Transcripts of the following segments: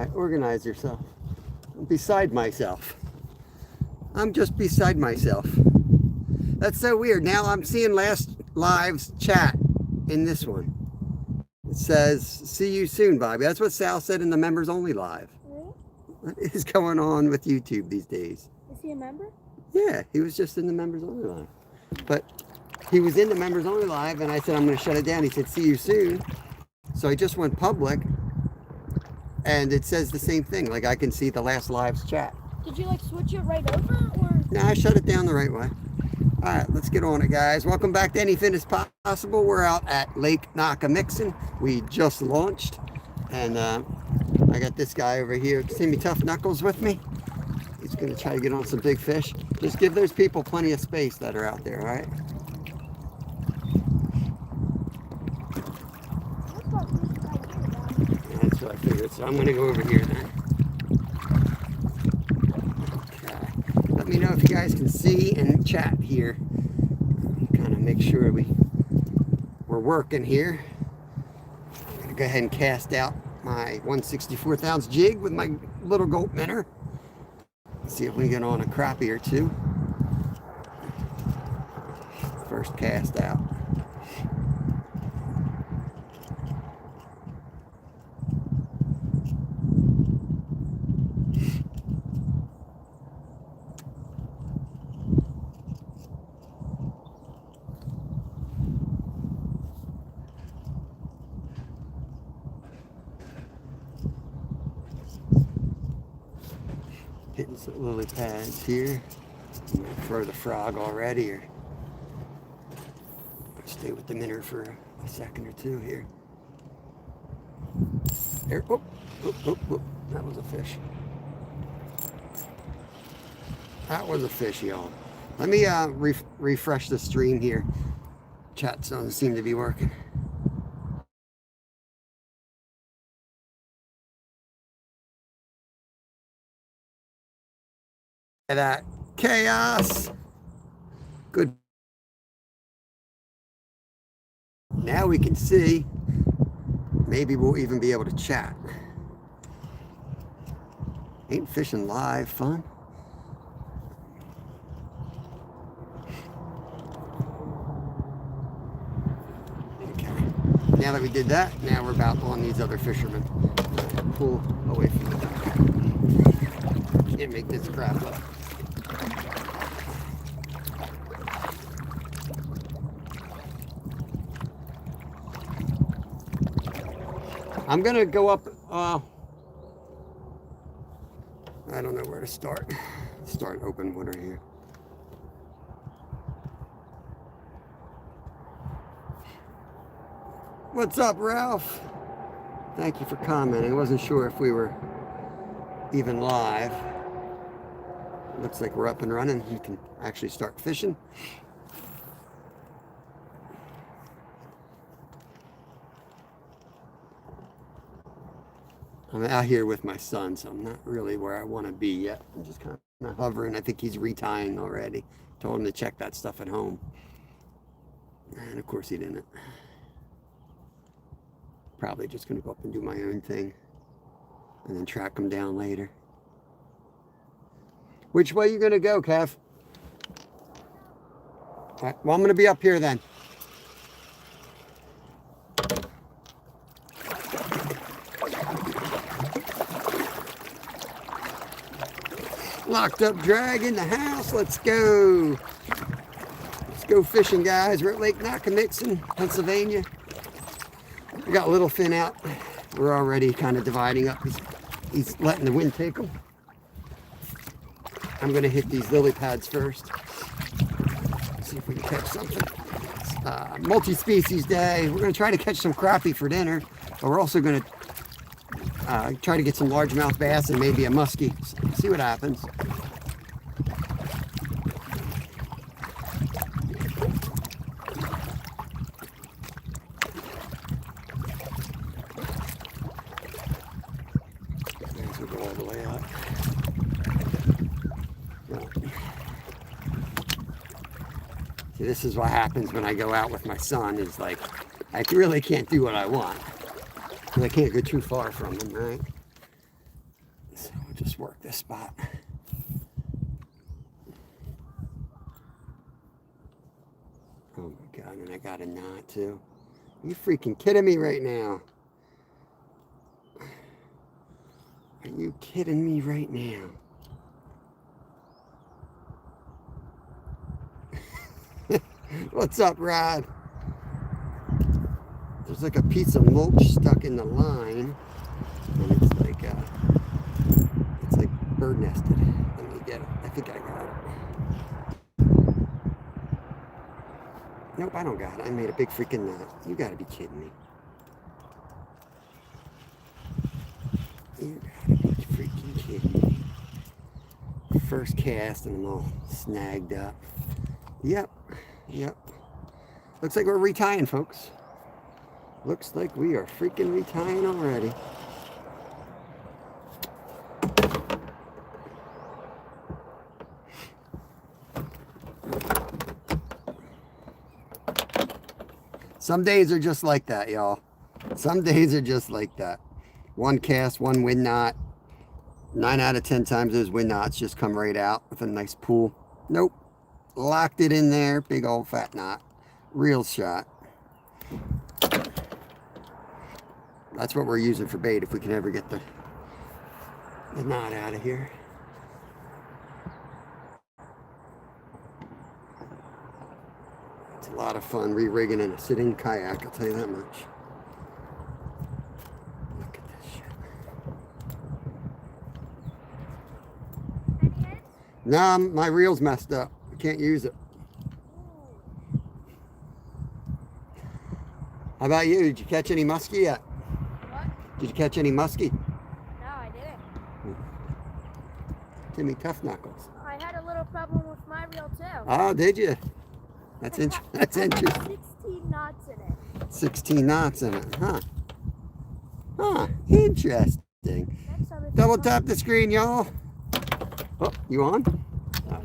right, organize yourself. I'm beside myself. I'm just beside myself. That's so weird. Now I'm seeing last live's chat in this one. It says, see you soon, Bobby. That's what Sal said in the members only live. Really? What is going on with YouTube these days? Is he a member? Yeah, he was just in the members only live. But he was in the members only live and I said, I'm going to shut it down. He said, see you soon. So I just went public and it says the same thing. Like I can see the last live's chat. Did you like switch it right over or? No, I shut it down the right way. All right, let's get on it, guys. Welcome back to Anything is Possible. We're out at Lake Nakamixon. We just launched, and I got this guy over here, Timmy Tough Knuckles, with me. He's going to try to get on some big fish. Just give those people plenty of space that are out there, all right? That's what I figured. So I'm going to go over here then. Let me know if you guys can see and chat here. Kind of make sure we're working here. I'm gonna go ahead and cast out my 1/64th ounce jig with my little gulp minnow. See if we can get on a crappie or two. First cast out. Hitting some lily pads here. I'm gonna throw the frog already, or stay with the minnow for a second or two here. There, oh, that was a fish. That was a fish, y'all. Let me refresh the stream here. Chat doesn't seem to be working. That chaos. Good. Now we can see. Maybe we'll even be able to chat. Ain't fishing live fun? Okay. Now that we did that, now we're about on these other fishermen. Pull away from the dock. Can't make this crap up. I'm gonna go up, I don't know where to start. Start open water here. What's up, Ralph? Thank you for commenting. I wasn't sure if we were even live. Looks like we're up and running. You can actually start fishing. I'm out here with my son, so I'm not really where I want to be yet. I'm just kind of hovering. I think he's retying already. Told him to check that stuff at home. And of course he didn't. Probably just going to go up and do my own thing. And then track him down later. Which way you going to go, Kev? All right, well, I'm going to be up here then. Locked up drag in the house. Let's go. Let's go fishing, guys. We're at Lake Nakamixon, Pennsylvania. We got little fin out. We're already kind of dividing up. He's letting the wind take him. I'm going to hit these lily pads first. See if we can catch something. It's multi-species day. We're going to try to catch some crappie for dinner, but we're also going to try to get some largemouth bass and maybe a musky. See what happens. We'll go all the way up. See, this is what happens when I go out with my son, is like, I really can't do what I want. Because I can't go too far from him, right? just work this spot. Oh my God, and I got a knot too. Are you freaking kidding me right now? Are you kidding me right now? What's up, Rod? There's like a piece of mulch stuck in the line, and it's like bird nested. Let me get it. I think I got it. Nope, I don't got it. I made a big freaking knot. You gotta be kidding me. You gotta be freaking kidding me. First cast and I'm all snagged up. Yep. Looks like we're retying, folks. Looks like we are freaking retying already. Some days are just like that, y'all. Some days are just like that. One cast, one wind knot. 9 out of 10 times those wind knots just come right out with a nice pull. Nope. Locked it in there. Big old fat knot. Real shot. That's what we're using for bait if we can ever get the knot out of here. It's a lot of fun re-rigging in a sitting kayak, I'll tell you that much. Look at this shit. Any hits? Nah, my reel's messed up. I can't use it. How about you? Did you catch any musky yet? What? Did you catch any musky? No, I didn't. Timmy Tough Knuckles. I had a little problem with my reel too. Oh, did you? That's interesting. 16 knots in it. 16 knots in it, huh? Huh, interesting. Next time it's Double tap the screen, y'all. Oh, you on? All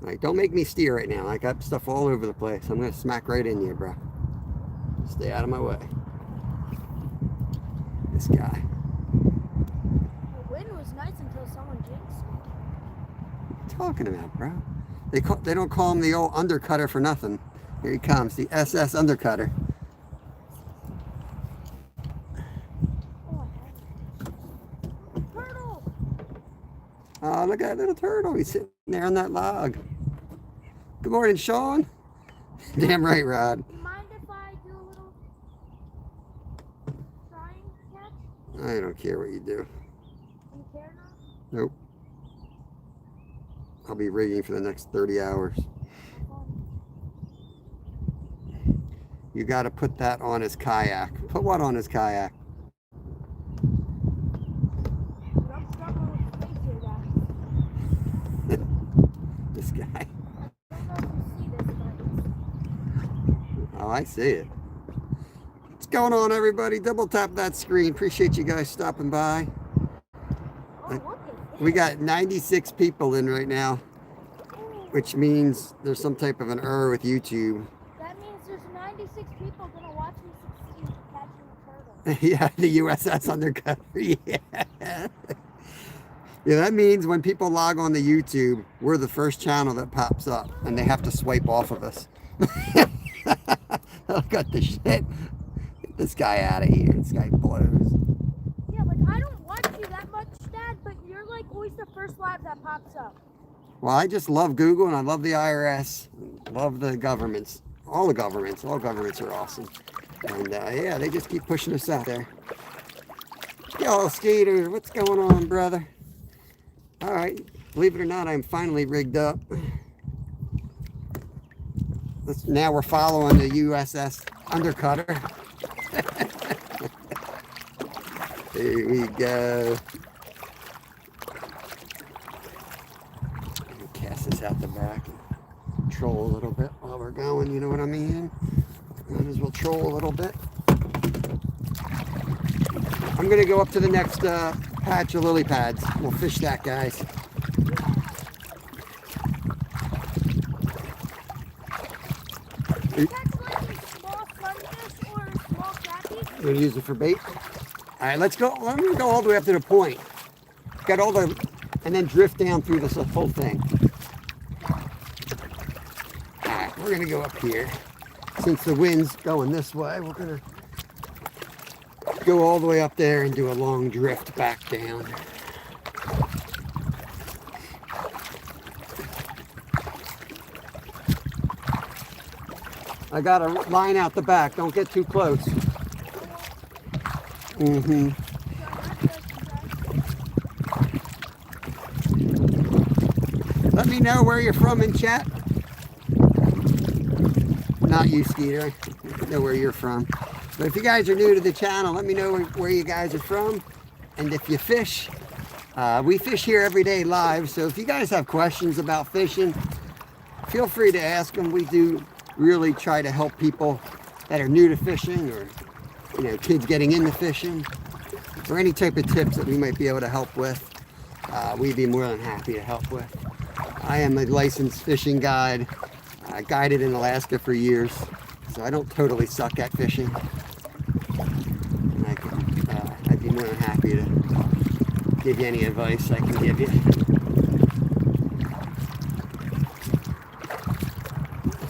right, don't make me steer right now. I got stuff all over the place. I'm going to smack right in you, bro. Stay out of my way. This guy. The wind was nice until someone jinxed me. What are you talking about, bro? They don't call him the old undercutter for nothing. Here he comes, the SS undercutter. Oh, I had it. Turtle! Oh, look at that little turtle. He's sitting there on that log. Good morning, Sean. Damn right, Rod. Mind if I do a little trying catch? I don't care what you do. You care now? Nope. I'll be rigging for the next 30 hours. You got to put that on his kayak. Put what on his kayak? I'm struggling with space here, guys. This guy. I don't know if you see this, but Oh, I see it. What's going on, everybody? Double tap that screen. Appreciate you guys stopping by. oh, look at this. We got 96 people in right now, which means there's some type of an error with YouTube. That means there's 96 people gonna watch me succeed catching a turtle. Yeah, the USS Undercutter. Yeah. Yeah, that means when people log on to YouTube, we're the first channel that pops up, and they have to swipe off of us. Look at the shit. Get this guy out of here. This guy blows. Yeah, like I don't watch you that much, Dad, but you're like always the first live that pops up. Well, I just love Google, and I love the IRS. Love the governments. All the governments. All governments are awesome. And yeah, they just keep pushing us out there. Yo, Skater, what's going on, brother? All right, believe it or not, I'm finally rigged up. Now we're following the USS Undercutter. Here we go. Let me cast this out the back and troll a little bit while we're going, you know what I mean? Might as well troll a little bit. I'm gonna go up to the next patch of lily pads. We'll fish that, guys. You catch like a small sunfish or a small crappie? We're gonna use it for bait. All right, let's go. Let me go all the way up to the point. Got all the and then drift down through this whole thing. All right, we're gonna go up here. Since the wind's going this way, we're gonna go all the way up there and do a long drift back down. I got a line out the back. Don't get too close. Let me know where you're from in chat. Not you, Skeeter. I know where you're from. But if you guys are new to the channel, let me know where you guys are from. And if you fish, we fish here every day live. So if you guys have questions about fishing, feel free to ask them. We do really try to help people that are new to fishing, or kids getting into fishing, or any type of tips that we might be able to help with. We'd be more than happy to help with. I am a licensed fishing guide. I guided in Alaska for years, so I don't totally suck at fishing. And I'd be more than happy to give you any advice I can give you.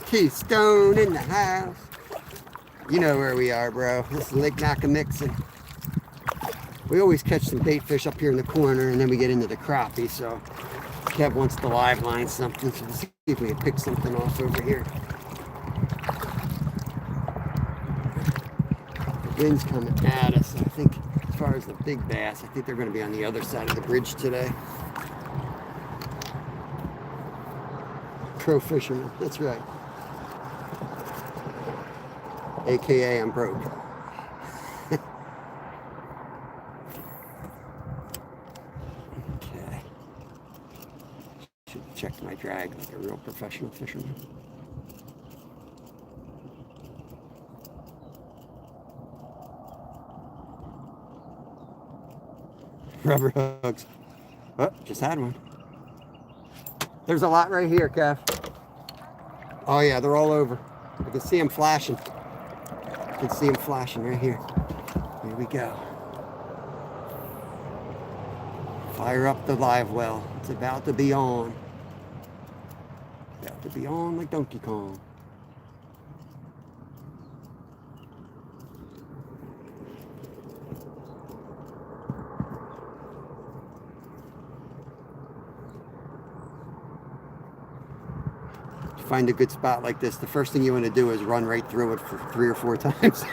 Keystone in the house. You know where we are, bro. This is Lake Nakamixon. We always catch some bait fish up here in the corner, and then we get into the crappie. So Kev wants to live line something, so let's see if we can pick something off over here. The wind's coming at us. I think as far as the big bass, I think they're going to be on the other side of the bridge today. Pro fisherman, that's right. AKA I'm broke. Okay. Should have checked my drag like a real professional fisherman. Rubber hooks. Oh, just had one. There's a lot right here, Kev. Oh yeah, they're all over. I can see them flashing. I can see them flashing right here. Here we go. Fire up the live well. It's about to be on. About to be on like Donkey Kong. Find a good spot like this, the first thing you want to do is run right through it for 3 or 4 times.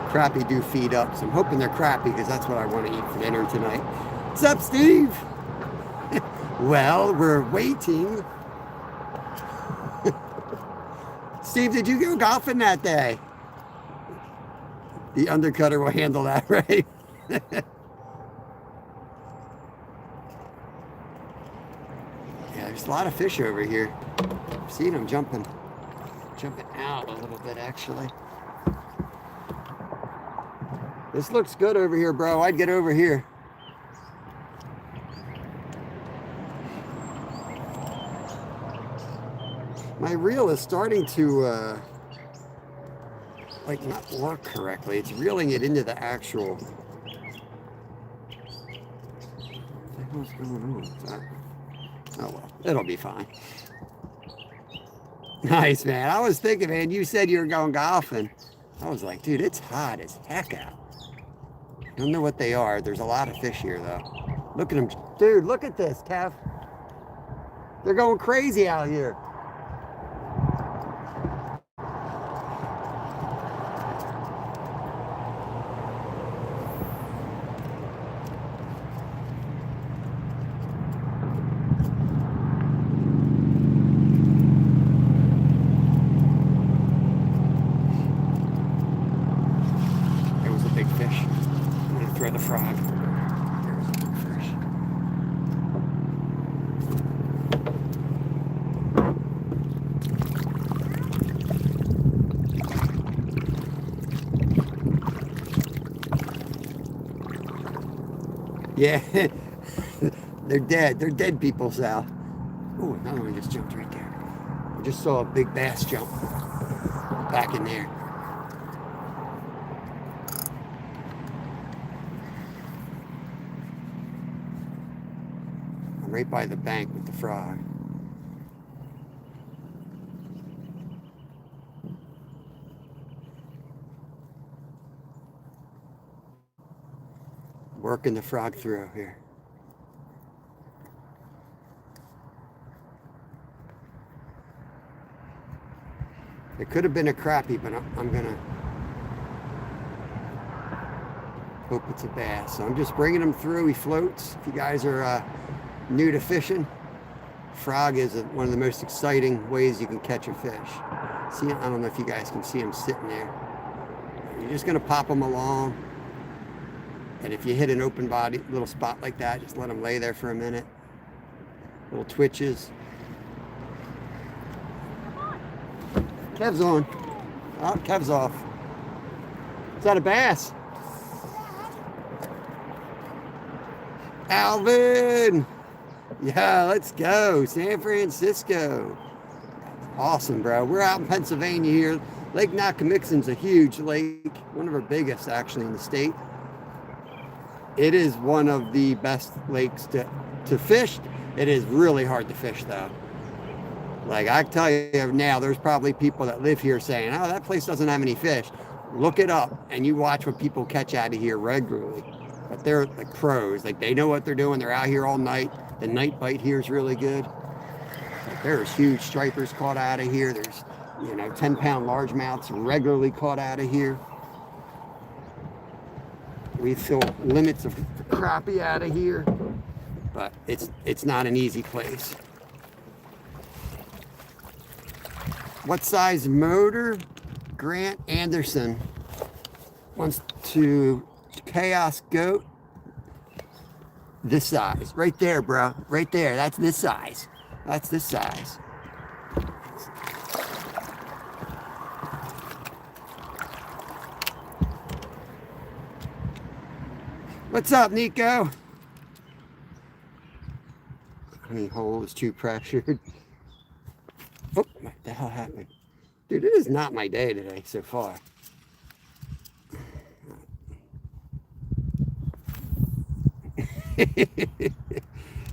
Crappie do feed up, so I'm hoping they're crappie because that's what I want to eat for dinner tonight. What's up, Steve? Well, we're waiting. Steve, did you go golfing that day? The undercutter will handle that, right? Yeah, there's a lot of fish over here. I've seen them jumping out a little bit, actually. This looks good over here, bro. I'd get over here. My reel is starting to, like, not work correctly. It's reeling it into the actual... What the hell's going on with that? Oh, well, it'll be fine. Nice, man. I was thinking, man, you said you were going golfing. I was like, dude, it's hot as heck out. I don't know what they are. There's a lot of fish here, though. Look at them. Dude, look at this, Kev. They're going crazy out here. The frog. There's a big fish. Yeah, they're dead. They're dead people, Sal. Oh, another one just jumped right there. I just saw a big bass jump back in there. I'm right by the bank with the frog. Working the frog through here. It could have been a crappie, but I'm gonna hope it's a bass. So I'm just bringing him through. He floats. If you guys are new to fishing, frog is one of the most exciting ways you can catch a fish. See, I don't know if you guys can see him sitting there. You're just gonna pop him along. And if you hit an open body little spot like that, just let him lay there for a minute. Little twitches. Kev's on. Oh, Kev's off. Is that a bass? Alvin! Yeah, let's go. San Francisco. Awesome, bro. We're out in Pennsylvania here. Lake Nockamixon's a huge lake. One of our biggest, actually, in the state. It is one of the best lakes to fish. It is really hard to fish, though. Like, I tell you now, there's probably people that live here saying, oh, that place doesn't have any fish. Look it up, and you watch what people catch out of here regularly. But they're like pros. Like, they know what they're doing. They're out here all night. The night bite here is really good. Like, there's huge stripers caught out of here. There's, 10-pound largemouths regularly caught out of here. We fill limits of crappie out of here. But it's not an easy place. What size motor? Grant Anderson wants to Chaos Goat. This size. Right there, bro. Right there. That's this size. That's this size. What's up, Nico? Honey hole is too pressured. Oh, what the hell happened? Dude, it is not my day today so far.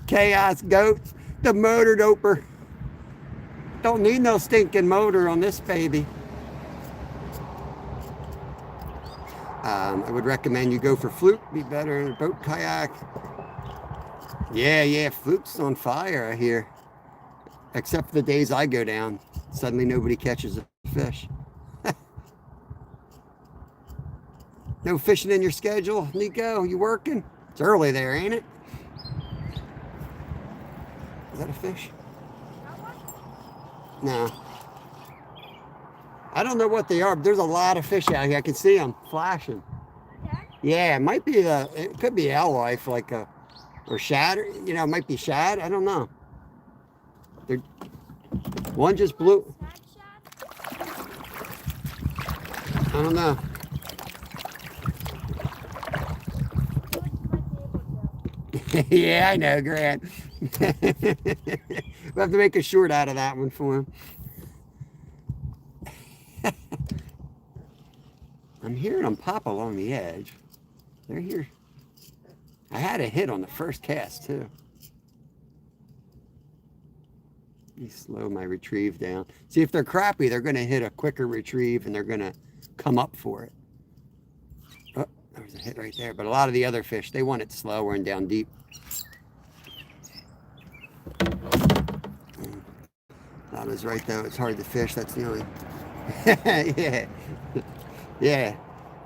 Chaos Goats, the motor doper. Don't need no stinking motor on this baby. I would recommend you go for fluke, be better in a boat kayak. Yeah, fluke's on fire, I hear. Except for the days I go down. Suddenly nobody catches a fish. No fishing in your schedule, Nico? You working? It's early there, ain't it? Is that a fish? No. I don't know what they are, but there's a lot of fish out here. I can see them flashing. Yeah, it might be it could be alewife, or shad, it might be shad. I don't know. One just blew. I don't know. Yeah, I know, Grant. We'll have to make a short out of that one for him. I'm hearing them pop along the edge. They're here. I had a hit on the first cast, too. Let me slow my retrieve down. See, if they're crappie, they're going to hit a quicker retrieve, and they're going to come up for it. Oh, there was a hit right there. But a lot of the other fish, they want it slower and down deep. That was right, though. It's hard to fish. That's the only... Yeah.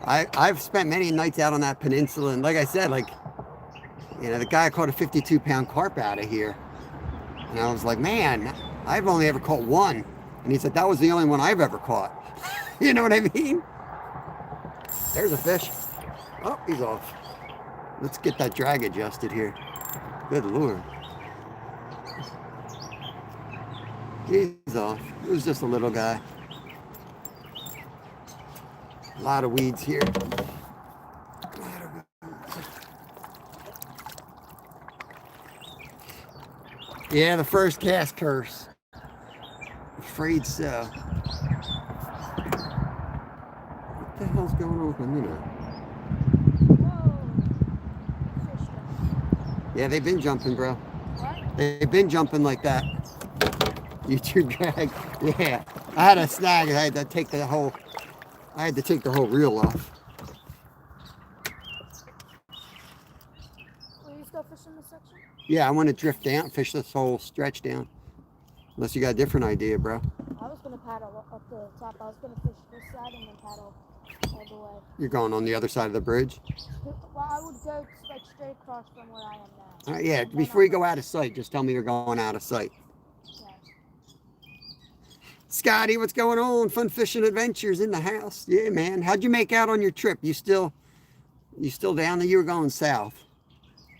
I've spent many nights out on that peninsula, and like I said, the guy caught a 52-pound carp out of here. And I was like, man, I've only ever caught one. And he said, that was the only one I've ever caught. You know what I mean? There's a fish. Oh, he's off. Let's get that drag adjusted here. Good Lord. He's off. It was just a little guy. A lot of weeds here. Yeah, the first cast curse. Afraid so. What the hell's going on with my minnow? Whoa. Fish there. Yeah, they've been jumping, bro. What? They've been jumping like that. YouTube drag. Yeah. I had a snag. I had to take the whole reel off. Will you still fish in this section? Yeah, I want to drift down, fish this whole stretch down. Unless you got a different idea, bro. I was gonna paddle up the top. I was gonna fish this side and then paddle all the way. You're going on the other side of the bridge? Well, I would go like straight across from where I am now. All right, yeah, before you go out of sight, just tell me you're going out of sight. Yeah. Scotty, what's going on? Fun fishing adventures in the house. Yeah, man. How'd you make out on your trip? You still down there? You were going south.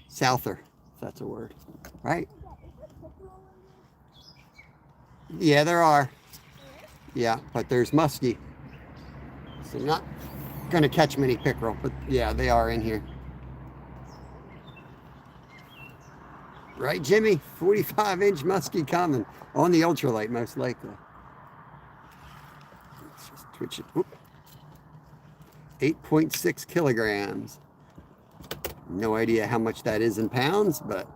Souther, if that's a word. Right? Yeah, there are. Yeah, but there's musky. So I'm not going to catch many pickerel, but yeah, they are in here. Right, Jimmy? 45-inch musky coming on the ultralight, most likely. Let's just twitch it. 8.6 kilograms. No idea how much that is in pounds, but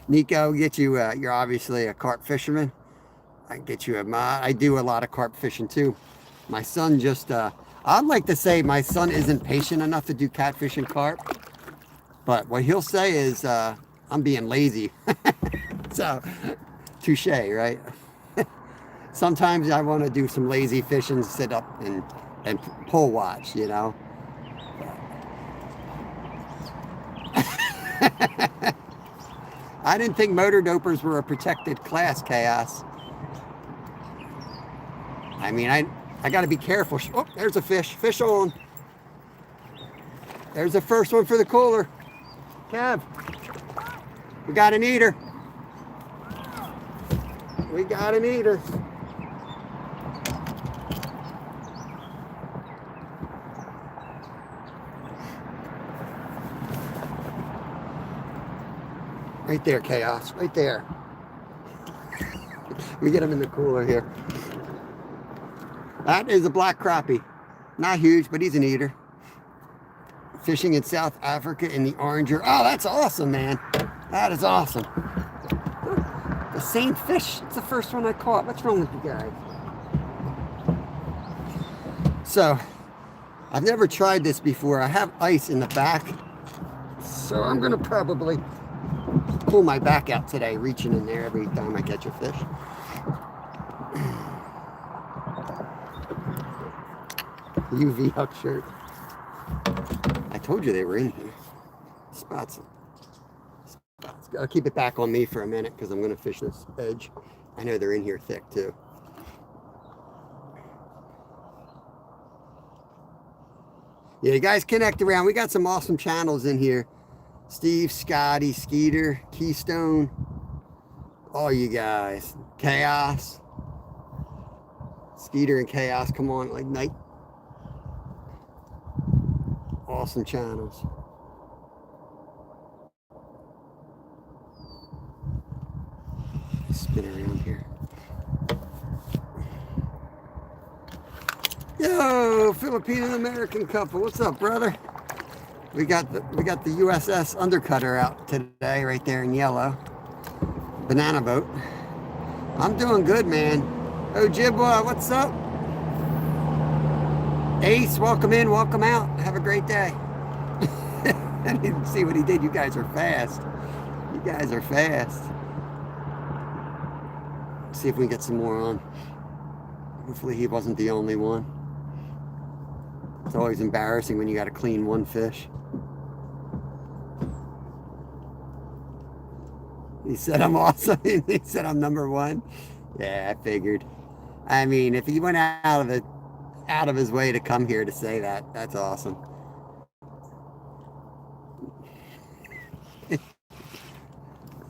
Nico, get you. You're obviously a carp fisherman. I can get you a mod. I do a lot of carp fishing too. My son just. I'd like to say my son isn't patient enough to do catfish and carp, but what he'll say is I'm being lazy. So, touche, right? Sometimes I want to do some lazy fishing, sit up and pole watch, you know. I didn't think motor dopers were a protected class, Chaos. I mean, I got to be careful. Oh, there's a fish. Fish on. There's the first one for the cooler. Kev, we got an eater. We got an eater. Right there, Chaos. Right there. We get him in the cooler here. That is a black crappie. Not huge, but he's an eater. Fishing in South Africa in the Oranger. Oh, that's awesome, man. That is awesome. The same fish. It's the first one I caught. What's wrong with you guys? So, I've never tried this before. I have ice in the back. So I'm going to probably pull my back out today, reaching in there every time I catch a fish. UV up shirt. I told you they were in here. Spots. I'll keep it back on me for a minute because I'm going to fish this edge. I know they're in here thick too. Yeah, you guys connect around. We got some awesome channels in here. Steve, Scotty, Skeeter, Keystone, all you guys. Chaos. Skeeter and Chaos come on like night. Awesome channels. Spin around here. Yo, Filipino American couple. What's up, brother? We got the USS Undercutter out today, right there in yellow. Banana boat. I'm doing good, man. Ojibwa, what's up? Ace, welcome in, welcome out. Have a great day. I didn't see what he did. You guys are fast. You guys are fast. Let's see if we can get some more on. Hopefully he wasn't the only one. It's always embarrassing when you got to clean one fish. He said I'm awesome. He said I'm number one. Yeah, I figured. I mean, if he went out of his way to come here to say that, that's awesome. Let's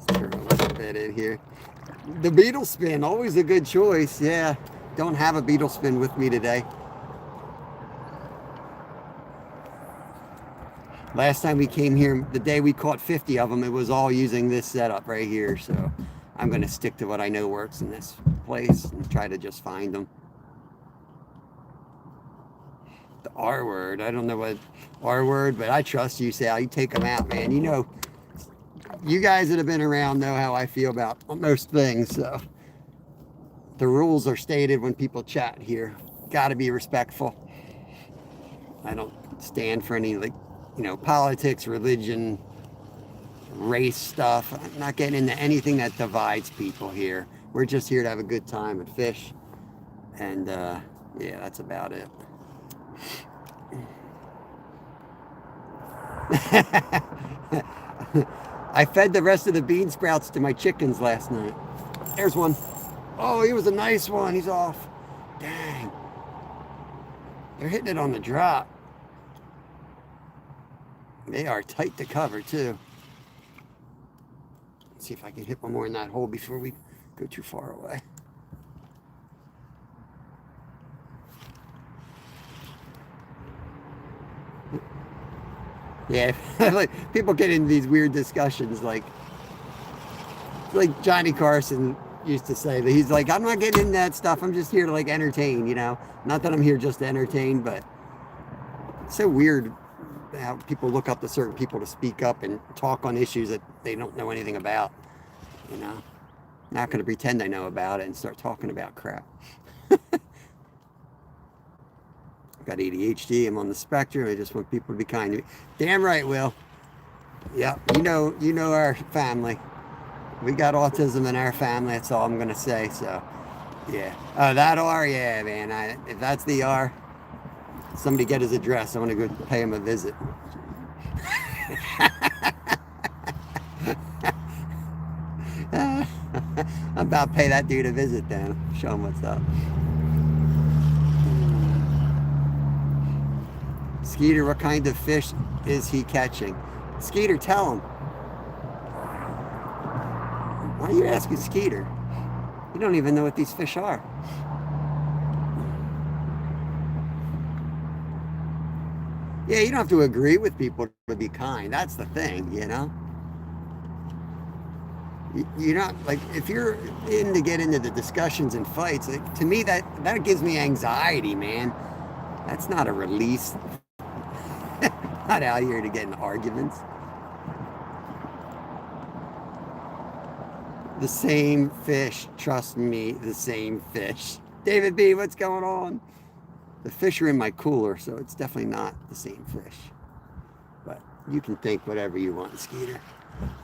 turn a little bit in here. The beetle spin, always a good choice. Yeah, don't have a beetle spin with me today. Last time we came here, the day we caught 50 of them, it was all using this setup right here. So I'm going to stick to what I know works in this place and try to just find them. The R word, I don't know what R word, but I trust you, Sal. You take them out, man. You know, you guys that have been around know how I feel about most things. So the rules are stated when people chat here. Got to be respectful. I don't stand for any, like, you know, politics, religion, race stuff. I'm not getting into anything that divides people here. We're just here to have a good time and fish. And yeah, that's about it. I fed the rest of the bean sprouts to my chickens last night. There's one. Oh, he was a nice one. He's off. Dang. They're hitting it on the drop. They are tight to cover, too. Let's see if I can hit one more in that hole before we go too far away. Yeah, like people get into these weird discussions, like Johnny Carson used to say that he's like, I'm not getting into that stuff. I'm just here to like entertain, you know. Not that I'm here just to entertain, but it's so weird how people look up to certain people to speak up and talk on issues that they don't know anything about. You know, not going to pretend I know about it and start talking about crap. Got ADHD. I'm on the spectrum. I just want people to be kind to me. Damn right, Will. Yep. You know our family. We got autism in our family. That's all I'm gonna say. So, yeah. Oh, that R, yeah, man. If that's the R, somebody get his address. I want to go pay him a visit. I'm about to pay that dude a visit then. Show him what's up. Skeeter, what kind of fish is he catching? Skeeter, tell him. Why are you asking Skeeter? You don't even know what these fish are. Yeah, you don't have to agree with people to be kind. That's the thing, you know? You're not, like, if you're in to get into the discussions and fights, like, to me, that gives me anxiety, man. That's not a release. Not out here to get in arguments. The same fish, trust me, the same fish. David B, what's going on? The fish are in my cooler, so it's definitely not the same fish. But you can think whatever you want, Skeeter.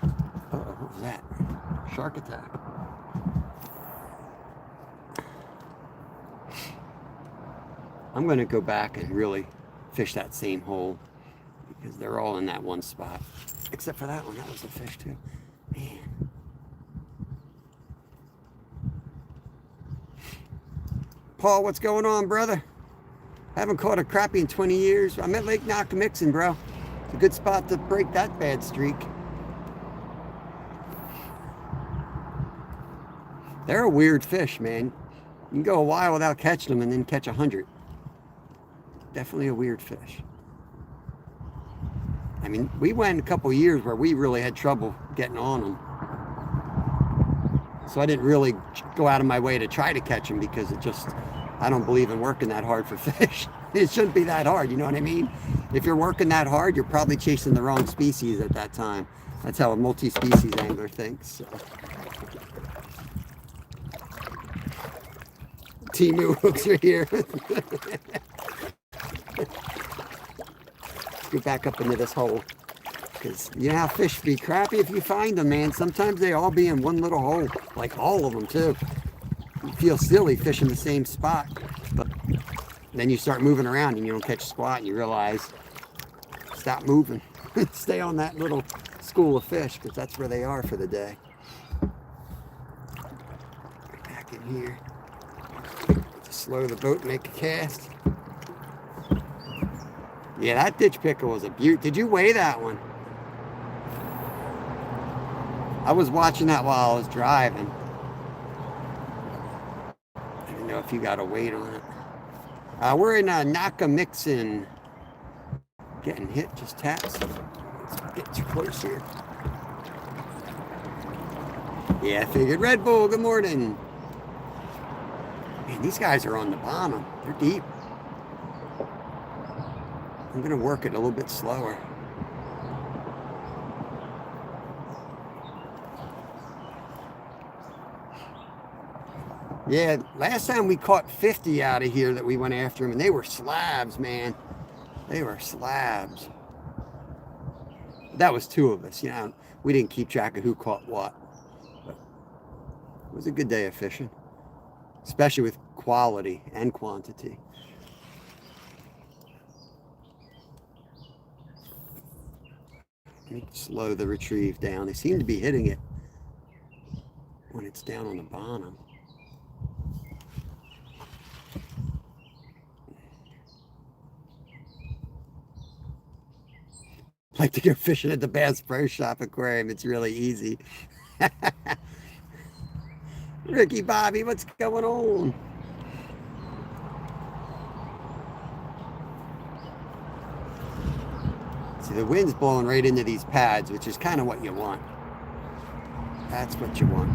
Uh-oh, what was that? Shark attack. I'm going to go back and really fish that same hole because they're all in that one spot. Except for that one. That was a fish too. Man. Paul, what's going on, brother? Haven't caught a crappie in 20 years. I'm at Lake Nockamixon, bro. It's a good spot to break that bad streak. They're a weird fish, man. You can go a while without catching them and then catch 100. Definitely a weird fish. I mean, we went a couple years where we really had trouble getting on them. So I didn't really go out of my way to try to catch them because I don't believe in working that hard for fish. It shouldn't be that hard, you know what I mean? If you're working that hard, you're probably chasing the wrong species at that time. That's how a multi-species angler thinks. So. Timu hooks are here. Let's go back up into this hole. Because you know how fish be crappy if you find them, man. Sometimes they all be in one little hole. Like all of them, too. You feel silly fishing the same spot. But then you start moving around and you don't catch squat and you realize, stop moving. Stay on that little school of fish because that's where they are for the day. Back in here. Just slow the boat and make a cast. Yeah, that ditch picker was a beaut. Did you weigh that one? I was watching that while I was driving. I didn't know if you got a weight on it. We're in Nockamixon. Getting hit, just taps. Let's get too close here. Yeah, I figured. Red Bull, good morning. Man, these guys are on the bottom. They're deep. I'm going to work it a little bit slower. Yeah, last time we caught 50 out of here that we went after them, and they were slabs, man. They were slabs. That was two of us, you know. We didn't keep track of who caught what. But it was a good day of fishing, especially with quality and quantity. Let me slow the retrieve down. They seem to be hitting it when it's down on the bottom. Like to go fishing at the Bass Pro Shop aquarium. It's really easy. Ricky Bobby, what's going on? See, the wind's blowing right into these pads, which is kind of what you want. That's what you want.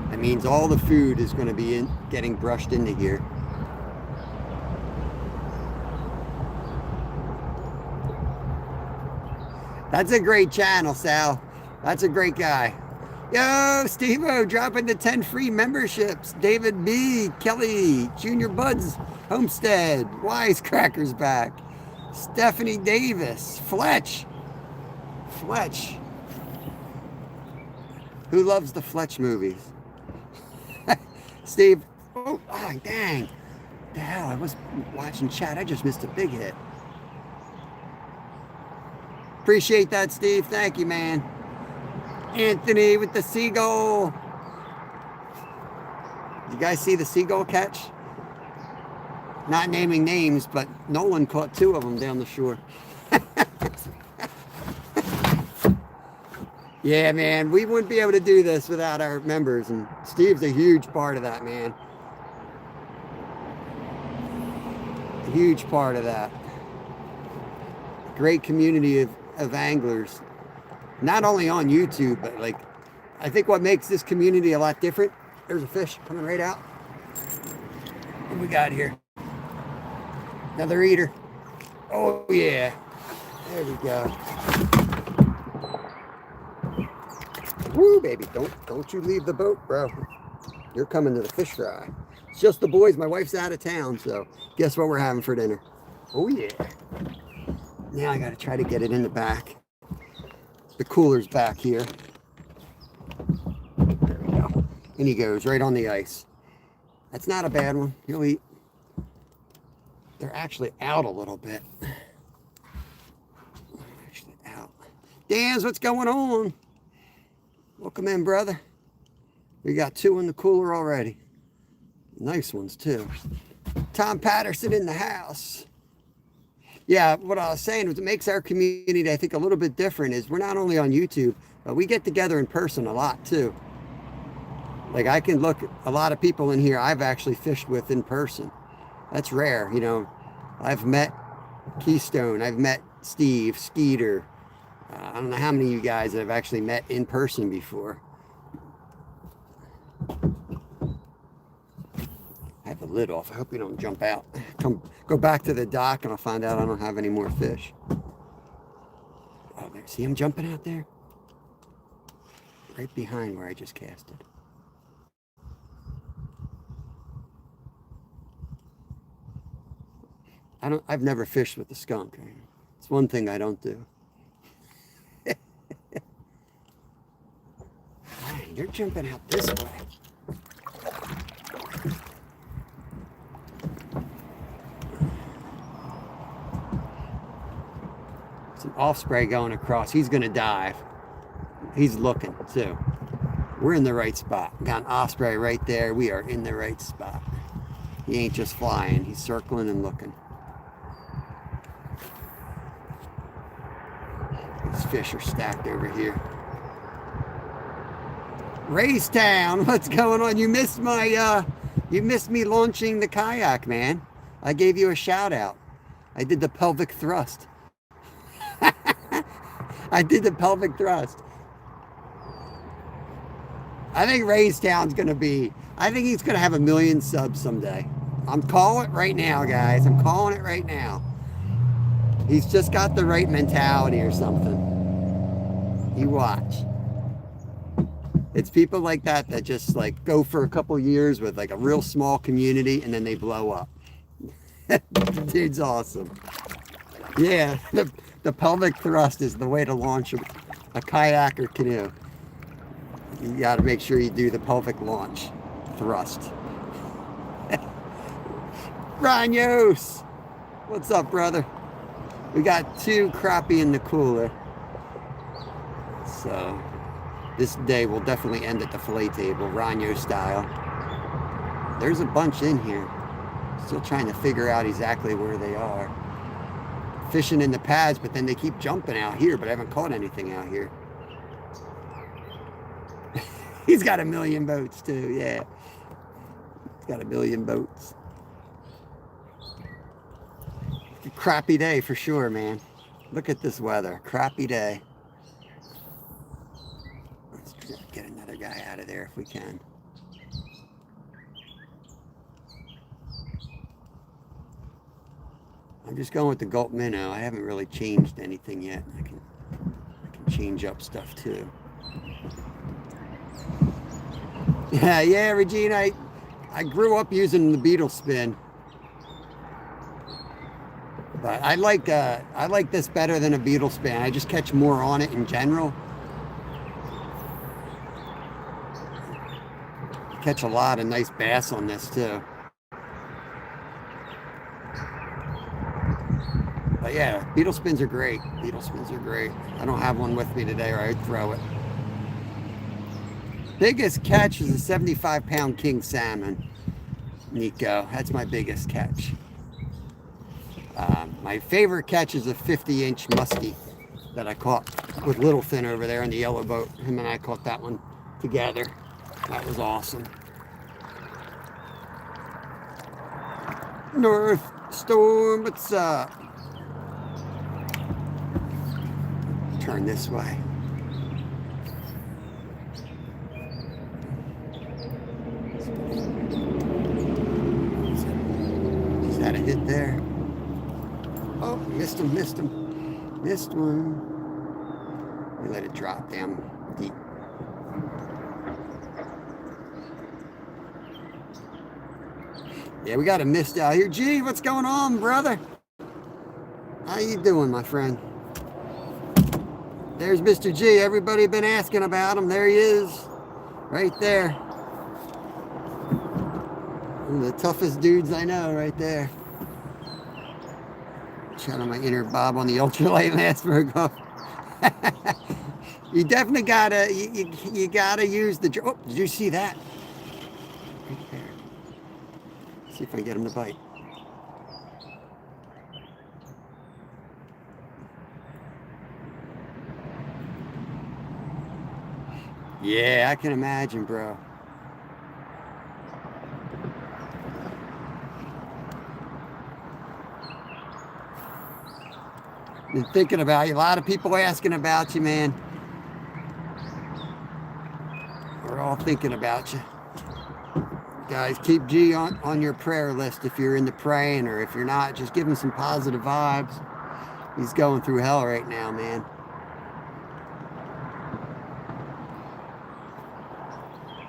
That means all the food is going to be getting brushed into here. That's a great channel, Sal. That's a great guy. Yo, Steve-O, dropping the 10 free memberships. David B, Kelly, Junior Buds, Homestead, Wisecrackers back. Stephanie Davis, Fletch. Who loves the Fletch movies? Steve, oh, dang. The hell, I was watching chat. I just missed a big hit. Appreciate that, Steve. Thank you, man. Anthony with the seagull. You guys see the seagull catch? Not naming names, but Nolan caught 2 of them down the shore. Yeah, man, we wouldn't be able to do this without our members, and Steve's a huge part of that, man. A huge part of that. Great community of anglers, not only on YouTube, but like, I think what makes this community a lot different. There's a fish coming right out. What we got here? Another eater. Oh yeah, there we go. Woo, baby, don't you leave the boat, bro. You're coming to the fish fry. It's just the boys. My wife's out of town, so guess what we're having for dinner? Oh yeah. Now I gotta try to get it in the back. The cooler's back here. There we go. And he goes right on the ice. That's not a bad one. He'll eat. They're actually out a little bit. Actually out. Dan's, what's going on? Welcome in, brother. We got 2 in the cooler already. Nice ones, too. Tom Patterson in the house. Yeah, what I was saying was it makes our community, I think, a little bit different is we're not only on YouTube, but we get together in person a lot, too. Like, I can look at a lot of people in here I've actually fished with in person. That's rare, you know. I've met Keystone. I've met Steve, Skeeter. I don't know how many of you guys I've actually met in person before. I have the lid off. I hope you don't jump out. Go back to the dock and I'll find out I don't have any more fish. Oh, there. See him jumping out there? Right behind where I just casted. I've never fished with the skunk. It's one thing I don't do. Man, you're jumping out this way. Some osprey going across. He's going to dive. He's looking too. We're in the right spot. Got an osprey right there. We are in the right spot. He ain't just flying. He's circling and looking. These fish are stacked over here. Raystown, what's going on? You missed me launching the kayak, man. I gave you a shout out. I did the pelvic thrust. I did the pelvic thrust. I think Raystown's going to be, I think he's going to have 1 million subs someday. I'm calling it right now, guys. I'm calling it right now. He's just got the right mentality or something. You watch. It's people like that that just like go for a couple years with like a real small community and then they blow up. Dude's awesome. Yeah, the pelvic thrust is the way to launch a kayak or canoe. You got to make sure you do the pelvic launch thrust. Ranyos! What's up, brother? We got 2 crappie in the cooler. So this day will definitely end at the fillet table, Ranyo style. There's a bunch in here. Still trying to figure out exactly where they are. Fishing in the pads, but then they keep jumping out here, but I haven't caught anything out here. He's got 1 million boats too, yeah. He's got 1 million boats. It's a crappy day for sure, man. Look at this weather, crappy day. Let's get another guy out of there if we can. I'm just going with the gulp minnow. I haven't really changed anything yet. I can change up stuff too. Yeah, Regina, I grew up using the beetle spin. But I like this better than a beetle spin. I just catch more on it in general. Catch a lot of nice bass on this too. But yeah, beetle spins are great. Beetle spins are great. I don't have one with me today or I'd throw it. Biggest catch is a 75-pound king salmon, Nico. That's my biggest catch. My favorite catch is a 50-inch musky that I caught with Littlefin over there in the yellow boat. Him and I caught that one together. That was awesome. North Storm, what's up? Turn this way. Just had a hit there. Oh, missed him. Missed one. We let it drop down deep. Yeah, we got a mist out here. Gee, what's going on, brother? How you doing, my friend? There's Mr. G. Everybody been asking about him. There he is. Right there. One of the toughest dudes I know right there. Shot my inner Bob on the ultralight Landsberg. You definitely gotta, you gotta use the, oh, did you see that? Right there. See if I can get him to bite. Yeah, I can imagine, bro. Been thinking about you. A lot of people asking about you, man. We're all thinking about you. Guys, keep G on your prayer list if you're into praying, or if you're not, just give him some positive vibes. He's going through hell right now, man.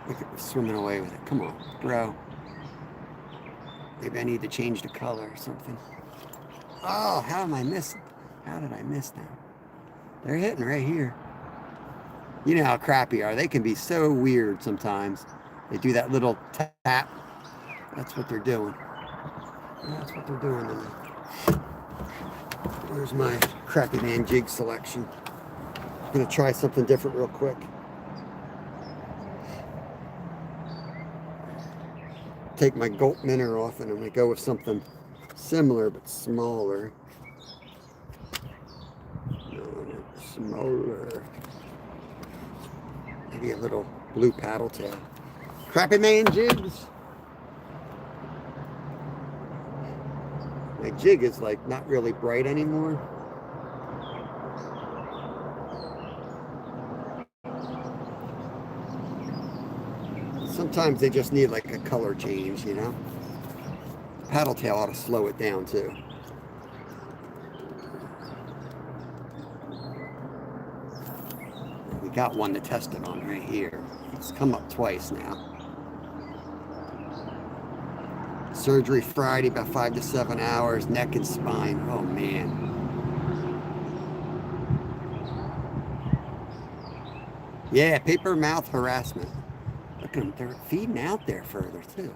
Look at him swimming away with it. Come on, bro. Maybe I need to change the color or something. Oh, how am I missing? How did I miss that? They're hitting right here. You know how crappie are. They can be so weird sometimes. They do that little tap. That's what they're doing. That's what they're doing. Where's my Crappie Man jig selection? I'm going to try something different real quick. Take my gulp minnow off and I'm going to go with something similar but smaller. Smaller. Maybe a little blue paddle tail. Crappie Man jigs. My jig is like not really bright anymore. Sometimes they just need like a color change, you know. Paddle tail ought to slow it down too. We got one to test it on right here. It's come up twice now. Surgery Friday, about 5 to 7 hours, neck and spine. Oh man. Yeah, paper mouth harassment. Look at them, they're feeding out there further too.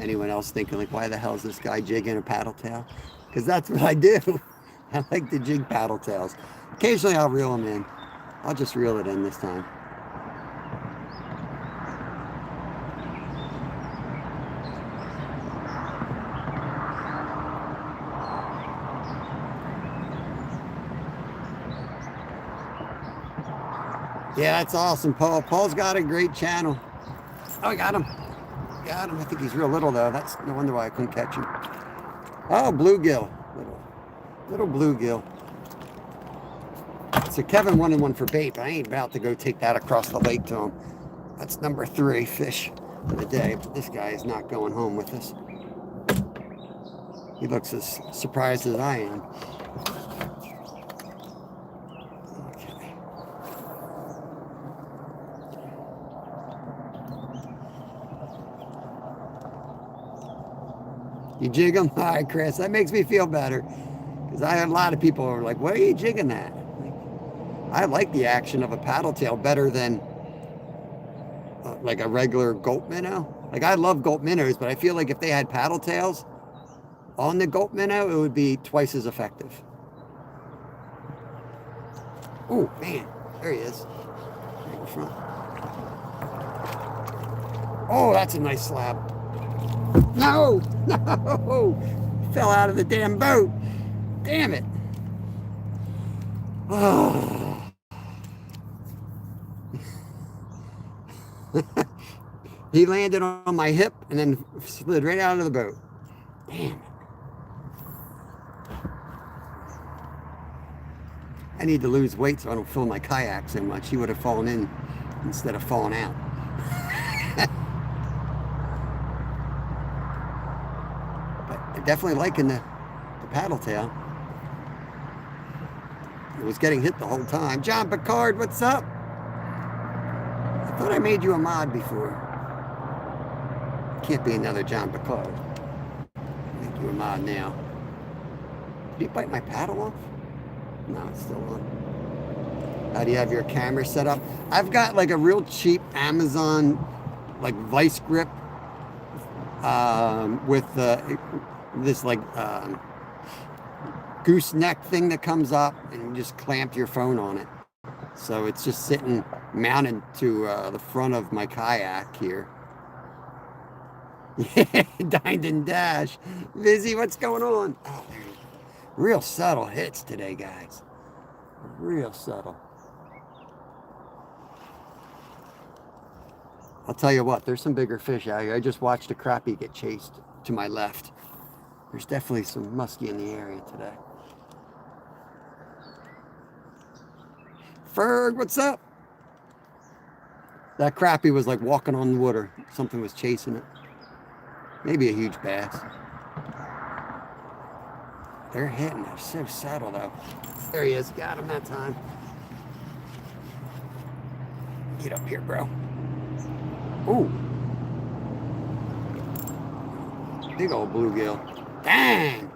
Anyone else thinking like, why the hell is this guy jigging a paddle tail? Because that's what I do. I like to jig paddle tails. Occasionally I'll reel them in. I'll just reel it in this time. Yeah, that's awesome, Paul. Paul's got a great channel. Oh, I got him. Got him. I think he's real little, though. That's no wonder why I couldn't catch him. Oh, bluegill. Little bluegill. So Kevin wanted one for bait, but I ain't about to go take that across the lake to him. That's number 3 fish for the day. But this guy is not going home with us. He looks as surprised as I am. You jig them? All right, Chris. That makes me feel better. Because I had a lot of people who were like, why are you jigging that? I like the action of a paddle tail better than like a regular gulp minnow. Like I love gulp minnows, but I feel like if they had paddle tails on the gulp minnow, it would be twice as effective. Oh, man. There he is. Right in front. Oh, that's a nice slab. No! No! Fell out of the damn boat. Damn it. Oh. He landed on my hip and then slid right out of the boat. Damn it. I need to lose weight so I don't fill my kayak so much. He would have fallen in instead of falling out. Definitely liking the paddle tail. It was getting hit the whole time. John Picard, what's up? I thought I made you a mod before. Can't be another John Picard. Make you a mod now. Did he bite my paddle off? No, it's still on. How do you have your camera set up? I've got like a real cheap Amazon like vice grip with this like gooseneck thing that comes up and you just clamp your phone on it. So it's just sitting mounted to the front of my kayak here. Yeah, dined and dash. Vizzy, what's going on? Oh, there you go. Real subtle hits today, guys. Real subtle. I'll tell you what, there's some bigger fish out here. I just watched a crappie get chased to my left. There's definitely some musky in the area today. Ferg, what's up? That crappie was like walking on the water. Something was chasing it. Maybe a huge bass. They're hitting. They're so subtle though. There he is. Got him that time. Get up here, bro. Ooh. Big old bluegill. Dang!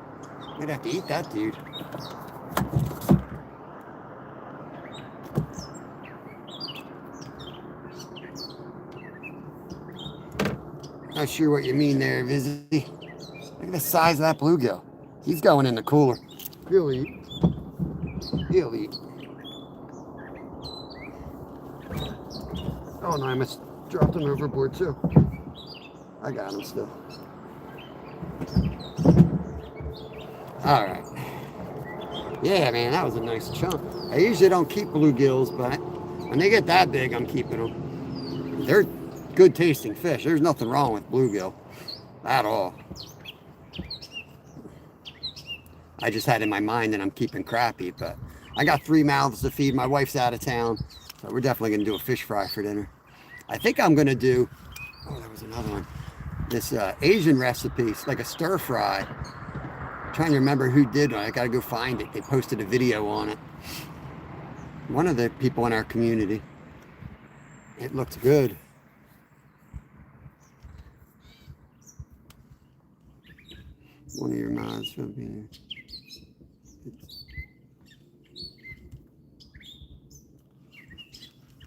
Might have to eat that dude. Not sure what you mean there, Vizzy. Look at the size of that bluegill. He's going in the cooler. He'll eat. He'll eat. Oh no, I must dropped him overboard too. I got him still. All right. Yeah, man, that was a nice chunk. I usually don't keep bluegills, but when they get that big, I'm keeping them. They're good tasting fish. There's nothing wrong with bluegill at all. I just had in my mind that I'm keeping crappie, but I got 3 mouths to feed. My wife's out of town, so we're definitely going to do a fish fry for dinner. I think I'm going to do, oh, there was another one. This Asian recipe, it's like a stir fry. I'm trying to remember who did one. I got to go find it. They posted a video on it. One of the people in our community. It looked good. One of your mods will be.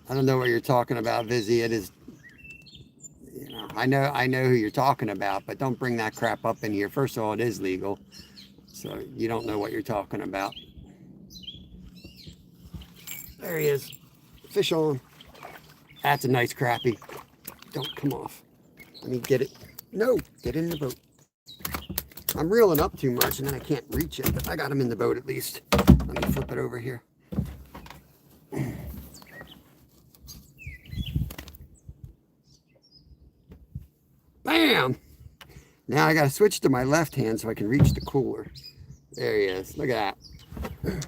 I don't know what you're talking about, Vizzy. It is, you know, I know who you're talking about, but don't bring that crap up in here. First of all, it is legal, so you don't know what you're talking about. There he is, fish on. That's a nice crappie. Don't come off. Let me get it. No, get in the boat. I'm reeling up too much and then I can't reach it, but I got him in the boat at least. Let me flip it over here. Bam! Now I got to switch to my left hand so I can reach the cooler. There he is. Look at that.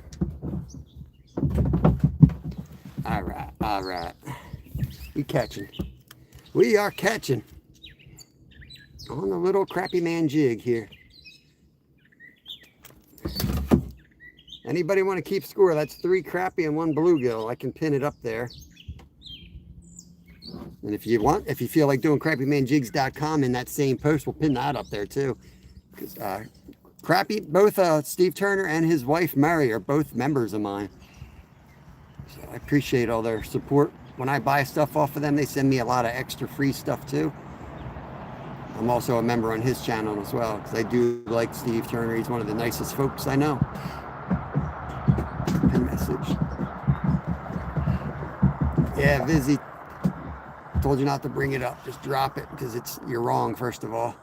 All right, all right. We catching. We are catching on the little Crappie Man jig here. Anybody want to keep score? That's 3 crappie and 1 bluegill. I can pin it up there. And if you want, if you feel like doing crappiemanjigs.com in that same post, we'll pin that up there too. Because Crappie, both Steve Turner and his wife Mary are both members of mine. So I appreciate all their support. When I buy stuff off of them, they send me a lot of extra free stuff too. I'm also a member on his channel as well, because I do like Steve Turner. He's one of the nicest folks I know. Pin message. Yeah, Vizzy. Told you not to bring it up. Just drop it, because you're wrong, first of all.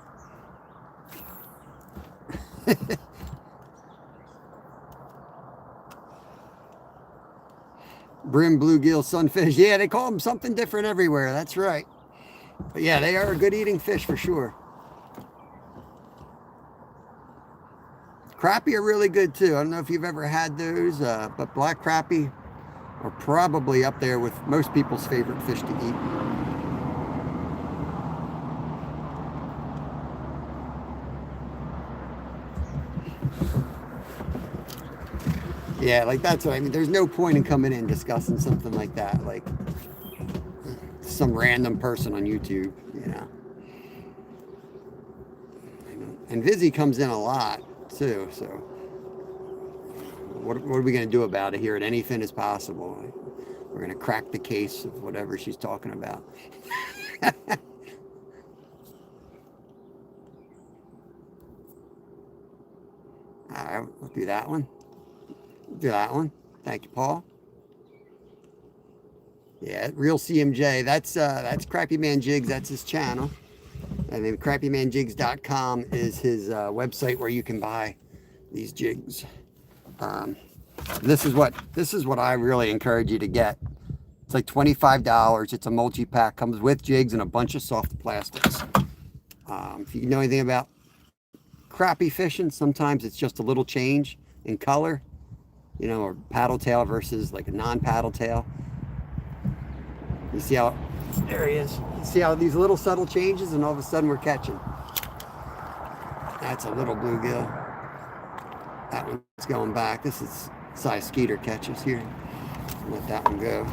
Brim, bluegill, sunfish. Yeah, they call them something different everywhere. That's right. But yeah, they are a good eating fish for sure. Crappie are really good too. I don't know if you've ever had those, but black crappie are probably up there with most people's favorite fish to eat. Yeah, like that's what I mean. There's no point in coming in discussing something like that, like some random person on YouTube, you know. And Vizzy comes in a lot too, so what are we going to do about it here at Anything Is Possible? We're going to crack the case of whatever she's talking about. All right, we'll do that one. Do that one. Thank you, Paul. Yeah, Real CMJ. That's Crappie Man Jigs. That's his channel. And then crappiemanjigs.com is his website where you can buy these jigs. This is what I really encourage you to get. It's like $25. It's a multi-pack. Comes with jigs and a bunch of soft plastics. If you know anything about crappie fishing, sometimes it's just a little change in color. You know, or paddle tail versus like a non-paddle tail. You see how, there he is. You see how these little subtle changes and all of a sudden we're catching. That's a little bluegill. That one's going back. This is size Skeeter catches here. Let that one go.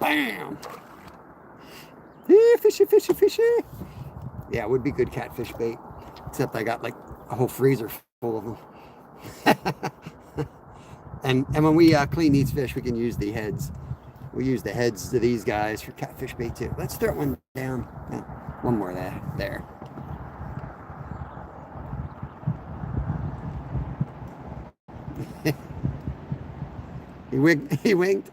Bam! Fishy, fishy, fishy. Yeah, it would be good catfish bait. Except I got like a whole freezer full of them. and when we clean these fish, we can use the heads. We use the heads to these guys for catfish bait too. Let's throw one down. No, one more there. He winked.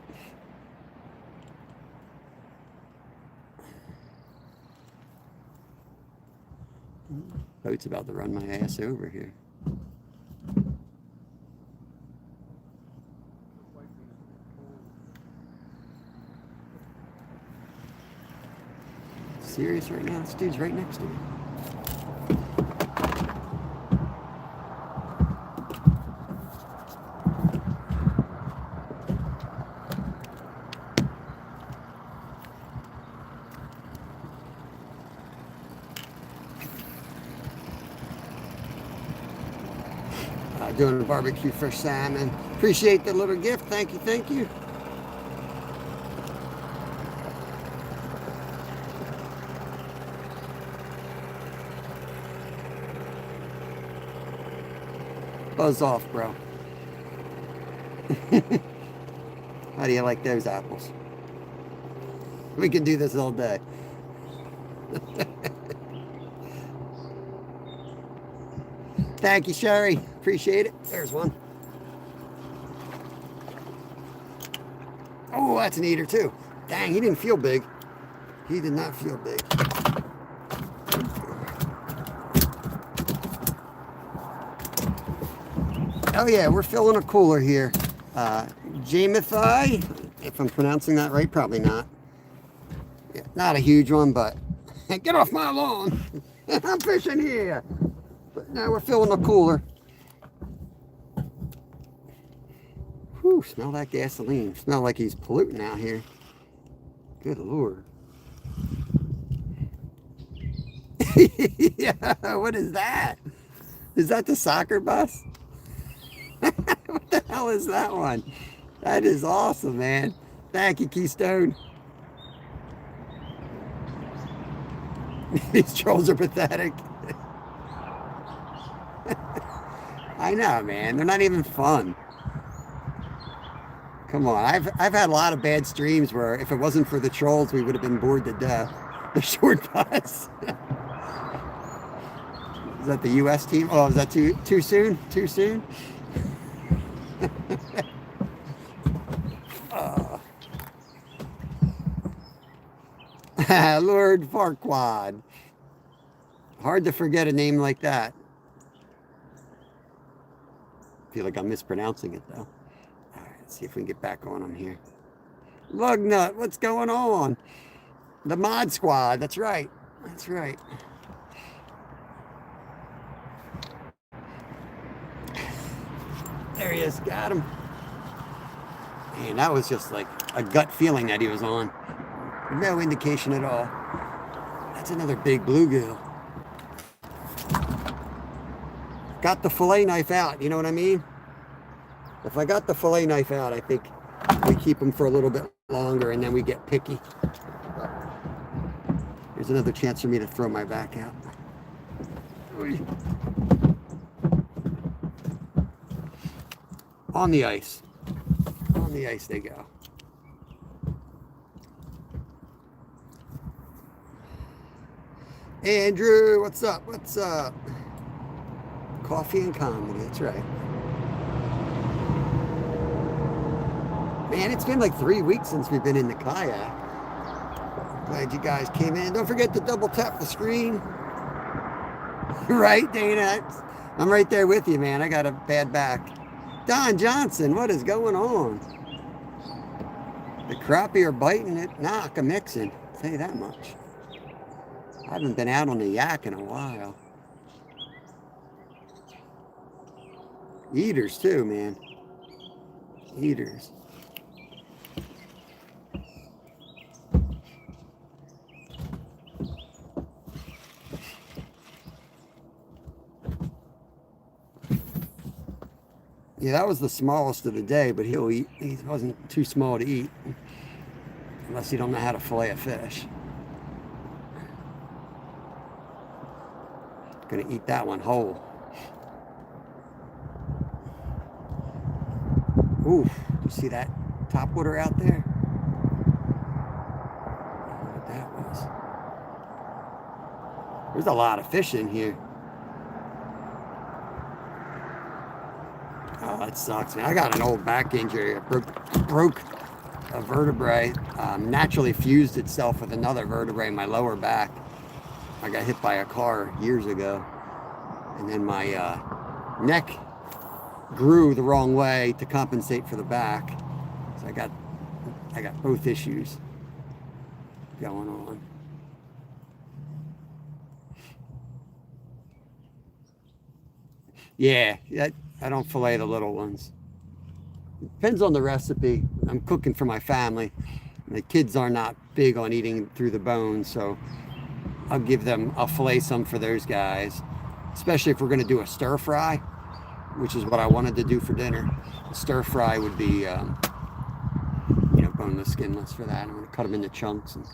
Boat's about to run my ass over here. serious right now? This dude's right next to me. Doing a barbecue fresh salmon. Appreciate the little gift. Thank you, thank you. Buzz off, bro. How do you like those apples? We can do this all day. Thank you, Sherry. Appreciate it. There's one. Oh, that's an eater too. Dang, he didn't feel big. He did not feel big. Oh yeah, we're filling a cooler here. Jamethai, if I'm pronouncing that right, probably not. Yeah, not a huge one, but get off my lawn. I'm fishing here. But now we're filling a cooler. Whew, smell that gasoline. Smell like he's polluting out here. Good Lord. Yeah, what is that? Is that the soccer bus? What the hell is that one? That is awesome, man. Thank you, Keystone. These trolls are pathetic. I know, man. They're not even fun. Come on. I've had a lot of bad streams where if it wasn't for the trolls, we would have been bored to death. The short bus. Is that the U.S. team? Oh, is that too soon? Too soon? Lord Farquaad. Hard to forget a name like that. Feel like I'm mispronouncing it though. All right, let's see if we can get back on him here. Lugnut, what's going on? The mod squad, that's right. That's right. There he is, got him. Man, that was just like a gut feeling that he was on. No indication at all. That's another big bluegill. Got the fillet knife out, you know what I mean? If I got the fillet knife out, I think we keep them for a little bit longer and then we get picky. Here's another chance for me to throw my back out. On the ice. On the ice they go. Andrew, what's up? What's up? Coffee and comedy, that's right. Man, it's been like 3 weeks since we've been in the kayak. Glad you guys came in. Don't forget to double tap the screen. Right, Dana? I'm right there with you, man. I got a bad back. Don Johnson, what is going on? The crappie are biting it. Knock, I'm mixing. I'll tell you that much. I haven't been out on the YAK in a while. Eaters too, man. Eaters. Yeah, that was the smallest of the day, but he'll eat. He wasn't too small to eat. Unless you don't know how to fillet a fish. Gonna eat that one whole. Ooh, you see that topwater out there? I don't know what that was. There's a lot of fish in here. Oh, that sucks, man. I got an old back injury. I broke a vertebrae. Naturally fused itself with another vertebrae in my lower back. I got hit by a car years ago. And then my neck grew the wrong way to compensate for the back. So I got both issues going on. Yeah, I don't fillet the little ones. Depends on the recipe. I'm cooking for my family. The kids are not big on eating through the bones, so I'll fillet some for those guys, especially if we're going to do a stir fry, which is what I wanted to do for dinner. A stir fry would be, boneless, skinless for that. I'm going to cut them into chunks and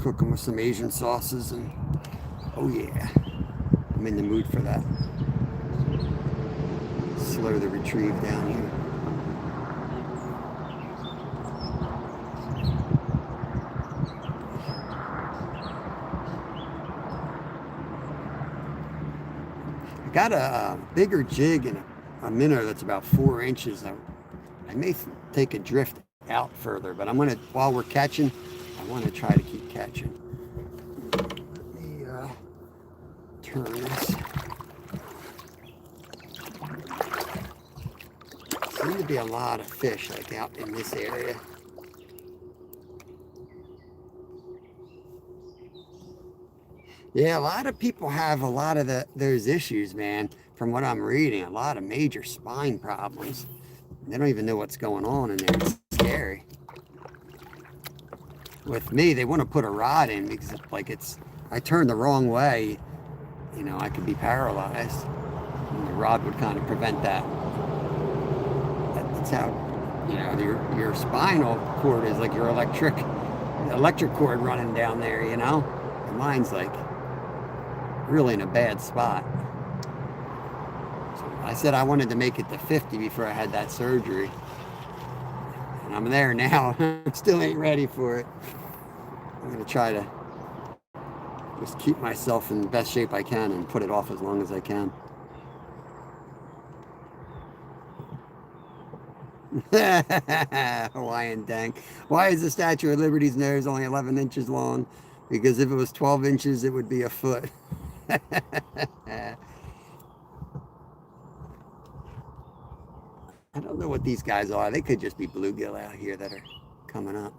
cook them with some Asian sauces. And oh yeah, I'm in the mood for that. Slow the retrieve down here. I got a bigger jig and a minnow that's about 4 inches. I may take a drift out further, but while we're catching, I want to try to keep catching. Let me turn this. Seem to be a lot of fish like out in this area. Yeah, a lot of people have a lot of those issues, man. From what I'm reading, a lot of major spine problems. They don't even know what's going on in there. It's scary. With me, they want to put a rod in because I turn the wrong way, I could be paralyzed. And the rod would kind of prevent that. That's how, your spinal cord is like your electric cord running down there, And mine's like really in a bad spot. So I said I wanted to make it to 50 before I had that surgery. And I'm there now. I still ain't ready for it. I'm going to try to just keep myself in the best shape I can and put it off as long as I can. Hawaiian dank. Why is the Statue of Liberty's nose only 11 inches long? Because if it was 12 inches, it would be a foot. I don't know what these guys are. They could just be bluegill out here that are coming up.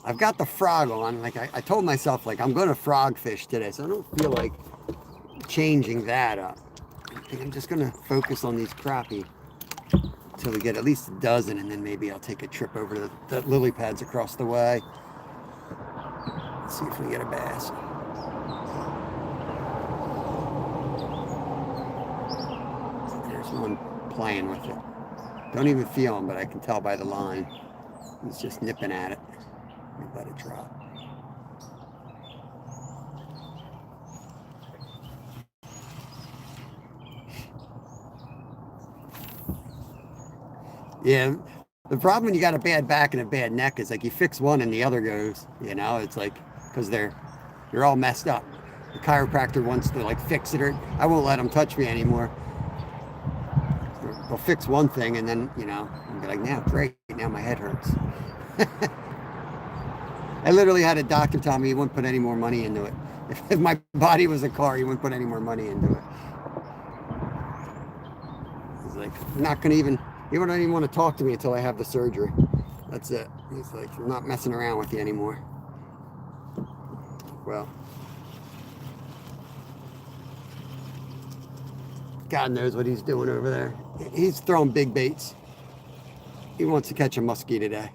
I've got the frog on. Like I told myself, I'm going to frog fish today, so I don't feel like changing that up. I think I'm just going to focus on these crappie until we get at least a dozen, and then maybe I'll take a trip over to the lily pads across the way. Let's see if we get a bass. There's one playing with it. Don't even feel him, but I can tell by the line. He's just nipping at it. Let it drop. Yeah, the problem when you got a bad back and a bad neck is you fix one and the other goes. It's because they're all messed up. The chiropractor wants to fix it, or I won't let them touch me anymore. They'll fix one thing and then I'll be like, now great, now my head hurts. I literally had a doctor tell me he wouldn't put any more money into it. If my body was a car, he wouldn't put any more money into it. He's like, I'm not going to even, he wouldn't even want to talk to me until I have the surgery. That's it. He's like, I'm not messing around with you anymore. Well, God knows what he's doing over there. He's throwing big baits. He wants to catch a muskie today.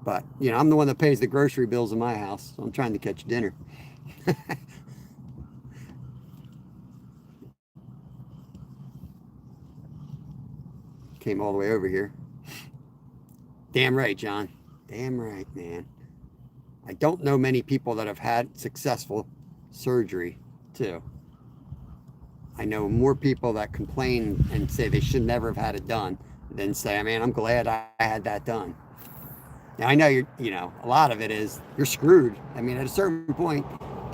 But, I'm the one that pays the grocery bills in my house, so I'm trying to catch dinner. Came all the way over here. Damn right, John. Damn right, man. I don't know many people that have had successful surgery, too. I know more people that complain and say they should never have had it done than say, man, I'm glad I had that done. Now, I know a lot of it is you're screwed. I mean, at a certain point,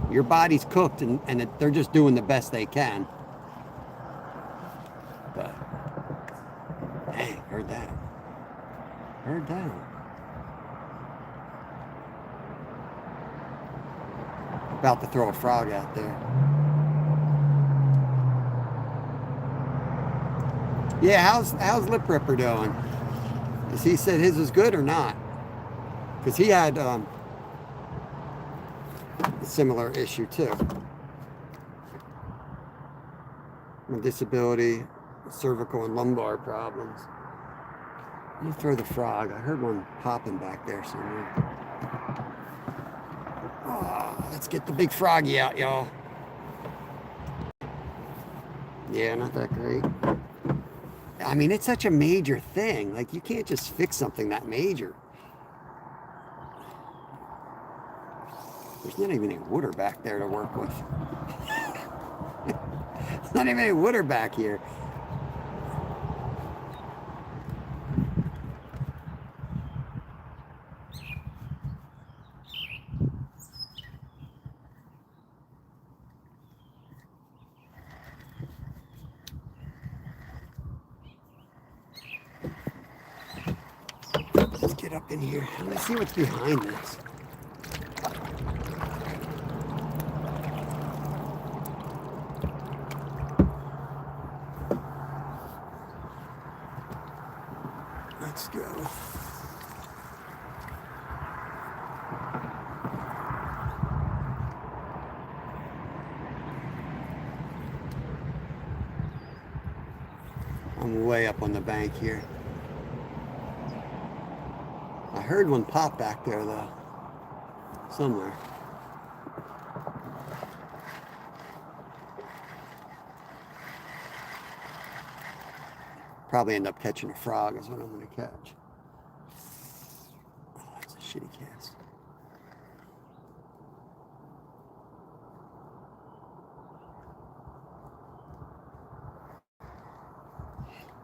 your body's cooked and they're just doing the best they can. But, hey, heard that. Heard that. About to throw a frog out there. Yeah, how's Lip Ripper doing? Has he said his was good or not? because he had a similar issue too. Disability, cervical and lumbar problems. Let me throw the frog. I heard one popping back there somewhere. Oh, let's get the big froggy out, y'all. Yeah, not that great. I mean, it's such a major thing. Like, you can't just fix something that major. There's not even any water back there to work with. There's not even any water back here. Let's get up in here. Let's see what's behind this. Let's go. I'm way up on the bank here. I heard one pop back there though, somewhere. Probably end up catching a frog is what I'm going to catch. Oh, that's a shitty cast.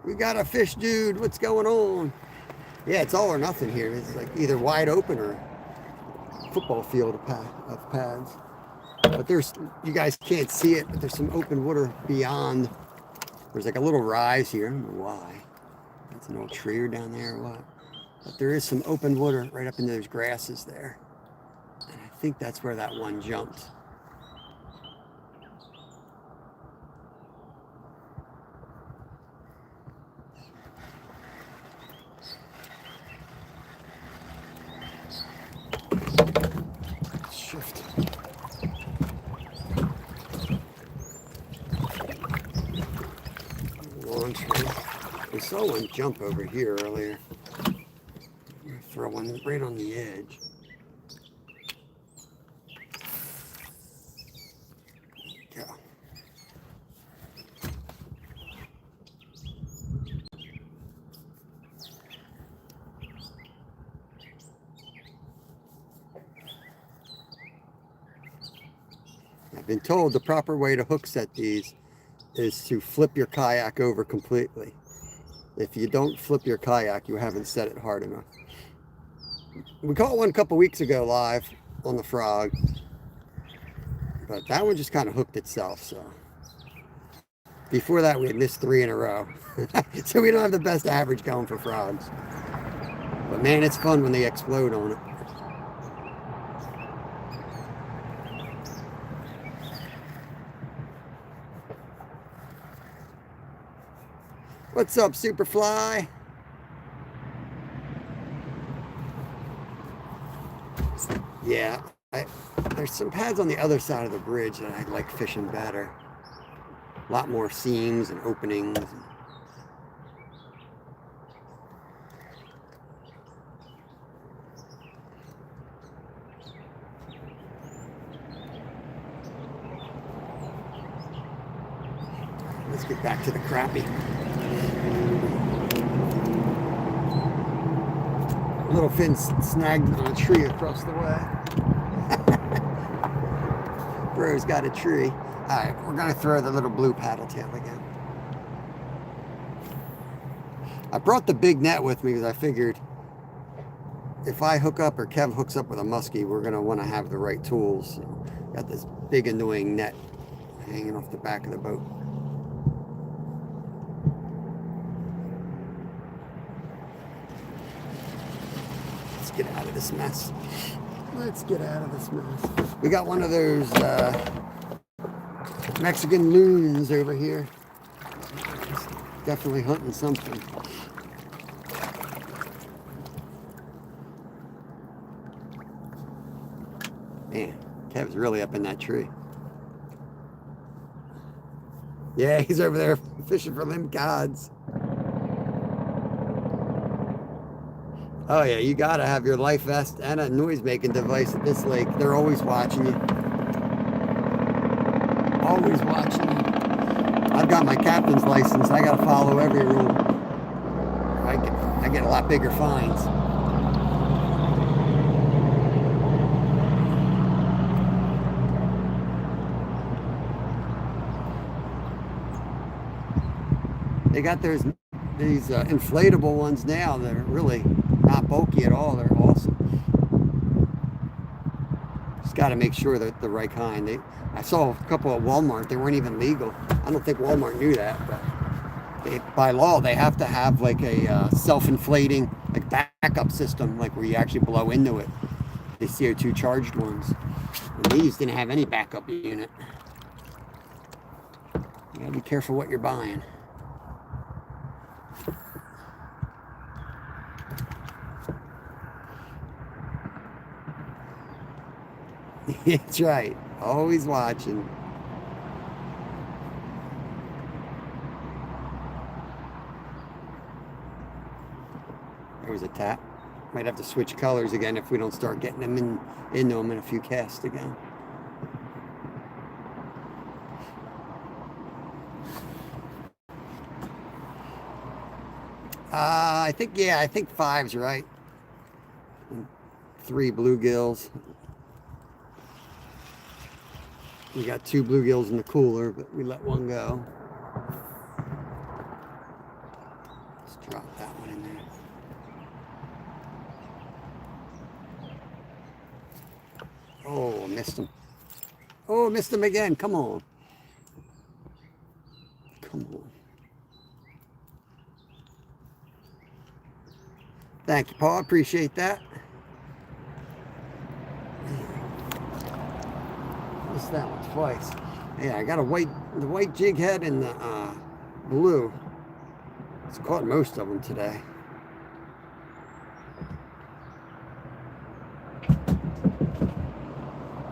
We got a fish, dude. What's going on? Yeah, it's all or nothing here. It's like either wide open or football field of pads. But there's, you guys can't see it, but there's some open water beyond. There's like a little rise here. I don't know why. That's an old tree or down there or what. But there is some open water right up in those grasses there. And I think that's where that one jumped. Shift. Launch one. We saw one jump over here earlier. I'm gonna throw one right on the edge. Go. I've been told the proper way to hook set these is to flip your kayak over completely. If you don't flip your kayak, you haven't set it hard enough. We caught one a couple weeks ago live on the frog, but that one just kind of hooked itself. So before that, we had missed 3 in a row. So we don't have the best average going for frogs. But man, it's fun when they explode on it. What's up, Superfly? Yeah, there's some pads on the other side of the bridge that I like fishing better. A lot more seams and openings. Let's get back to the crappie. Little fin snagged on a tree across the way. Bro's got a tree. All right, we're gonna throw the little blue paddle tail again. I brought the big net with me because I figured if I hook up or Kev hooks up with a muskie, we're gonna want to have the right tools. So got this big annoying net hanging off the back of the boat. Get out of this mess. Let's get out of this mess. We got one of those Mexican loons over here. He's definitely hunting something. Man, Kev's really up in that tree. Yeah, he's over there fishing for limb cods. Oh yeah, you gotta have your life vest and a noise-making device at this lake. They're always watching you. Always watching you. I've got my captain's license. I gotta follow every rule. I get a lot bigger fines. They got these inflatable ones now that are really not bulky at all. They're awesome. Just got to make sure they're the right kind. I saw a couple at Walmart. They weren't even legal. I don't think Walmart knew that, but by law they have to have like a self-inflating like backup system, like where you actually blow into it. The CO2 charged ones. And these didn't have any backup unit. You gotta be careful what you're buying. That's right. Always watching. There was a tap. Might have to switch colors again if we don't start getting them into them in a few casts again. I think 5's right. And 3 bluegills. We got 2 bluegills in the cooler, but we let one go. Let's drop that one in there. Oh, I missed him. Oh, I missed him again. Come on. Come on. Thank you, Paul. Appreciate that. Missed that one twice. Yeah, I got the white jig head and the blue. It's caught most of them today.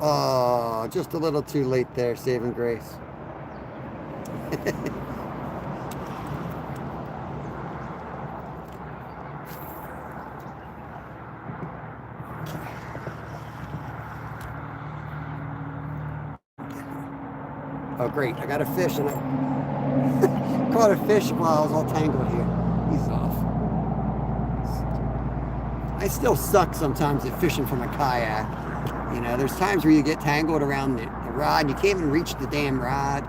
Oh, just a little too late there, saving grace. Oh, great. I got a fish and I caught a fish while I was all tangled here. He's off. I still suck sometimes at fishing from a kayak. You know, there's times where you get tangled around the rod and you can't even reach the damn rod.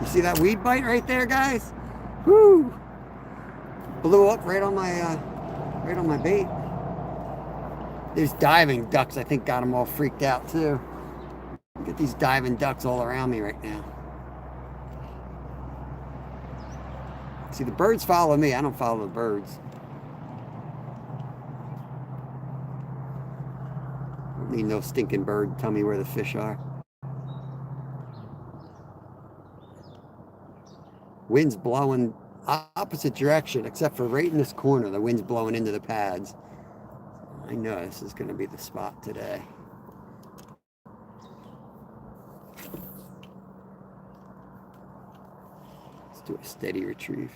You see that weed bite right there, guys? Woo! Blew up right on my bait. There's diving ducks, I think, got them all freaked out too. Get these diving ducks all around me right now. See, the birds follow me. I don't follow the birds. I don't need no stinking bird to tell me where the fish are. Wind's blowing opposite direction, except for right in this corner. The wind's blowing into the pads. I know this is going to be the spot today. Let's do a steady retrieve.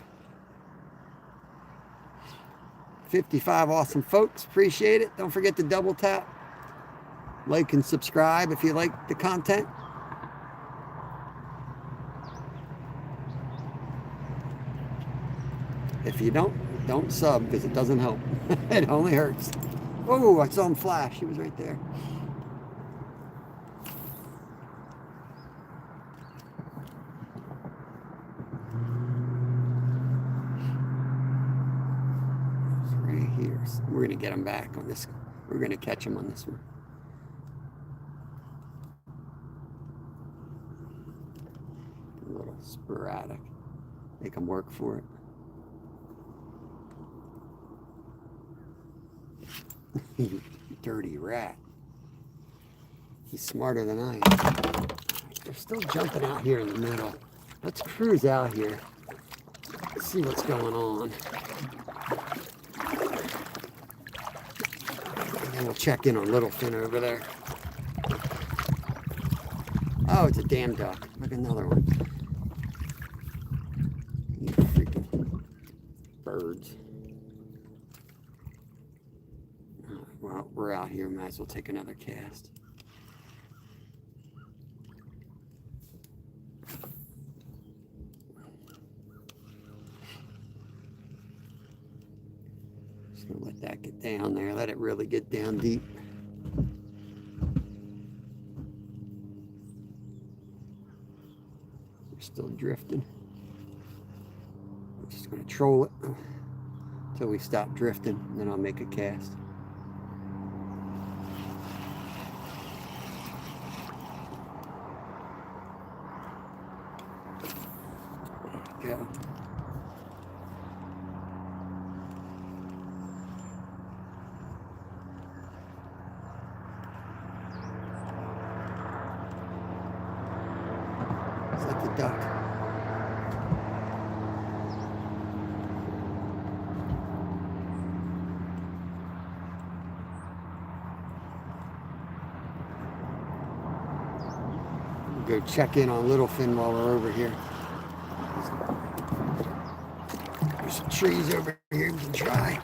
55 awesome folks. Appreciate it. Don't forget to double tap, like, and subscribe if you like the content. If you don't sub, because it doesn't help. It only hurts. Oh, I saw him flash. He was right there. It's right here. We're going to get him back on this. We're going to catch him on this one. A little sporadic. Make him work for it. You dirty rat. He's smarter than I am. They're still jumping out here in the middle. Let's cruise out here. Let's see what's going on. And we'll check in on little fin over there. Oh, it's a dam duck. Look, another one. You freaking birds. Well, we're out here. Might as well take another cast. Just gonna let that get down there. Let it really get down deep. We're still drifting. I'm just gonna troll it until we stop drifting, and then I'll make a cast. Go. Is that the duck? We'll go check in on Littlefin while we're over here. There's some trees over here we can try.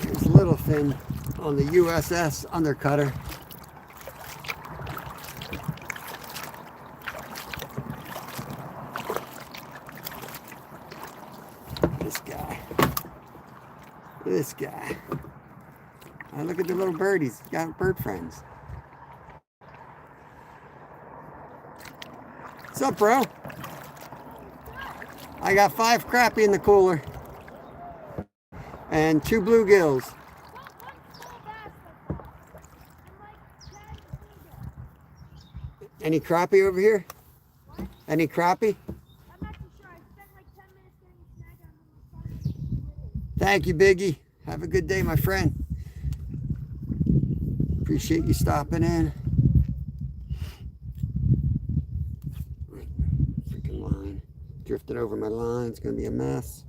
There's Littlefin on the USS Undercutter. This guy. Oh, look at the little birdies. He's got bird friends. What's up, bro? I got 5 crappie in the cooler. And 2 bluegills. Any crappie over here? What? Any crappie? I'm not too sure. I spent like 10 minutes getting a snag on. Thank you, Biggie. Have a good day, my friend. Appreciate you stopping in. Freaking line. Drifting over my line. It's going to be a mess.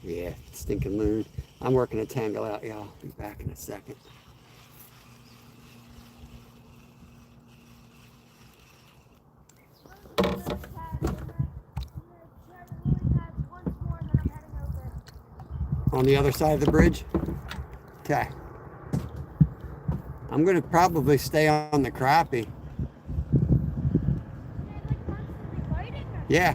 Yeah, stinking loon. I'm working a tangle out, y'all. I'll be back in a second. On the other side of the bridge? Okay. I'm going to probably stay on the crappie. Yeah.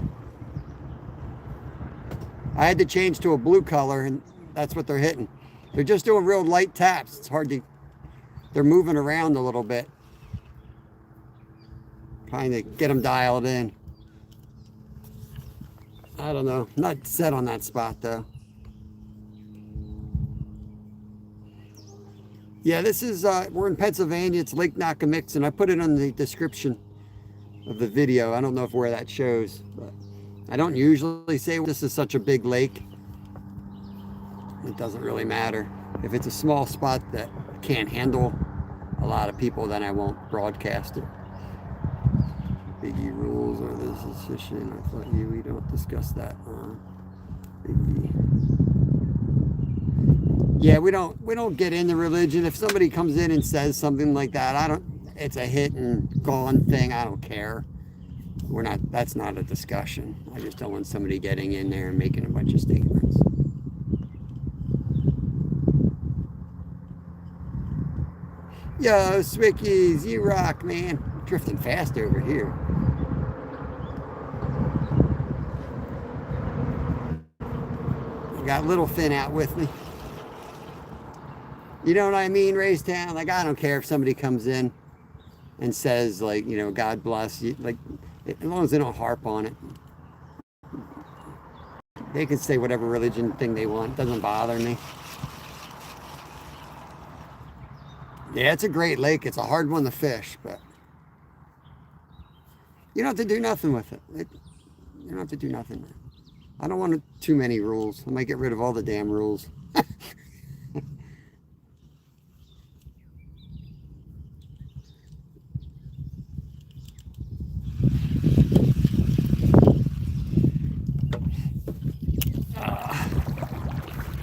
I had to change to a blue color, and that's what they're hitting. They're just doing real light taps. It's hard to... They're moving around a little bit. Trying to get them dialed in. I don't know. Not set on that spot, though. Yeah, this is, we're in Pennsylvania. It's Lake Nakamixon. I put it on the description of the video. I don't know if where that shows, but I don't usually say this is such a big lake. It doesn't really matter. If it's a small spot that can't handle a lot of people, then I won't broadcast it. Biggie rules, or this is fishing. I thought we don't discuss that. Biggie. Yeah, we don't get into religion. If somebody comes in and says something like that, it's a hit and gone thing. I don't care. That's not a discussion. I just don't want somebody getting in there and making a bunch of statements. Yo, Swickies, you rock, man. Drifting fast over here. I got Littlefin out with me. You know what I mean, Raystown? Like, I don't care if somebody comes in and says, like, you know, God bless you. Like, as long as they don't harp on it. They can say whatever religion thing they want. It doesn't bother me. Yeah, it's a great lake. It's a hard one to fish, but you don't have to do nothing with it. You don't have to do nothing. I don't want too many rules. I might get rid of all the damn rules.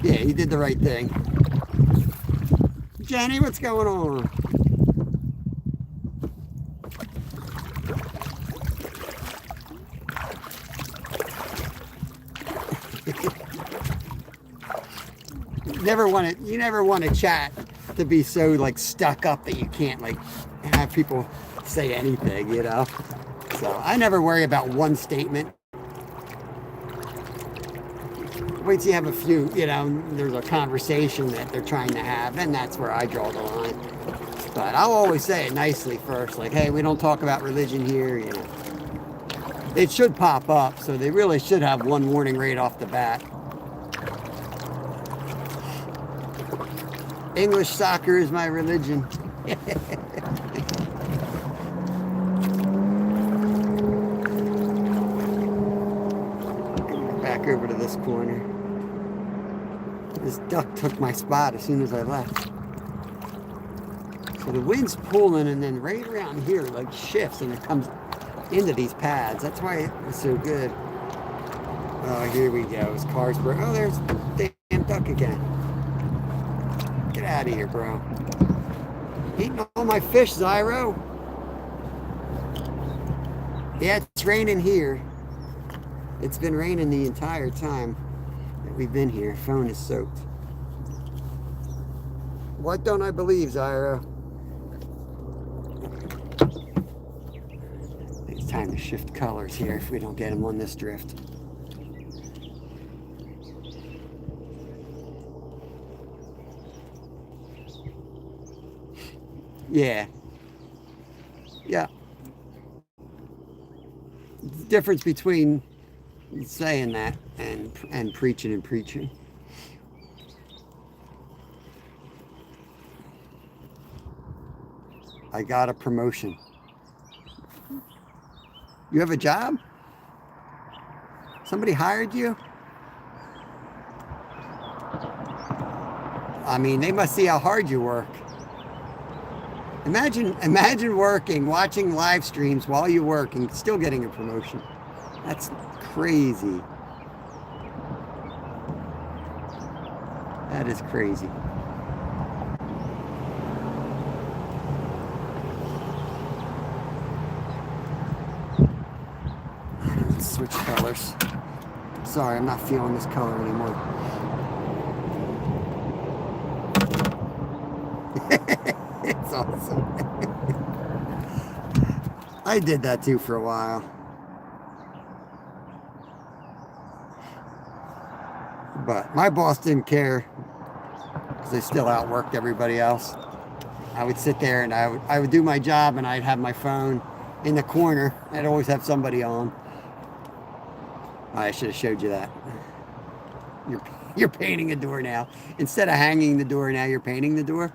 Yeah, he did the right thing. Jenny, what's going on? You never want to chat to be so like stuck up that you can't like have people say anything, you know? So I never worry about one statement. Wait till you have a few, you know, there's a conversation that they're trying to have, and that's where I draw the line. But I'll always say it nicely first, like, hey, we don't talk about religion here, you know. It should pop up, so they really should have one warning right off the bat. English soccer is my religion. Back over to this corner. This duck took my spot as soon as I left. So the wind's pulling, and then right around here, like shifts, and it comes into these pads. That's why it was so good. Oh, here we go. His car's broke. Oh, there's the damn duck again. Get out of here, bro. Eating all my fish, Zyro. Yeah, it's raining here. It's been raining the entire time that we've been here. Phone is soaked. What don't I believe, Zyro? It's time to shift colors here if we don't get him on this drift. Yeah. Yeah. The difference between saying that and preaching and preaching. I got a promotion. You have a job? Somebody hired you? I mean, they must see how hard you work. Imagine working, watching live streams while you work and still getting a promotion. That's crazy. That is crazy. Let's switch colors. Sorry, I'm not feeling this color anymore. It's awesome. I did that too for a while. But my boss didn't care because I still outworked everybody else. I would sit there and I would do my job, and I'd have my phone in the corner. I'd always have somebody on. I should have showed you that. You're painting a door now. Instead of hanging the door, now you're painting the door.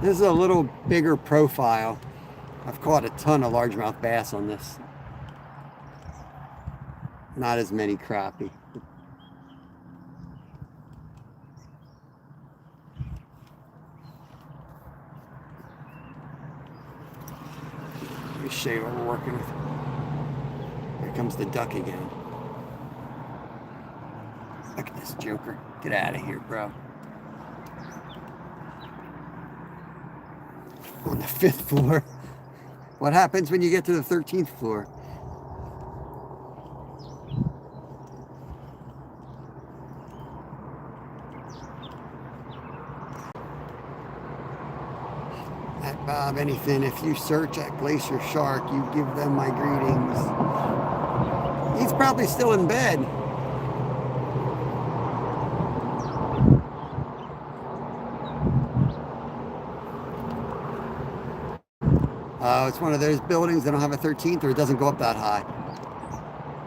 This is a little bigger profile. I've caught a ton of largemouth bass on this. Not as many crappie. Let me show you what we're working with. Here comes the duck again. Look at this joker. Get out of here, bro. On the 5th floor. What happens when you get to the 13th floor? At Bob Anything, if you search at Glacier Shark, you give them my greetings. He's probably still in bed. It's one of those buildings that don't have a 13th or it doesn't go up that high.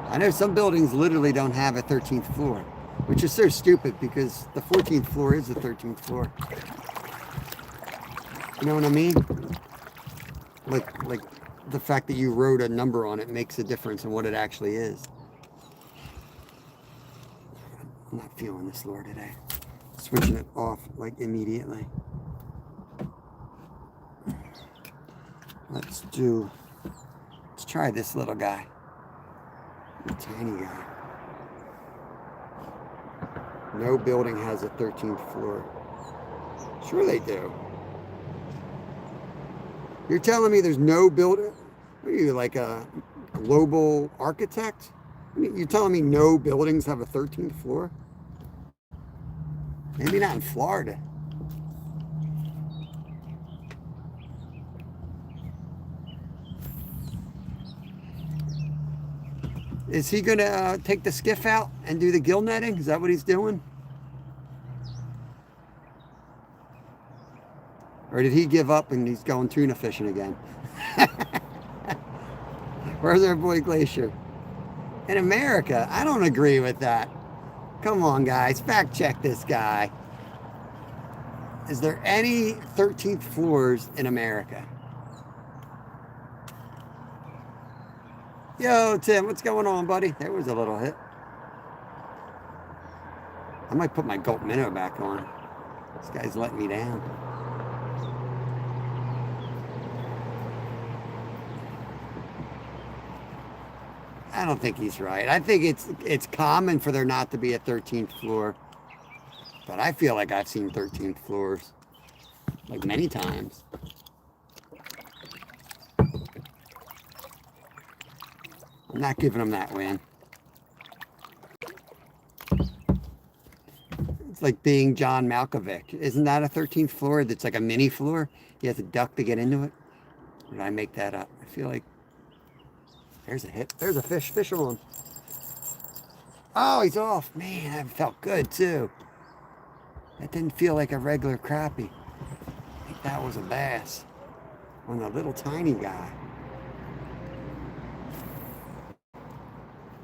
I know some buildings literally don't have a 13th floor, which is so stupid because the 14th floor is the 13th floor. You know what I mean? Like the fact that you wrote a number on it makes a difference in what it actually is. I'm not feeling this lure today. Switching it off like immediately. Let's try this little guy. The tiny guy. No building has a 13th floor. Sure they do. You're telling me there's no building? What are you, like a global architect? You're telling me no buildings have a 13th floor? Maybe not in Florida. Is he going to take the skiff out and do the gill netting? Is that what he's doing? Or did he give up and he's going tuna fishing again? Where's our boy Glacier? In America? I don't agree with that. Come on, guys. Fact check this guy. Is there any 13th floors in America? Yo, Tim, what's going on, buddy? There was a little hit. I might put my gulp minnow back on. This guy's letting me down. I don't think he's right. I think it's common for there not to be a 13th floor. But I feel like I've seen 13th floors. Like many times. I'm not giving him that win. It's like being John Malkovich. Isn't that a 13th floor that's like a mini floor? You have to duck to get into it? Or did I make that up? I feel like there's a hit. There's a fish. Fish on. Oh, he's off. Man, that felt good too. That didn't feel like a regular crappie. I think that was a bass on the little tiny guy.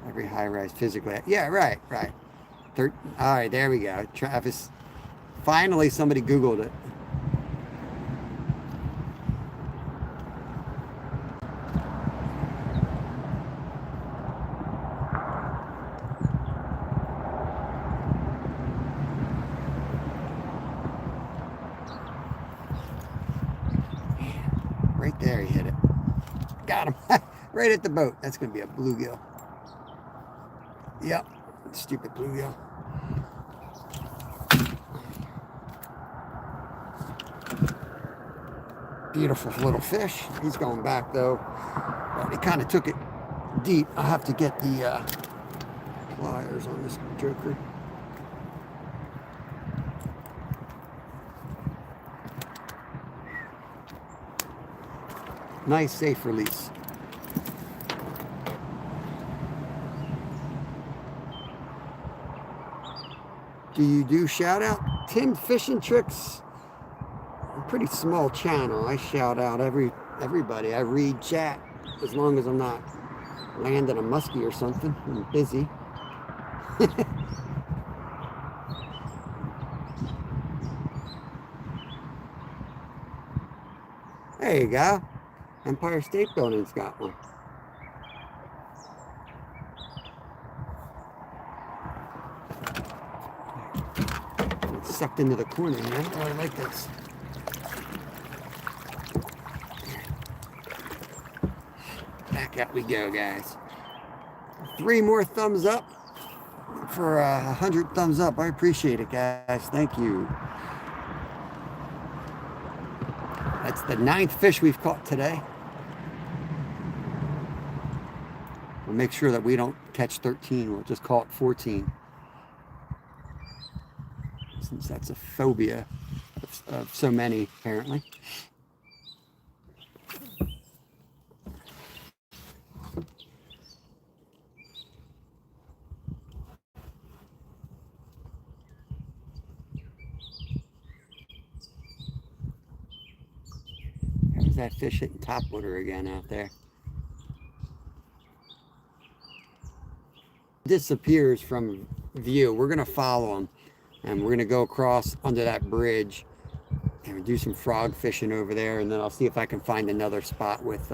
Every high-rise physically. Yeah, right. All right, there we go. Travis. Finally, somebody Googled it. Right there, he hit it. Got him. Right at the boat. That's going to be a bluegill. Yep. Stupid bluegill. Beautiful little fish. He's going back, though. Well, he kind of took it deep. I'll have to get the pliers on this joker. Nice, safe release. Do you do shout out? Tim Fishing Tricks. A pretty small channel. I shout out everybody. I read chat as long as I'm not landing a musky or something. I'm busy. There you go. Empire State Building's got one. It's sucked into the corner, man. Oh, I like this. Back out we go, guys. 3 more thumbs up for 100 thumbs up. I appreciate it, guys. Thank you. That's the 9th fish we've caught today. We'll make sure that we don't catch 13. We'll just call it 14. Since that's a phobia of so many, apparently. that fish hitting topwater again out there. Disappears from view. We're gonna follow him, and we're gonna go across under that bridge and do some frog fishing over there, and then I'll see if I can find another spot with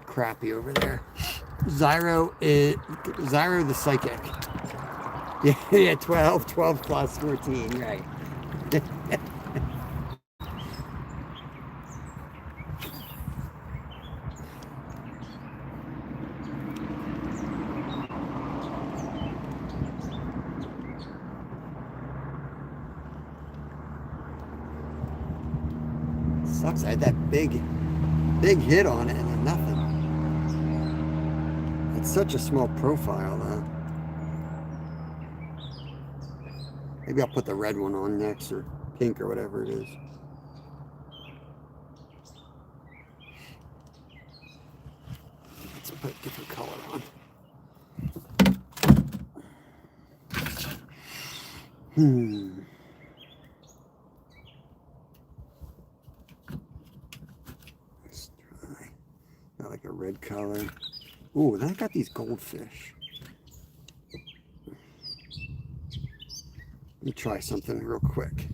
crappie over there. Zyro the psychic. Yeah, 12 plus 14, right. Sucks, I had that big hit on it and then nothing. It's such a small profile though. Maybe I'll put the red one on next, or pink, or whatever it is. Let's put a different color on. Let's try. Got like a red color. Ooh, then I got these goldfish. Let me try something real quick.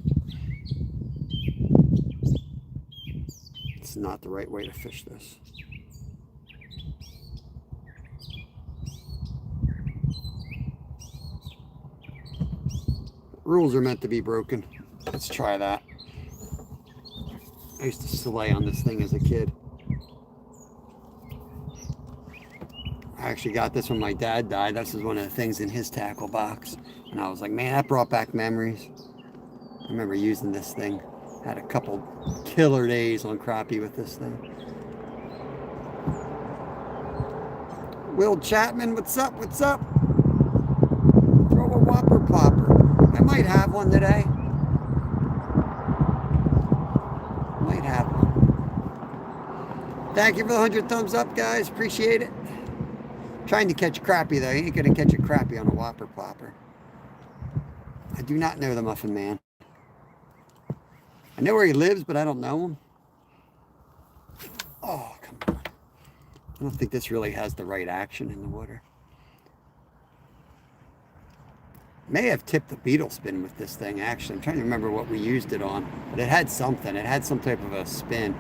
It's not the right way to fish this. Rules are meant to be broken. Let's try that. I used to slay on this thing as a kid. I actually got this when my dad died. This is one of the things in his tackle box. And I was like, man, that brought back memories. I remember using this thing. Had a couple killer days on crappie with this thing. Will Chapman, what's up? What's up? Throw a whopper popper. I might have one today. Might have one. Thank you for the 100 thumbs up, guys. Appreciate it. Trying to catch crappie though. You ain't gonna catch a crappie on a whopper plopper. I do not know the Muffin Man. I know where he lives, but I don't know him. Oh, come on. I don't think this really has the right action in the water. May have tipped the beetle spin with this thing, actually. I'm trying to remember what we used it on. But it had something. It had some type of a spin.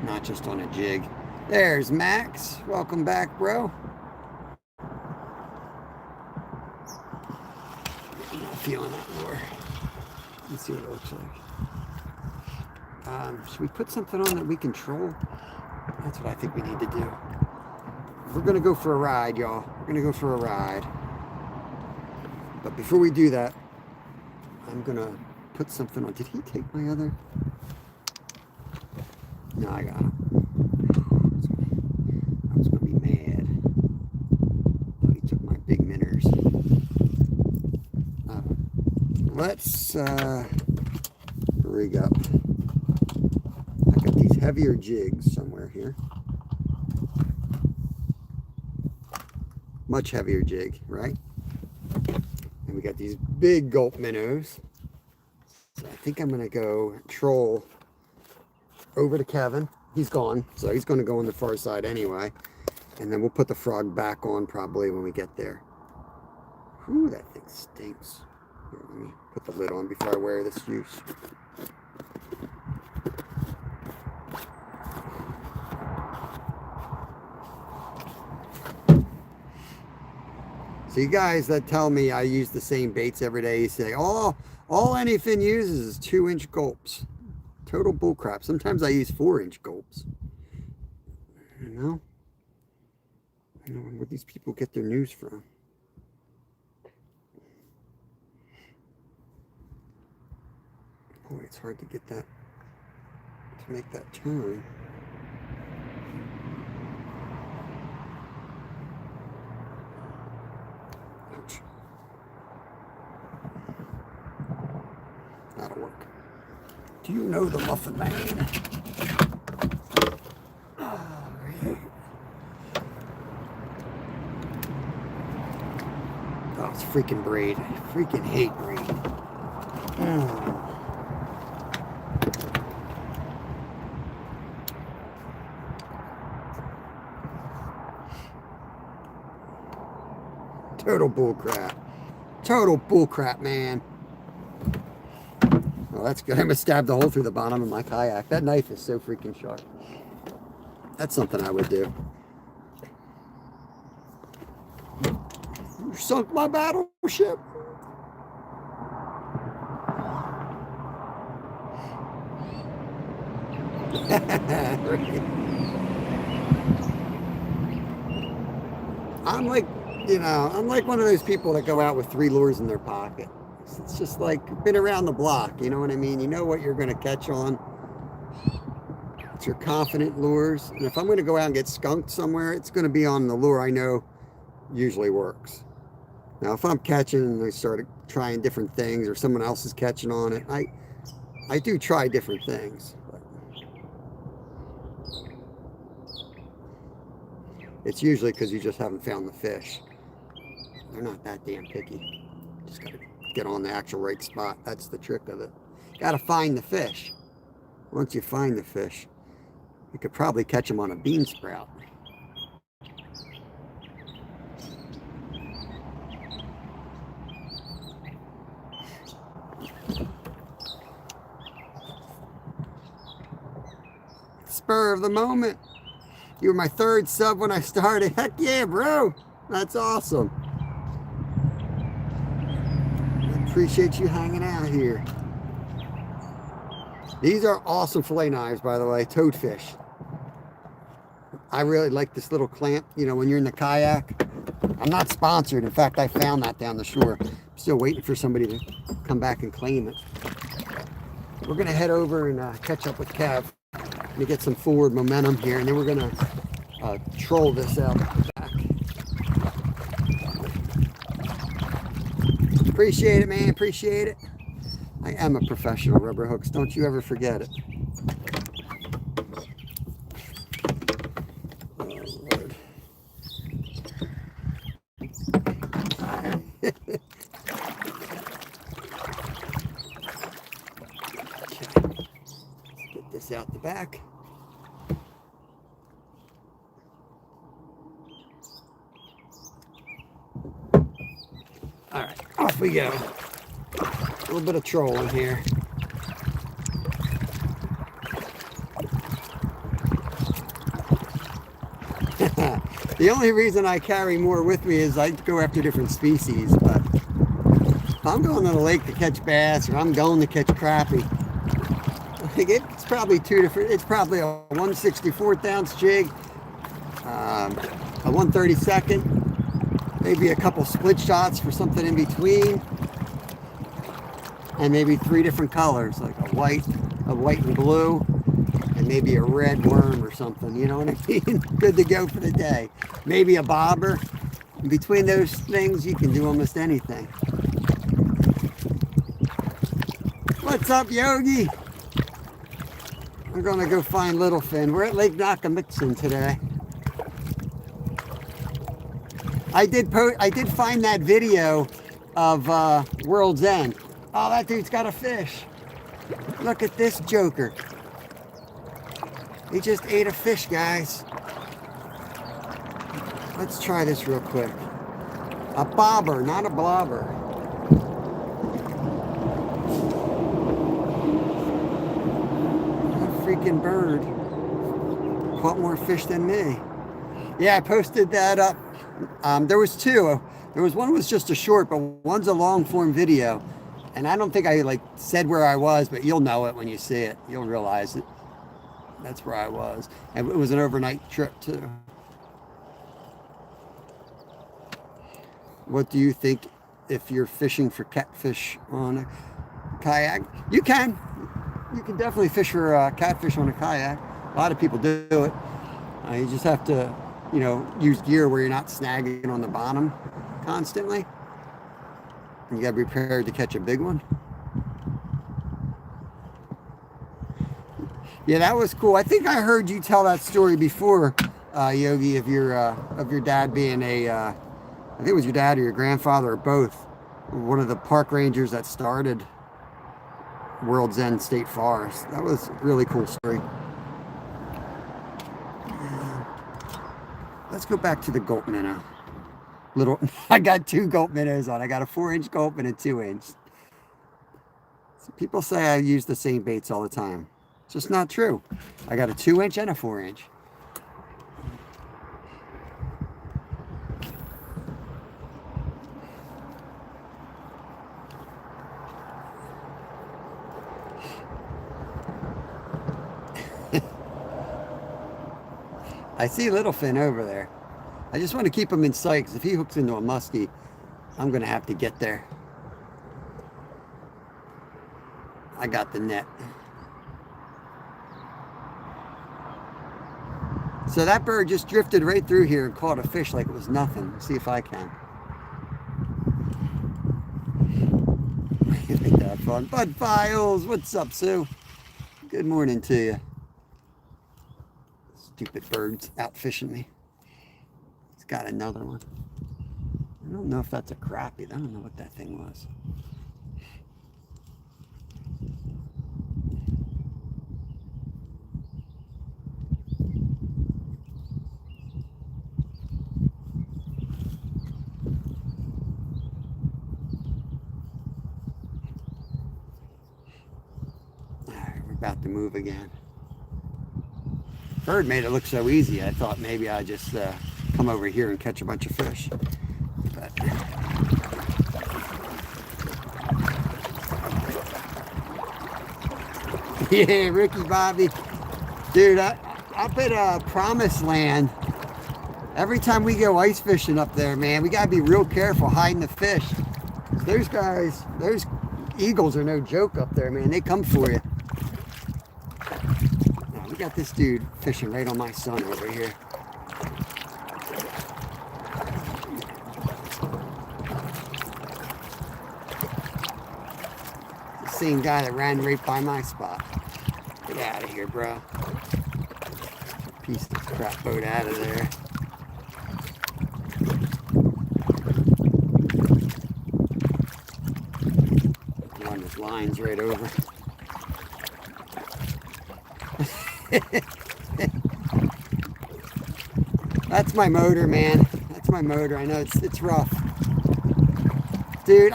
Not just on a jig. There's Max. Welcome back, bro. I'm not feeling that more. Let's see what it looks like. Should we put something on that we control? That's what I think we need to do. We're going to go for a ride, y'all. We're going to go for a ride. But before we do that, I'm going to put something on. Did he take my other? No, I got him. I was going to be mad. But he took my big minnows. Let's rig up. I got these heavier jigs somewhere here. Much heavier jig, right? And we got these big gulp minnows. So I think I'm going to go troll over to Kevin. He's gone, so he's going to go on the far side anyway. And then we'll put the frog back on probably when we get there. Whew, that thing stinks. Here, let me put the lid on before I wear this juice. So you guys that tell me I use the same baits every day, you say, all anything uses is 2-inch gulps. Total bullcrap. Sometimes I use 4-inch gulps. You know? I don't know where these people get their news from. Boy, it's hard to get that, to make that turn. Ouch. That'll work. Do you know the Muffin Man? Oh, it's freaking braid. I freaking hate braid. Total bull crap. Total bull crap, man. Well, that's good. I almost stabbed a hole through the bottom of my kayak. That knife is so freaking sharp. That's something I would do. You sunk my battleship. I'm like, I'm like one of those people that go out with 3 lures in their pocket. It's just like been around the block, you know what I mean? You know what you're going to catch on. It's your confident lures. And if I'm going to go out and get skunked somewhere, it's going to be on the lure I know usually works. Now, if I'm catching and I start trying different things or someone else is catching on it, I do try different things. But it's usually because you just haven't found the fish. They're not that damn picky. Just got to get on the actual right spot. That's the trick of it. Got to find the fish. Once you find the fish, you could probably catch them on a bean sprout. Spur of the moment. You were my 3rd sub when I started. Heck yeah, bro. That's awesome. I appreciate you hanging out here. These are awesome fillet knives, by the way. Toadfish. I really like this little clamp, when you're in the kayak. I'm not sponsored. In fact, I found that down the shore. I'm still waiting for somebody to come back and claim it. We're going to head over and catch up with Kev. To get some forward momentum here, and then we're gonna troll this out back. Appreciate it, man. Appreciate it. I am a professional, rubber hooks. Don't you ever forget it. Oh, Lord. Okay. Let's get this out the back. All right, off we go. A little bit of trolling here. The only reason I carry more with me is I go after different species, but if I'm going to the lake to catch bass or I'm going to catch crappie, it's probably it's probably a 1/64 ounce jig, a 1/32, maybe a couple split shots for something in between, and maybe 3 different colors, like a white and blue, and maybe a red worm or something, you know what I mean? Good to go for the day. Maybe a bobber. In between those things, you can do almost anything. What's up, Yogi? I'm gonna go find Littlefin. We're at Lake Nakamixon today. I did find that video of World's End. Oh, that dude's got a fish. Look at this joker. He just ate a fish, guys. Let's try this real quick. A bobber, not a blobber. That freaking bird caught more fish than me. Yeah, I posted that up. There was 2. There was one was just a short, but one's a long form video. And I don't think I said where I was, but you'll know it when you see it. You'll realize it. That's where I was. And it was an overnight trip too. What do you think if you're fishing for catfish on a kayak? You can definitely fish for catfish on a kayak. A lot of people do it. You just have to, use gear where you're not snagging on the bottom constantly. And you gotta be prepared to catch a big one. Yeah, that was cool. I think I heard you tell that story before, Yogi, of your dad being I think it was your dad or your grandfather or both, one of the park rangers that started World's End State Forest. That was a really cool story. Let's go back to the Gulp Minnow. Little, I got 2 gulp minnows on. I got a 4-inch gulp and a 2-inch. So people say I use the same baits all the time. It's just not true. I got a 2-inch and a 4-inch. I see Littlefin over there. I just want to keep him in sight because if he hooks into a muskie, I'm going to have to get there. I got the net. So that bird just drifted right through here and caught a fish like it was nothing. Let's see if I can. Ain't that fun? Bud Files, what's up, Sue? Good morning to you. Stupid birds out fishing me. It's got another one. I don't know if that's a crappie. I don't know what that thing was. All right, we're about to move again. Bird made it look so easy. I thought maybe I'd just come over here and catch a bunch of fish. But yeah, Ricky Bobby. Dude, up at Promised Land, every time we go ice fishing up there, man, we got to be real careful hiding the fish. Those guys, those eagles are no joke up there, man. They come for you. Now, we got this dude fishing right on my son over here. The same guy that ran right by my spot. Get out of here, bro. Piece this crap boat out of there. Run his lines right over. That's my motor, man. That's my motor. I know it's rough. Dude,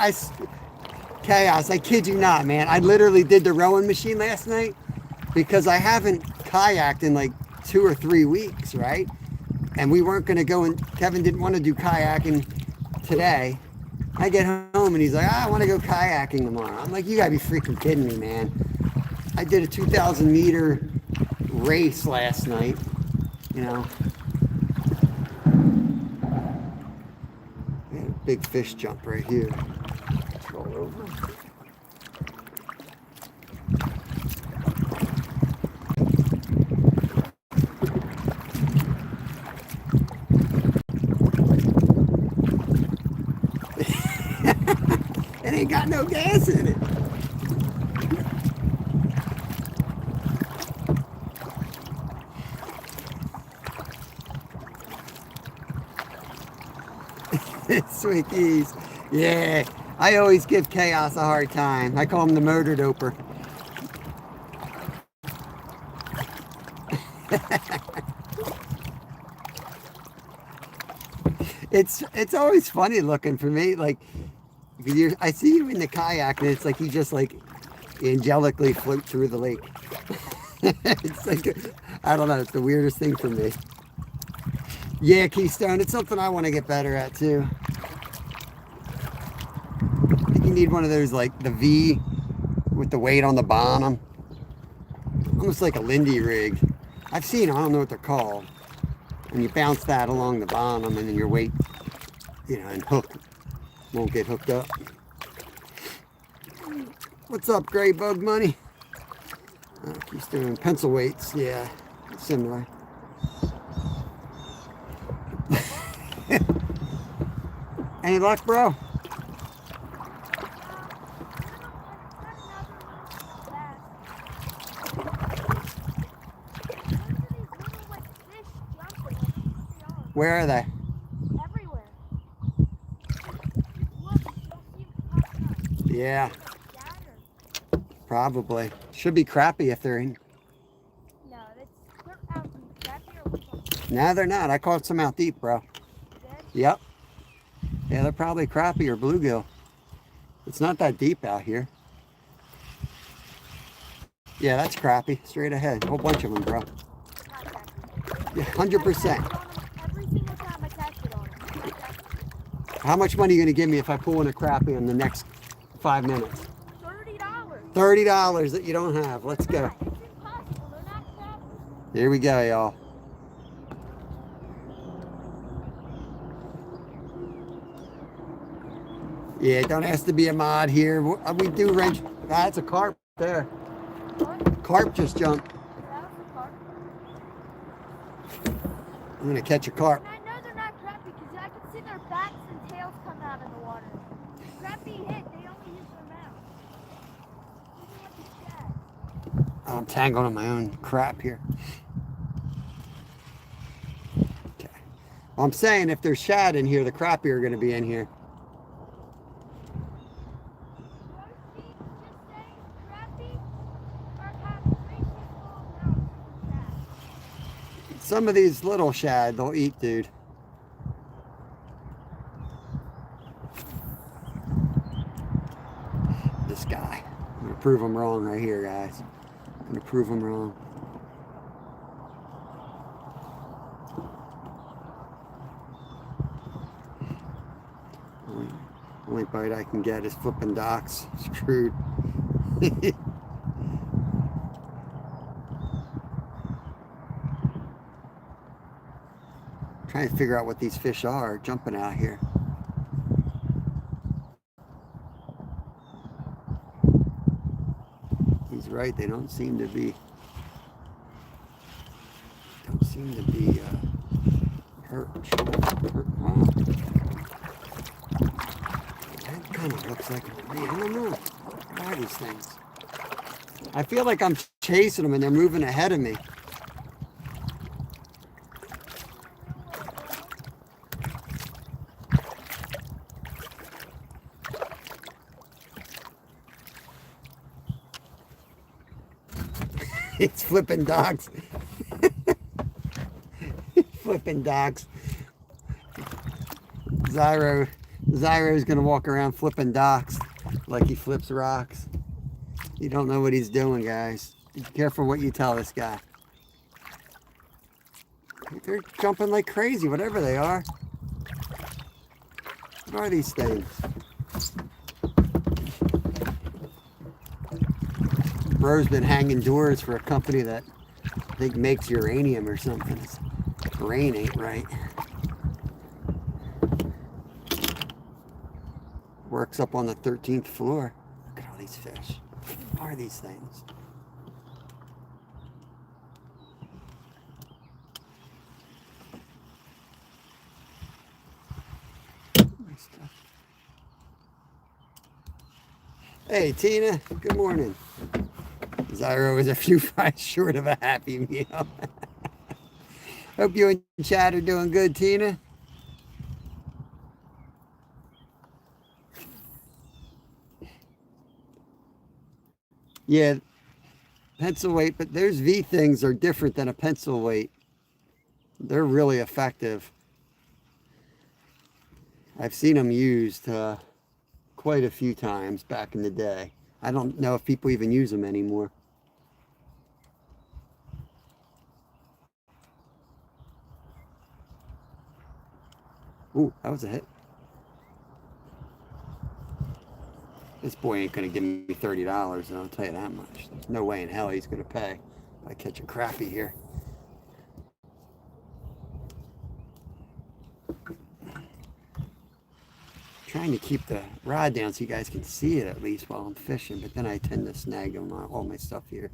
Chaos, I kid you not, man. I literally did the rowing machine last night because I haven't kayaked in like 2 or 3 weeks, right? And we weren't going to go, and Kevin didn't want to do kayaking today. I get home and he's like, I want to go kayaking tomorrow. I'm like, you gotta be freaking kidding me, man. I did a 2,000 meter race last night, you know. We had a big fish jump right here. Let's roll over. It ain't got no gas in it. Swickies. Yeah, I always give Chaos a hard time. I call him the murder doper. It's always funny looking for me. Like, I see you in the kayak and it's like you just like angelically float through the lake. It's like, I don't know, it's the weirdest thing for me. Yeah, Keystone, it's something I want to get better at too. I think you need one of those, like the V with the weight on the bottom. Almost like a Lindy rig. I've seen them, I don't know what they're called. And you bounce that along the bottom and then your weight, you know, and hook won't get hooked up. What's up, Gray Bug Money? Keystone, pencil weights, yeah, similar. Any luck, bro? Where are they? Everywhere. Yeah. Probably. Should be crappie if they're in. No, they're out in Crappie or what's up? No, they're not. I caught some out deep, bro. Dead? Yep. Yeah, they're probably crappie or bluegill. It's not that deep out here. Yeah, that's crappie. Straight ahead. A whole bunch of them, bro. Not crappie. Yeah, 100%. Every single time I catch it on them. How much money are you going to give me if I pull in a crappie in the next 5 minutes? $30. $30 that you don't have. Let's go. It's impossible. They're not crappie. Here we go, y'all. Yeah, don't ask to be a mod here. We do wrench. That's a carp there. What? Carp just jumped. Yeah, that's a carp. I'm going to catch a carp. And I know they're not crappie because I can see their backs and tails come out of the water. Crappie hit, they only use their mouth. Even with the shad. I'm tangled on my own crap here. Okay. Well, I'm saying if there's shad in here, the crappie are going to be in here. Some of these little shad they'll eat, dude. This guy. I'm going to prove him wrong right here, guys. I'm going to prove him wrong. Only bite I can get is flipping docks. Screwed. Trying to figure out what these fish are jumping out here. He's right, they don't seem to be hurt. Wow. That kind of looks like a man. I don't know. What are these things? I feel like I'm chasing them and they're moving ahead of me. It's flipping docks. Flipping docks. Zyro's gonna walk around flipping docks like he flips rocks. You don't know what he's doing, guys. Be careful what you tell this guy. They're jumping like crazy, whatever they are. What are these things? Bro's been hanging doors for a company that I think makes uranium or something. His brain ain't right. Works up on the 13th floor. Look at all these fish. What are these things? Hey Tina, good morning. Zyro is a few fries short of a happy meal. Hope you and Chad are doing good, Tina. Yeah, pencil weight, but those V things are different than a pencil weight. They're really effective. I've seen them used quite a few times back in the day. I don't know if people even use them anymore. Ooh, that was a hit. This boy ain't gonna give me $30, and I'll tell you that much. There's no way in hell he's gonna pay if I catch a crappie here. Trying to keep the rod down so you guys can see it at least while I'm fishing, but then I tend to snag on all my stuff here.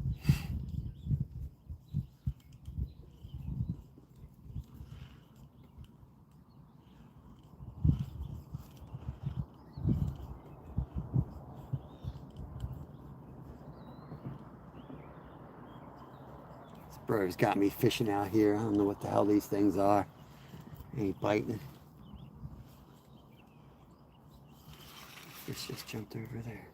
This bro's got me fishing out here. I don't know what the hell these things are. Ain't biting. Fish just jumped over there.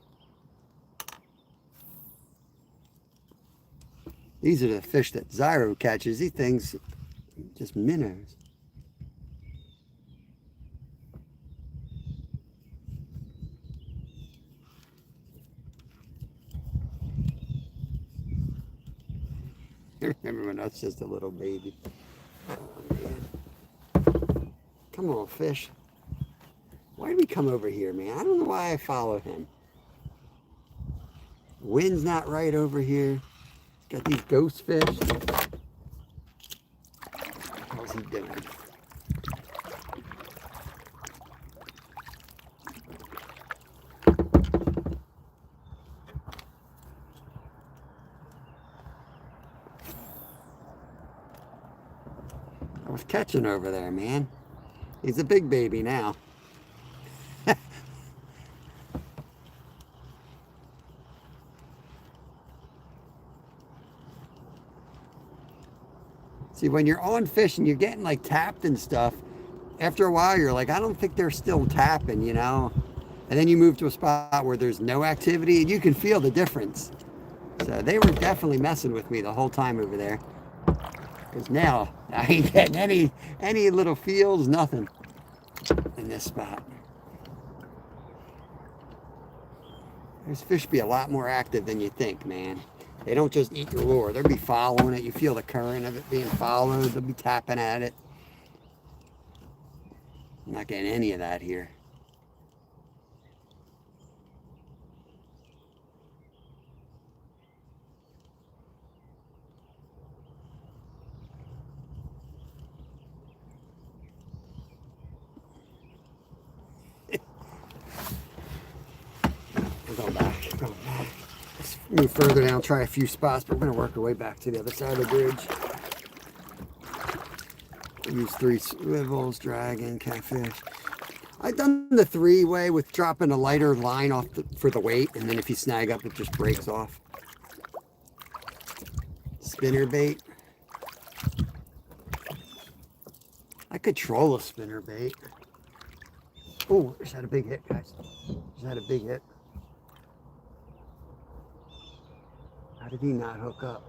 These are the fish that Zyro catches. These things, just minnows. Remember when I was just a little baby. Oh, man. Come on, fish. Why did we come over here, man? I don't know why I follow him. Wind's not right over here. Got these ghost fish. How's he doing? I was catching over there, man. He's a big baby now. See, when you're on fish and you're getting like tapped and stuff, after a while you're like, I don't think they're still tapping, you know? And then you move to a spot where there's no activity and you can feel the difference. So they were definitely messing with me the whole time over there. Because now I ain't getting any little feels, nothing in this spot. Those fish be a lot more active than you think, man. They don't just eat your lure. They'll be following it. You feel the current of it being followed. They'll be tapping at it. I'm not getting any of that here. We're going back. Going back. Let's move further down, try a few spots, but we're going to work our way back to the other side of the bridge. Use 3 swivels, dragon, catfish. I've done the 3-way with dropping a lighter line off for the weight, and then if you snag up, it just breaks off. Spinner bait. I could troll a spinner bait. Oh, just had a big hit, guys. Just had a big hit. How did he not hook up?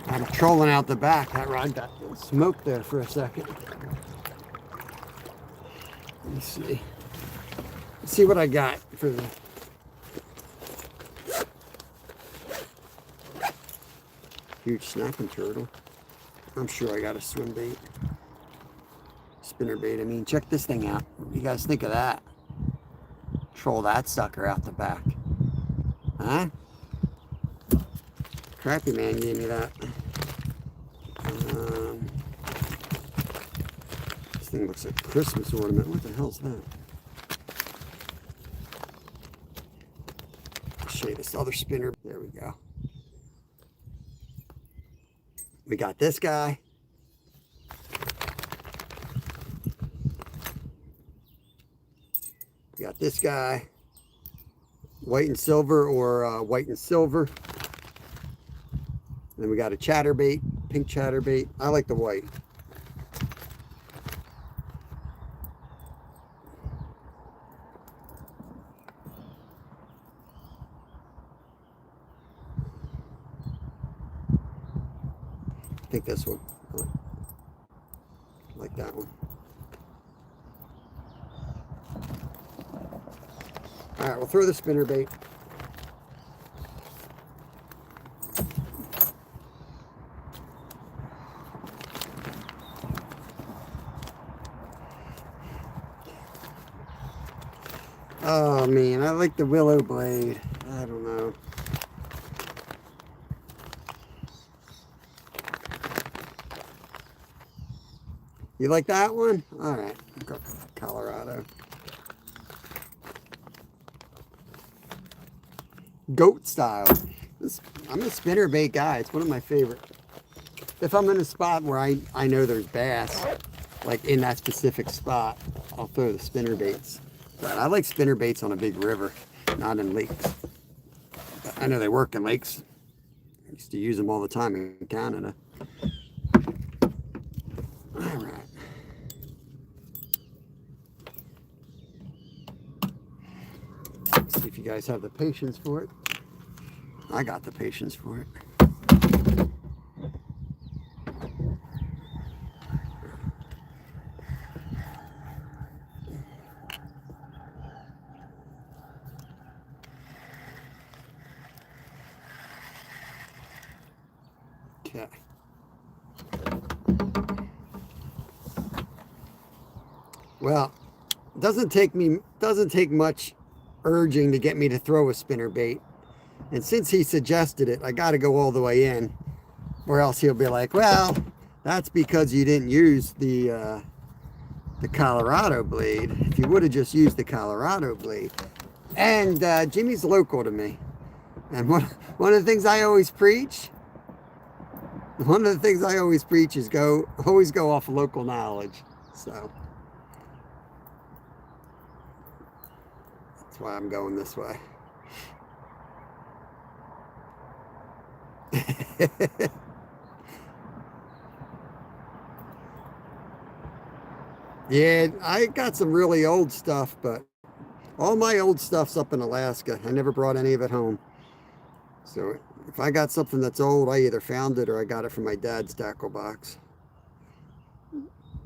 I'm trolling out the back. That rod got smoked there for a second. Let me see. Let's see what I got for the huge snapping turtle. I'm sure I got a swim bait. Spinner bait, I mean. Check this thing out. What do you guys think of that? Troll that sucker out the back. Huh? Crappie man gave me that. This thing looks like a Christmas ornament. What the hell's that? I'll show you this other spinner. There we go. We got this guy. We got this guy. White and silver or white and silver. Then we got a chatterbait, pink chatterbait. I like the white. I think this one. I like that one. All right, we'll throw the spinner bait. Oh man, I like the willow blade. I don't know. You like that one? All right, go Colorado. Goat style. I'm a spinnerbait guy. It's one of my favorite. If I'm in a spot where I know there's bass, like in that specific spot, I'll throw the spinnerbaits. But I like spinnerbaits on a big river, not in lakes. But I know they work in lakes. I used to use them all the time in Canada. All right. Let's see if you guys have the patience for it. I got the patience for it. Okay. Well, doesn't take much urging to get me to throw a spinner bait. And since he suggested it, I got to go all the way in, or else he'll be like, well, that's because you didn't use the Colorado blade. If you would have just used the Colorado blade. And Jimmy's local to me. And one of the things I always preach, is always go off local knowledge. So that's why I'm going this way. Yeah, I got some really old stuff, but all my old stuff's up in Alaska. I never brought any of it home. So if I got something that's old, I either found it or I got it from my dad's tackle box.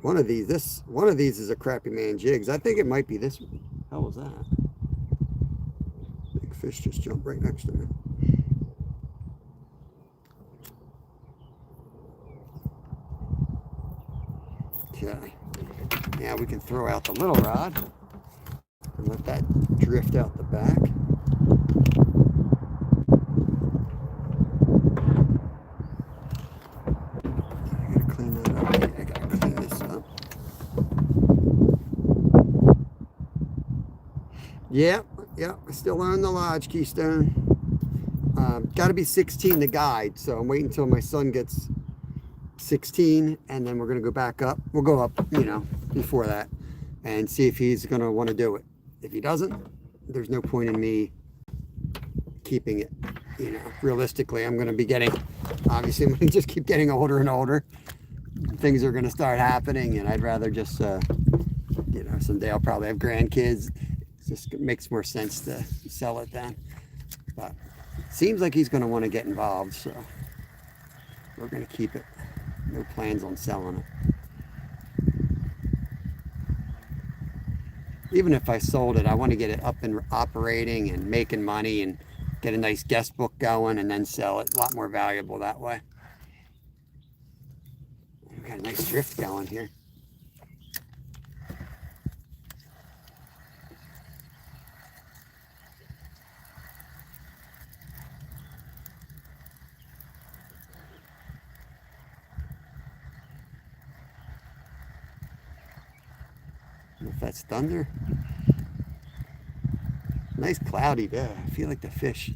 One of these is a Crappie Man jigs. I think it might be this one. How was that? Big fish just jumped right next to me. Okay. Now we can throw out the little rod and let that drift out the back. I gotta clean that up. I gotta clean this up. Yep, I still own the Lodge Keystone. Got to be 16 to guide, so I'm waiting until my son gets 16, and then we're going to go back up. We'll go up, before that, and see if he's going to want to do it. If he doesn't, there's no point in me keeping it. Realistically, I'm going to be obviously, I'm going to just keep getting older and older. Things are going to start happening, and I'd rather just, someday I'll probably have grandkids. It just makes more sense to sell it then. But it seems like he's going to want to get involved, so we're going to keep it. No plans on selling it. Even if I sold it, I want to get it up and operating and making money and get a nice guest book going and then sell it. A lot more valuable that way. We've got a nice drift going here. I don't know if that's thunder. Nice cloudy day. I feel like the fish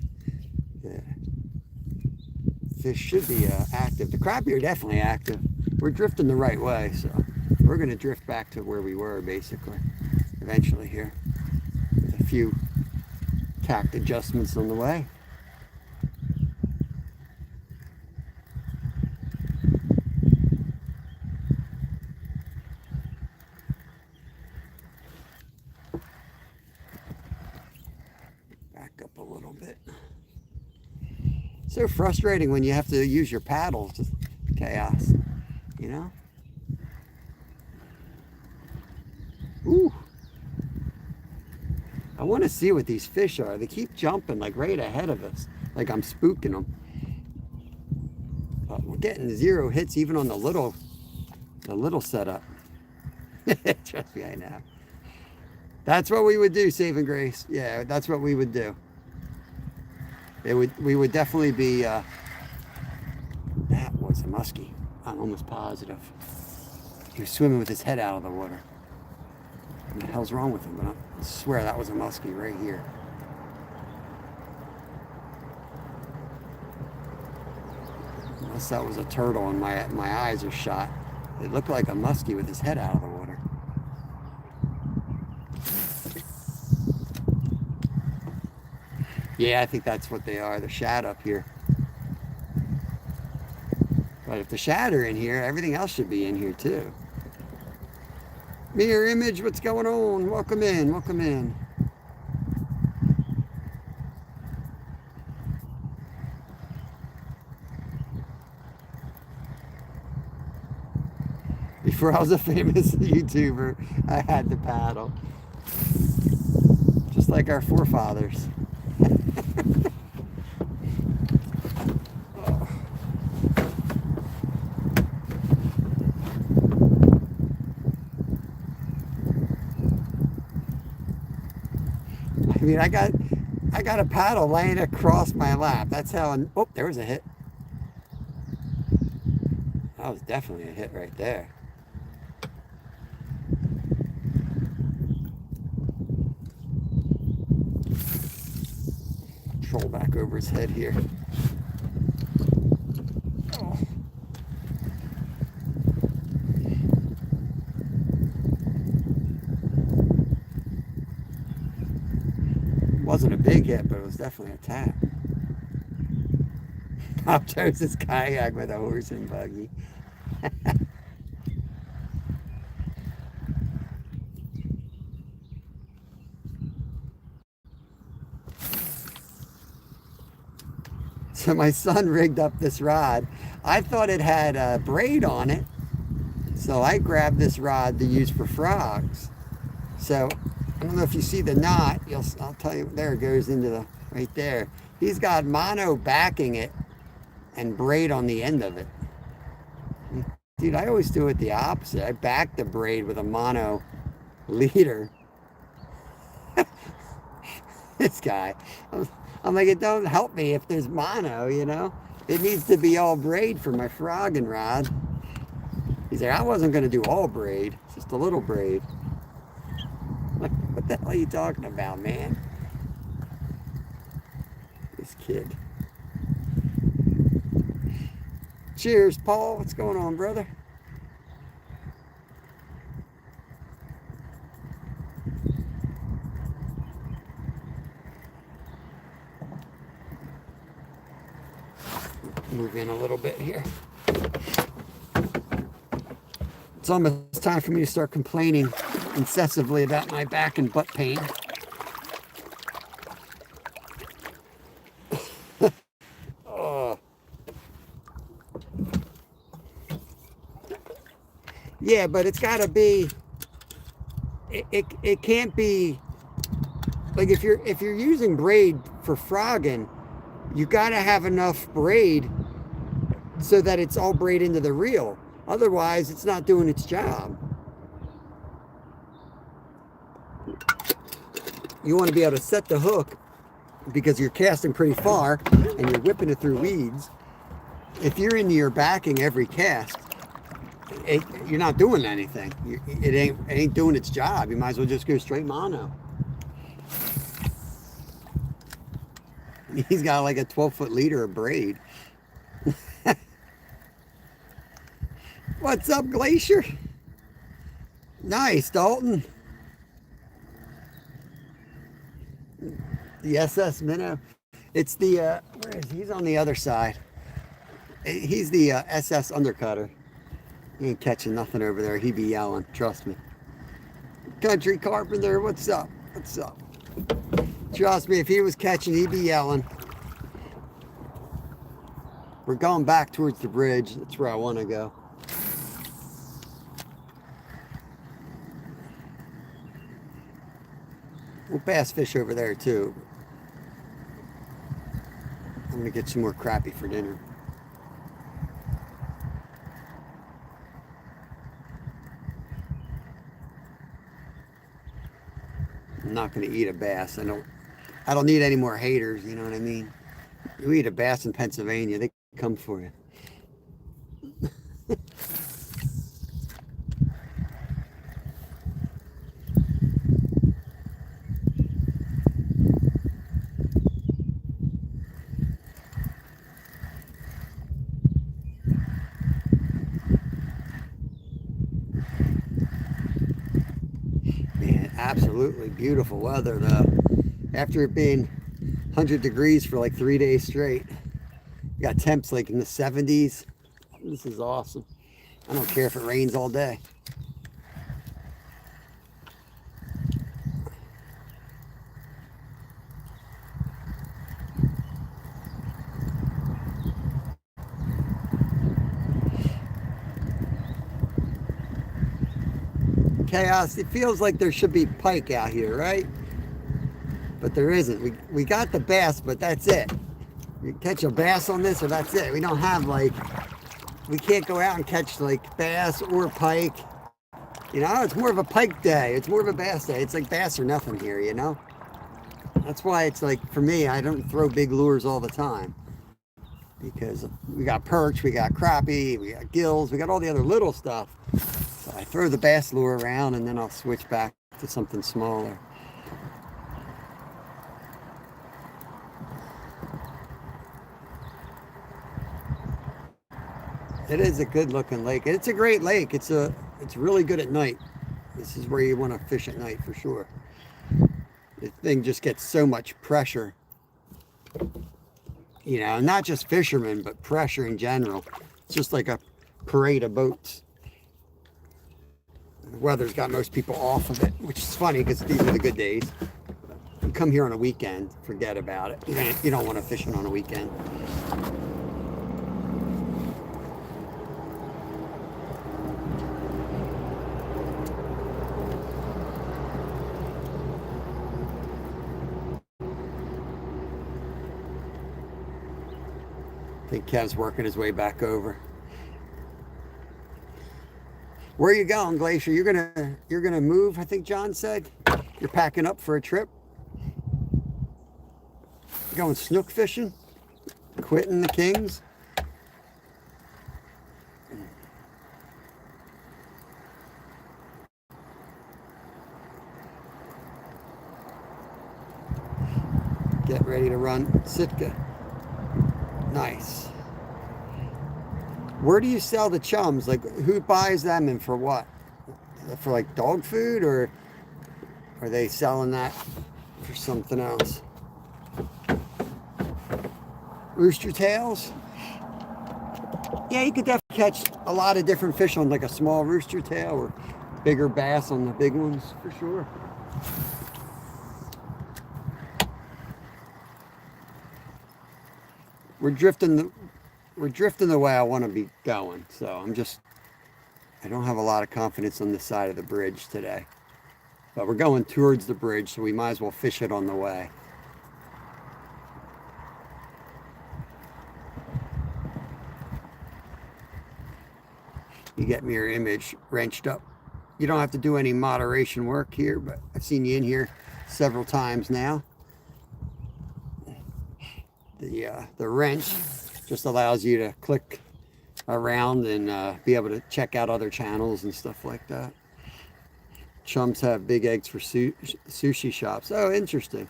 should be active. The crappie are definitely active. We're drifting the right way, so we're going to drift back to where we were basically eventually here with a few tact adjustments on the way. Up a little bit. So frustrating when you have to use your paddles. Just chaos, Ooh. I want to see what these fish are. They keep jumping like right ahead of us, like I'm spooking them. But we're getting 0 hits even on the little setup. Trust me, I know. That's what we would do, Saving Grace. Yeah, that's what we would do. We would definitely be, that was a muskie. I'm almost positive. He was swimming with his head out of the water. What the hell's wrong with him? But I swear that was a muskie right here. Unless that was a turtle and my eyes are shot. It looked like a muskie with his head out of the water. Yeah, I think that's what they are, the shad up here. But if the shad are in here, everything else should be in here too. Mirror image, what's going on? Welcome in, welcome in. Before I was a famous YouTuber, I had to paddle. Just like our forefathers. mean, I got a paddle laying across my lap. That's how. Oh, there was a hit. That was definitely a hit right there. Troll back over his head here. Oh. Wasn't a big hit, but it was definitely a tap. Pop chose his kayak with a horse and buggy. So my son rigged up this rod. I thought it had a braid on it, so I grabbed this rod to use for frogs. So I don't know if you see the knot. I'll tell you. There it goes into the right there. He's got mono backing it and braid on the end of it. Dude, I always do it the opposite. I back the braid with a mono leader. This guy. I'm like, it don't help me if there's mono, you know? It needs to be all braid for my frogging rod. He's like, I wasn't going to do all braid, just a little braid. Like, what the hell are you talking about, man? This kid. Cheers, Paul. What's going on, brother? Move in a little bit here. It's almost time for me to start complaining incessantly about my back and butt pain. Oh. Yeah, but it's got to be. It can't be like if you're using braid for frogging, you got to have enough braid so that it's all braid into the reel. Otherwise, it's not doing its job. You want to be able to set the hook because you're casting pretty far and you're whipping it through weeds. If you're into your backing every cast, you're not doing anything. It ain't doing its job. You might as well just go straight mono. He's got like a 12-foot leader of braid. What's up, Glacier? Nice, Dalton. The SS Minnow. It's the, where is he? He's on the other side. He's the SS Undercutter. He ain't catching nothing over there. He be yelling, trust me. Country Carpenter, what's up? What's up? Trust me, if he was catching, he'd be yelling. We're going back towards the bridge. That's where I want to go. We'll bass fish over there too. I'm going to get some more crappie for dinner. I'm not going to eat a bass. I don't need any more haters, you know what I mean? You eat a bass in Pennsylvania, they come for you. Man, absolutely beautiful weather though. After it being 100 degrees for like 3 days straight. We got temps like in the 70s. This is awesome. I don't care if it rains all day. Chaos, it feels like there should be pike out here, right? But there isn't. We got the bass, but that's it. You catch a bass on this, or that's it. We don't have like, we can't go out and catch like bass or pike. You know, it's more of a pike day. It's more of a bass day. It's like bass or nothing here, you know? That's why it's like, for me, I don't throw big lures all the time. Because we got perch, we got crappie, we got gills, we got all the other little stuff. So I throw the bass lure around and then I'll switch back to something smaller. It is a good looking lake. It's a great lake. It's really good at night. This is where you want to fish at night for sure. The thing just gets so much pressure. You know, not just fishermen, but pressure in general. It's just like a parade of boats. The weather's got most people off of it, which is funny because these are the good days. You come here on a weekend, forget about it. You don't want to fish it on a weekend. I think Kev's working his way back over. Where are you going, Glacier? You're gonna move, I think John said. You're packing up for a trip. You going snook fishing? Quitting the Kings? Get ready to run Sitka. Nice. Where do you sell the chums? Like, who buys them and for what? For like dog food, or are they selling that for something else? Rooster tails? Yeah, you could definitely catch a lot of different fish on like a small rooster tail, or bigger bass on the big ones for sure. We're drifting the way I want to be going. So I don't have a lot of confidence on this side of the bridge today. But we're going towards the bridge, so we might as well fish it on the way. You get me your image wrenched up. You don't have to do any moderation work here, but I've seen you in here several times now. The wrench just allows you to click around and be able to check out other channels and stuff like that. Chums have big eggs for sushi shops. Oh, interesting.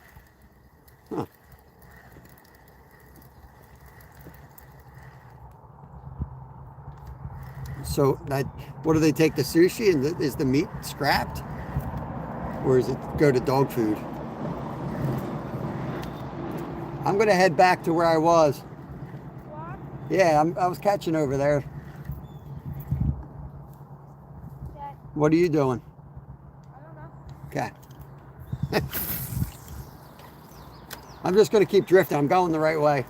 Huh. So what do they take the sushi, and is the meat scrapped, or does it go to dog food? I'm gonna head back to where I was. Yeah, I was catching over there. Okay. What are you doing? I don't know. Okay. I'm just gonna keep drifting. I'm going the right way.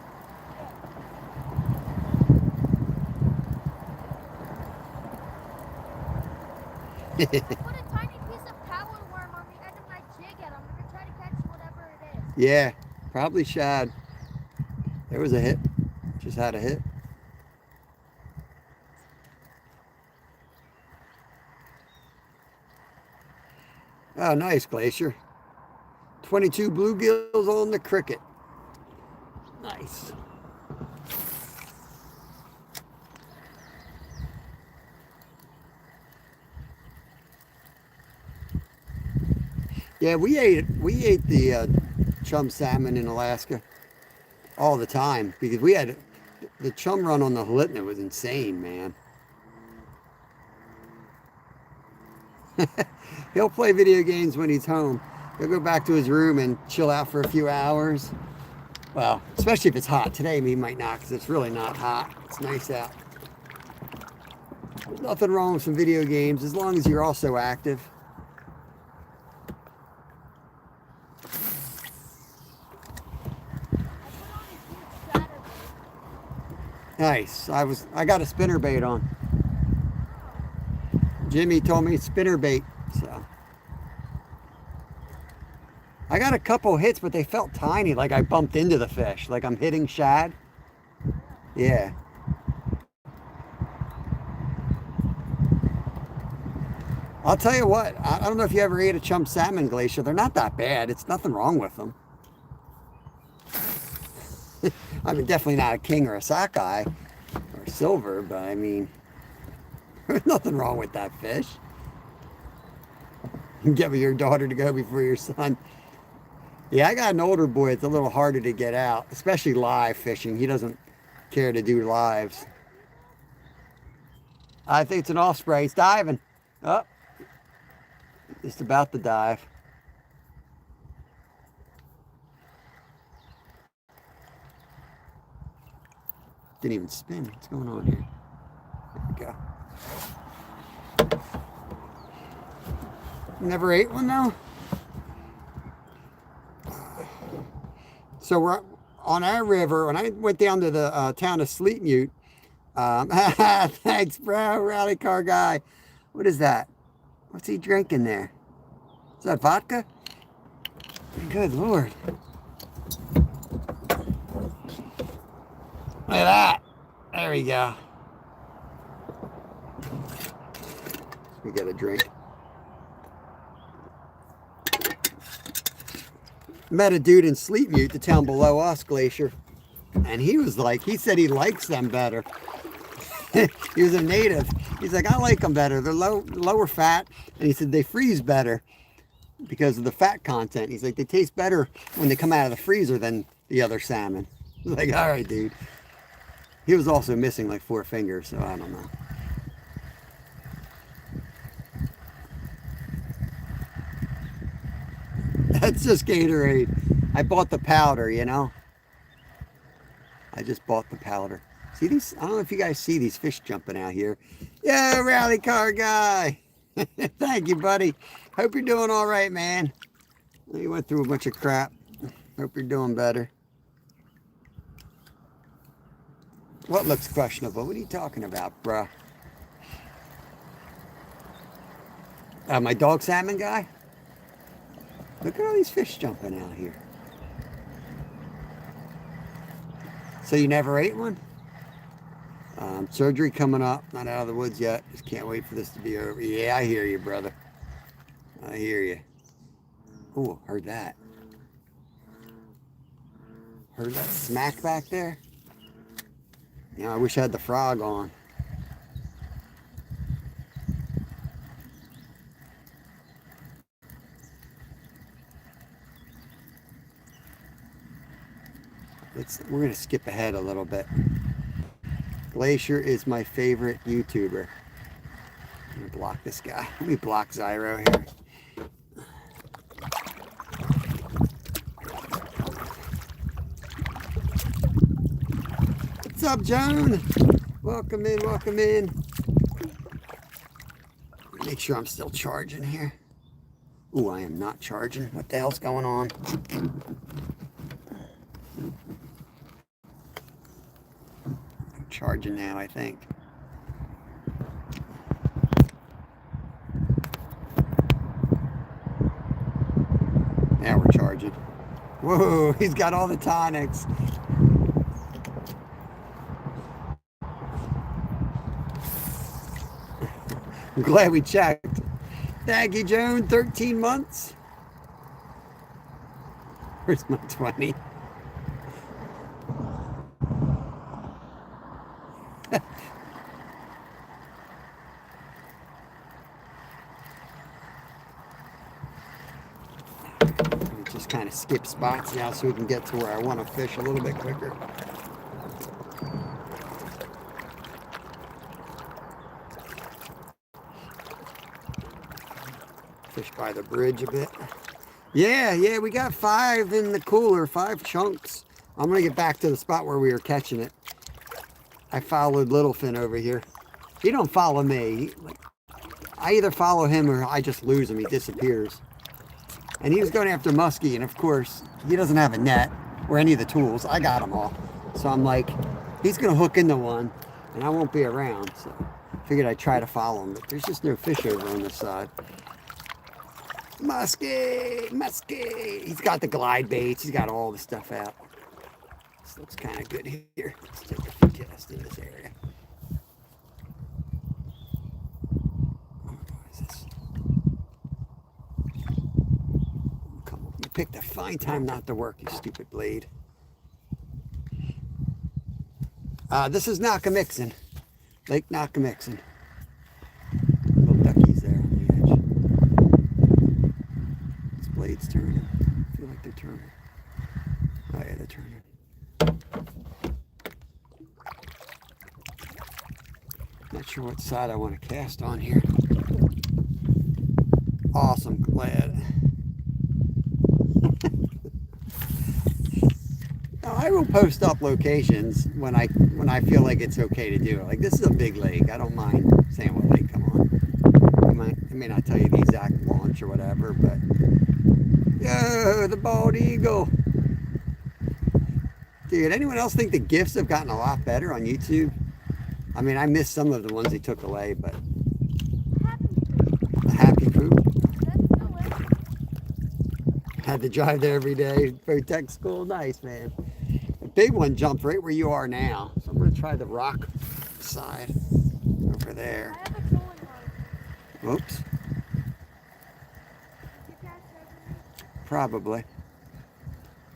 I put a tiny piece of power worm on the end of my jig and I'm gonna try to catch whatever it is. Yeah, probably shad. There was a hit. Just had a hit. Oh, nice, Glacier. 22 bluegills on the cricket. Nice. Yeah, we ate the chum salmon in Alaska all the time because we had the chum run on the Halitna was insane, man. He'll play video games when he's home. He'll go back to his room and chill out for a few hours. Well, especially if it's hot. Today he might not because it's really not hot. It's nice out. There's nothing wrong with some video games as long as you're also active. Nice. I got a spinner bait on. Jimmy told me spinner bait, so I got a couple hits, but they felt tiny, like I bumped into the fish, like I'm hitting shad. Yeah. I'll tell you what, I don't know if you ever ate a chum salmon, Glacier. They're not that bad. It's nothing wrong with them. I mean, definitely not a king or a sockeye or silver, but I mean, there's nothing wrong with that fish. Get with your daughter to go before your son. Yeah, I got an older boy. It's a little harder to get out, especially live fishing. He doesn't care to do lives. I think it's an osprey. He's diving. Oh, just about to dive. Didn't even spin. What's going on here? There we go. Never ate one though? So we're on our river. When I went down to the town of Sleep Mute, thanks, bro, rally car guy. What is that? What's he drinking there? Is that vodka? Good Lord. Look at that. There we go. We got a drink. Met a dude in Sleep Mute, the town below us, Glacier. And he was like, he said he likes them better. He was a native. He's like, I like them better. They're lower fat. And he said they freeze better because of the fat content. He's like, they taste better when they come out of the freezer than the other salmon. I was like, all right, dude. He was also missing like 4 fingers, so I don't know. That's just Gatorade. I bought the powder, you know. I just bought the powder. See these? I don't know if you guys see these fish jumping out here. Yeah, rally car guy. Thank you, buddy. Hope you're doing all right, man. You went through a bunch of crap. Hope you're doing better. What looks questionable? What are you talking about, bruh? My dog salmon guy? Look at all these fish jumping out here. So you never ate one? Surgery coming up. Not out of the woods yet. Just can't wait for this to be over. Yeah, I hear you, brother. I hear you. Oh, heard that. Heard that smack back there? You know, I wish I had the frog on. We're going to skip ahead a little bit. Glacier is my favorite YouTuber. I'm going to block this guy. Let me block Zyro here. What's up, Joan? Welcome in, welcome in. Make sure I'm still charging here. Ooh, I am not charging. What the hell's going on? Charging now, I think. Now we're charging. Whoa, he's got all the tonics. I'm glad we checked. Thank you, Joan. 13 months. Where's my 20? Just kind of skip spots now so we can get to where I want to fish a little bit quicker. Fish by the bridge a bit. Yeah, we got 5 in the cooler, 5 chunks. I'm gonna get back to the spot where we were catching it. I followed Littlefin over here. He don't follow me. I either follow him or I just lose him. He disappears. And he was going after Musky, and of course, he doesn't have a net or any of the tools. I got them all. So I'm like, he's going to hook into one, and I won't be around. So I figured I'd try to follow him, but there's just no fish over on this side. Musky! Musky! He's got the glide baits. He's got all the stuff out. This looks kind of good here. Let's take a few casts in this area. Picked a fine time not to work, you stupid blade. This is Nakamixon, Lake Nakamixon. Little duckies there on the edge. This blade's turning. I feel like they're turning. Oh yeah, they're turning. Not sure what side I want to cast on here. Awesome, glad. Now, I will post up locations when I feel like it's okay to do it. Like this is a big lake. I don't mind saying what lake I'm on. I may not tell you the exact launch or whatever, but yo, the bald eagle. Dude, anyone else think the GIFs have gotten a lot better on YouTube? I mean, I missed some of the ones they took away, but the happy poop. Had to drive there every day. Protect school, nice man. The big one jumped right where you are now, so I'm gonna try the rock side over there. Whoops. Probably.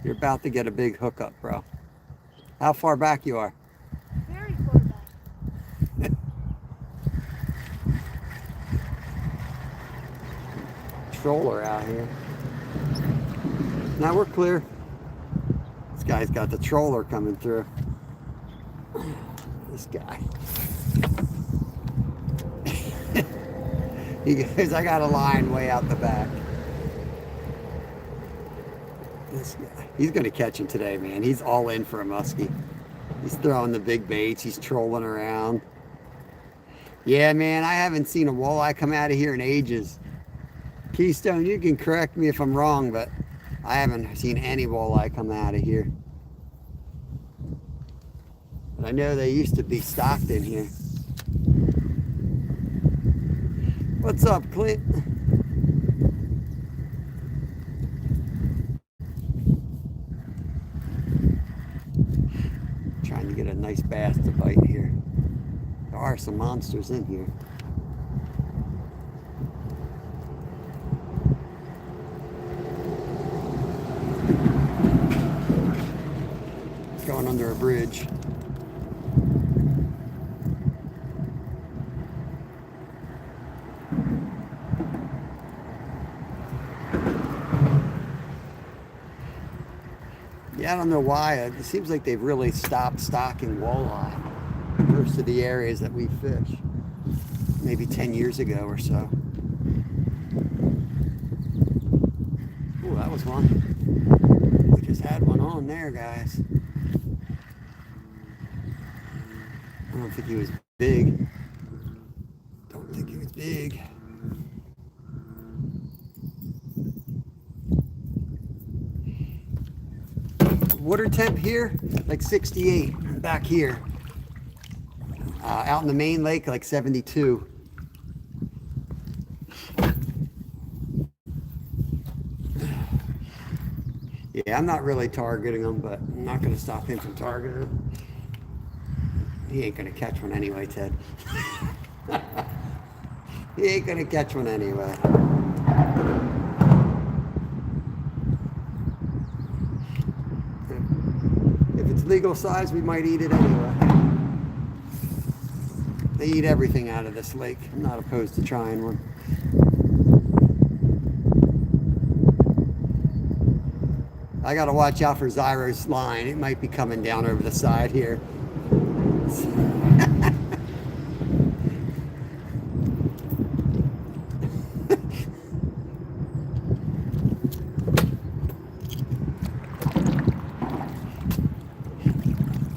You're about to get a big hookup, bro. How far back you are? Very far back. Troller out here. Now we're clear. This guy's got the troller coming through. This guy. He goes, I got a line way out the back. This guy. He's going to catch him today, man. He's all in for a muskie. He's throwing the big baits. He's trolling around. Yeah, man, I haven't seen a walleye come out of here in ages. Keystone, you can correct me if I'm wrong, but I haven't seen any walleye come out of here. But I know they used to be stocked in here. What's up, Clint? Trying to get a nice bass to bite here. There are some monsters in here. Going under a bridge. Yeah, I don't know why. It seems like they've really stopped stocking walleye in most of the areas that we fish. Maybe 10 years ago or so. Oh, that was one. We just had one on there, guys. I don't think he was big. Don't think he was big. Water temp here, like 68. Back here. Out in the main lake, like 72. Yeah, I'm not really targeting him, but I'm not going to stop him from targeting him. He ain't going to catch one anyway, Ted. He ain't going to catch one anyway. If it's legal size, we might eat it anyway. They eat everything out of this lake. I'm not opposed to trying one. I got to watch out for Zyro's line. It might be coming down over the side here.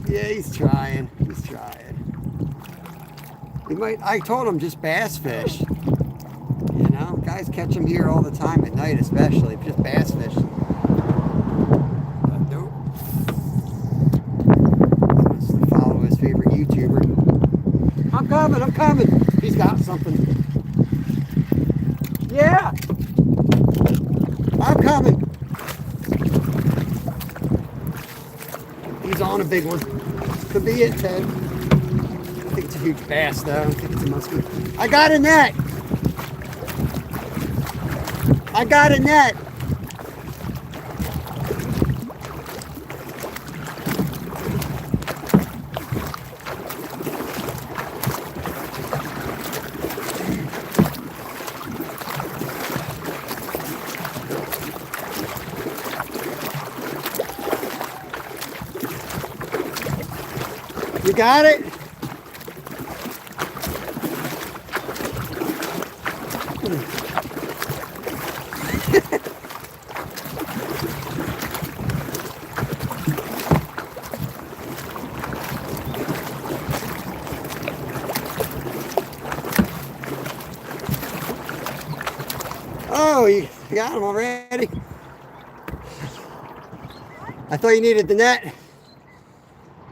Yeah, he's trying. He's trying. He might. I told him just bass fish. You know, guys catch them here all the time at night, especially just bass fish. But nope. He wants to follow his favorite YouTuber. I'm coming. I'm coming. He's got something. Yeah. I'm coming. He's on a big one. Could be it, Ted. I think it's a huge bass, though. I think it's a musky. I got a net. I got a net. got it? Oh, you got him already? I thought you needed the net.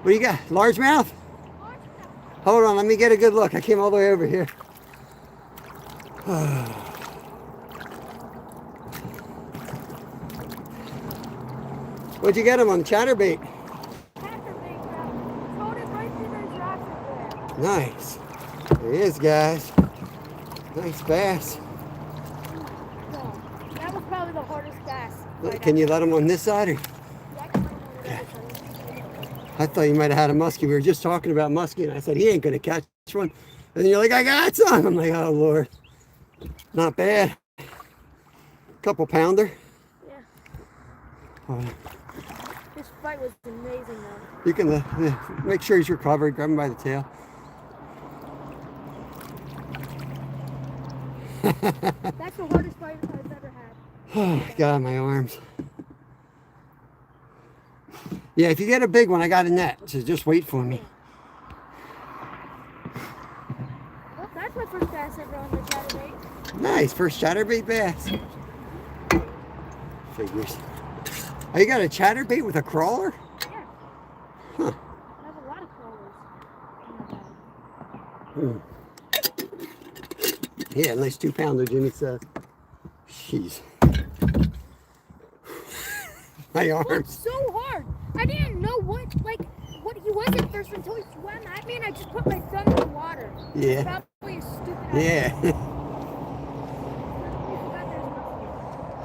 What do you got? Largemouth? Hold on, let me get a good look. I came all the way over here. What'd you get him on? Chatterbait? Chatterbait, bro. Hold it right through those rocks over there. Nice. There he is, guys. Nice bass. No, that was probably the hardest bass. Can you let him on this side? Or? Yeah, I can let him over there. I thought you might have had a muskie. We were just talking about muskie, and I said, he ain't going to catch one. And you're like, I got some. I'm like, oh, Lord. Not bad. Couple pounder. Yeah. Oh, This fight was amazing, though. you can make sure he's recovered. Grab him by the tail. That's the hardest fight I've ever had. Oh, God, my arms. Yeah, if you get a big one, I got a net. So just wait for me. Well, that's my first bass ever on the chatterbait. Nice. First chatterbait bass. Figures. Oh, you got a chatterbait with a crawler? Yeah. Huh. I have a lot of crawlers. Mm. Yeah, nice 2 pounder, Jimmy says. Jeez. My It was arms. so hard. I didn't know what he was at first until he swam at me, and I just put my thumb in the water. Yeah. Probably a stupid Yeah. idea.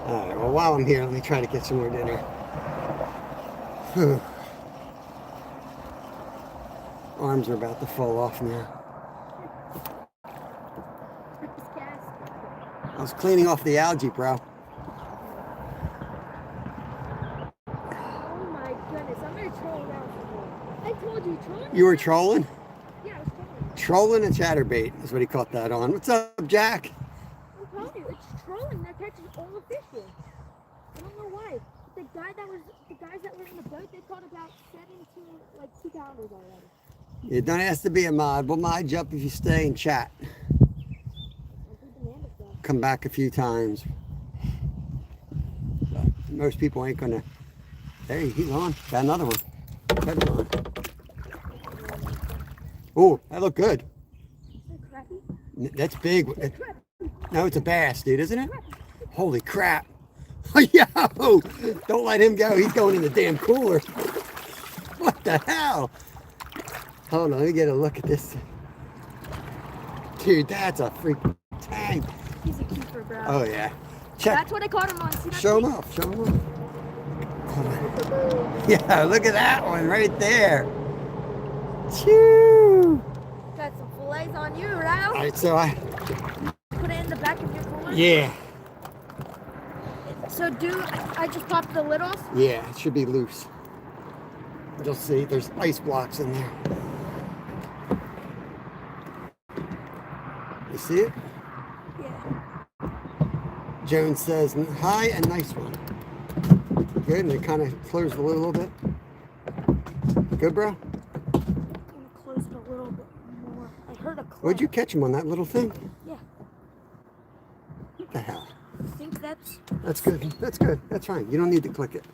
All right, well, while I'm here, let me try to get some more dinner. Whew. Arms are about to fall off now. I was cleaning off the algae, bro. Oh my goodness, I'm gonna troll around some more. I told you, trolling. You were trolling? Yeah, I was trolling. Trolling a chatterbait is what he caught that on. What's up, Jack? I'm telling you, it's trolling that catches all the fish here. I don't know why. The guys that were in the boat, they caught about 7 to 2 pounders already. You don't have to be a mod. We'll mod you up if you stay and chat. Come back a few times. But most people ain't gonna. Hey, he's on. Got another one. Head's on. Oh, that looked good. That's big. No, it's a bass, dude, isn't it? Holy crap. Yo, don't let him go. He's going in the damn cooler. What the hell? Hold on, let me get a look at this. Dude, that's a freaking tank. He's a keeper, bro. Oh, yeah. Check. That's what I caught him on. See that Show him thing? off. Show him off. Hold on. Yeah, look at that one right there. Choo. Got some fillets on you, All Ralph. right, so Put it in the back of your cooler. yeah. So I just popped the lid off? Yeah, it should be loose. You'll see, there's ice blocks in there. You see it? Yeah. Jones says, hi and nice one. Good, and it kind of closed the lid a little bit. Good, bro? I'm gonna close it a little bit more. I heard a click. Where'd you catch him on that little thing? Yeah. What the hell? I think that's... That's good. That's good. That's fine. You don't need to click it.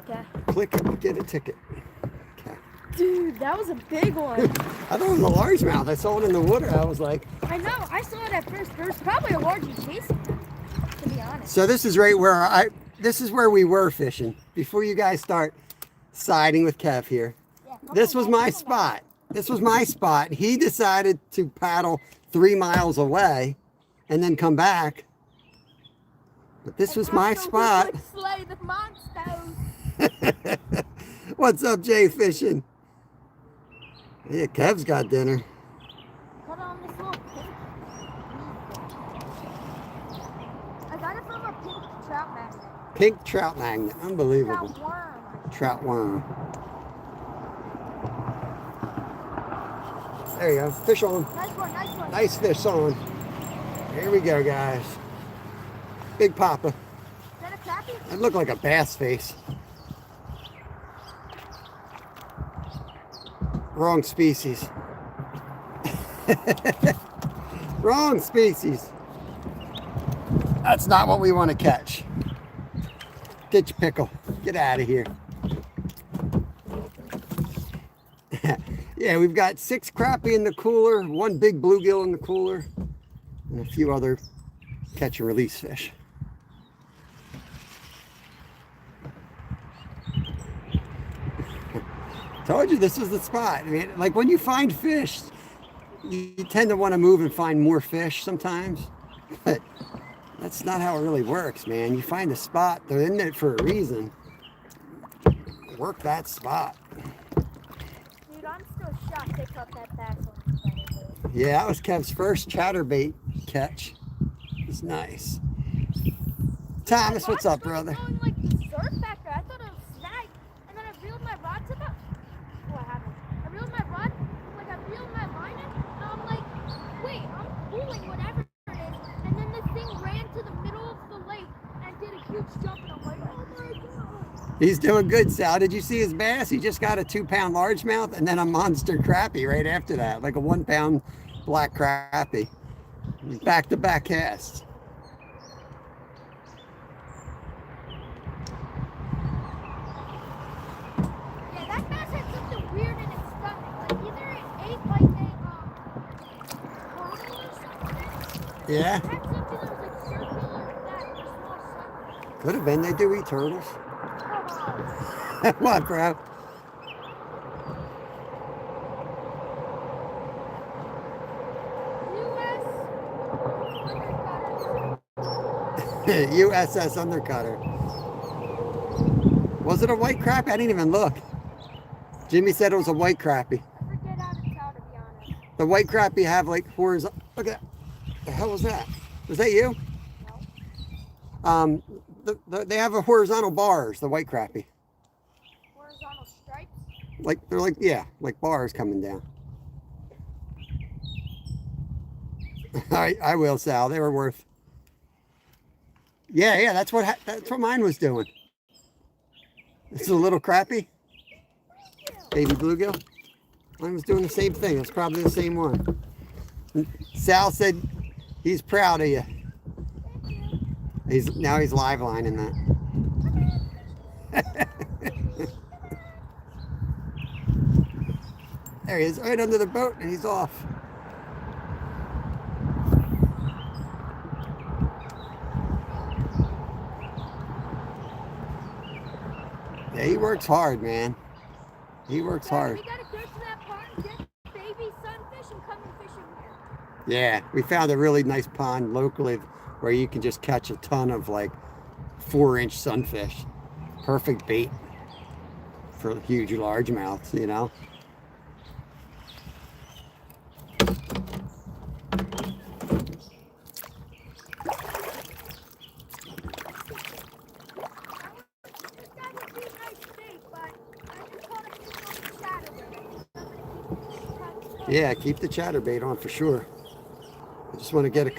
Okay. Click it, get a ticket. Okay. Dude, that was a big one. I thought it was a largemouth. I saw it in the water. I was like, I know. I saw it at first. There's probably a largie chasing it, to be honest. so this is right where this is where we were fishing before you guys start siding with Kev here. Yeah, This was my spot. This was my spot. He decided to paddle 3 miles away and then come back. But this was my spot. Slay the monsters. What's up, Jay Fishing? Yeah, Kev's got dinner. Put on this little pink. I got it from a pink trout magnet. Pink trout magnet. Unbelievable. Trout worm. Trout worm. There you go. Fish on. Nice one, nice one. Nice fish on. Here we go, guys. Big papa. Is that a crappie? It looked like a bass face. Wrong species. Wrong species. That's not what we want to catch. Ditch pickle. Get out of here. Yeah, we've got 6 crappie in the cooler, 1 big bluegill in the cooler, and a few other catch and release fish. Told you this is the spot. I mean, like when you find fish, you tend to want to move and find more fish sometimes, but that's not how it really works, man. You find a spot, they're in it for a reason. Work that spot. Dude, I'm still shocked they caught that bass on the boat. Yeah, that was Kev's first chatterbait catch. It's nice. Thomas, what's up, brother? Going like the surf back there. I thought it was snag, and then I reeled my rod to the. What happened? I reeled my rod, like I reeled my line in, and I'm like, wait, I'm pulling whatever it is, and then this thing ran to the middle of the lake and did a huge jump, and I'm like, oh my god. He's doing good, Sal. Did you see his bass? He just got a 2-pound largemouth and then a monster crappie right after that, like a 1-pound black crappie. Back-to-back casts. Yeah, that bass had something weird in its stomach. Like either it ate like a turtle or something. Yeah, It had something that was like circular that was small something. could have been. They do eat turtles. Oh, What, bro? USS Undercutter. Was it a white crappie? I didn't even look. Jimmy said it was a white crappie. I forget how to tell, to be honest. The white crappie have like horizontal. Look at that. The hell was that? Was that you? No. They have a horizontal bars. The white crappie. Horizontal stripes. Like they're like, yeah, like bars coming down. I will, Sal. They were worth. Yeah, that's what mine was doing. This is a little crappie, baby bluegill. Mine was doing the same thing. It's probably the same one. Sal said he's proud of you. He's live lining that. There he is, right under the boat, and he's off. Yeah, he works hard, man. He works hard. We gotta go to that pond and get baby sunfish and come and fish in here. Yeah, we found a really nice pond locally where you can just catch a ton of like 4-inch sunfish. Perfect bait for huge largemouths, you know. Yeah, keep the chatterbait on for sure. I just want to get a.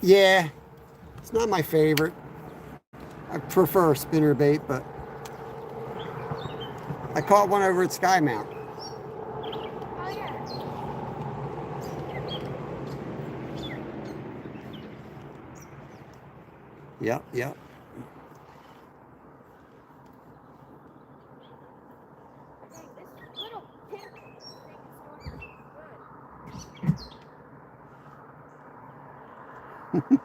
Yeah, it's not my favorite. I prefer a spinnerbait, but I caught one over at Sky Mount. Oh, yeah. Yep. Dang, this little pimp thing is going good.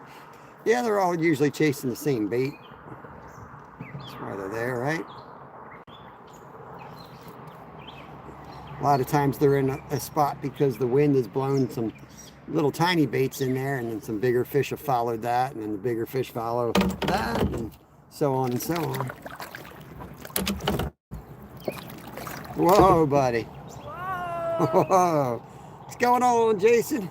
Yeah, they're all usually chasing the same bait. That's why they're there, right? A lot of times they're in a spot because the wind has blown some little tiny baits in there, and then some bigger fish have followed that, and then the bigger fish follow that, and so on and so on. Whoa, buddy. Whoa! Whoa. What's going on, Jason?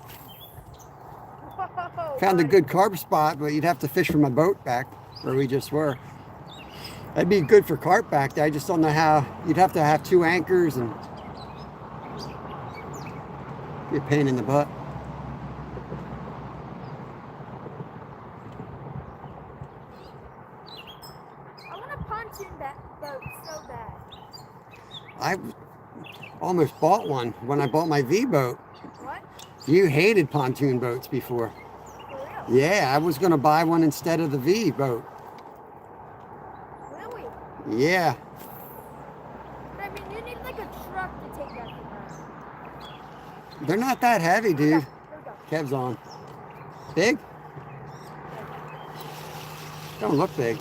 Whoa, Found a buddy. good carp spot, but you'd have to fish from a boat back where we just were. That'd be good for carp back there. I just don't know how. You'd have to have 2 anchors and Be a pain in the butt. I want a pontoon boat so bad. I almost bought one when I bought my V boat. What? You hated pontoon boats before. For real? Yeah, I was going to buy one instead of the V boat. Really? Yeah. But I mean, you need like a truck to take that thing around. They're not that heavy, dude. Here we go. Kev's on. Big? Don't look big.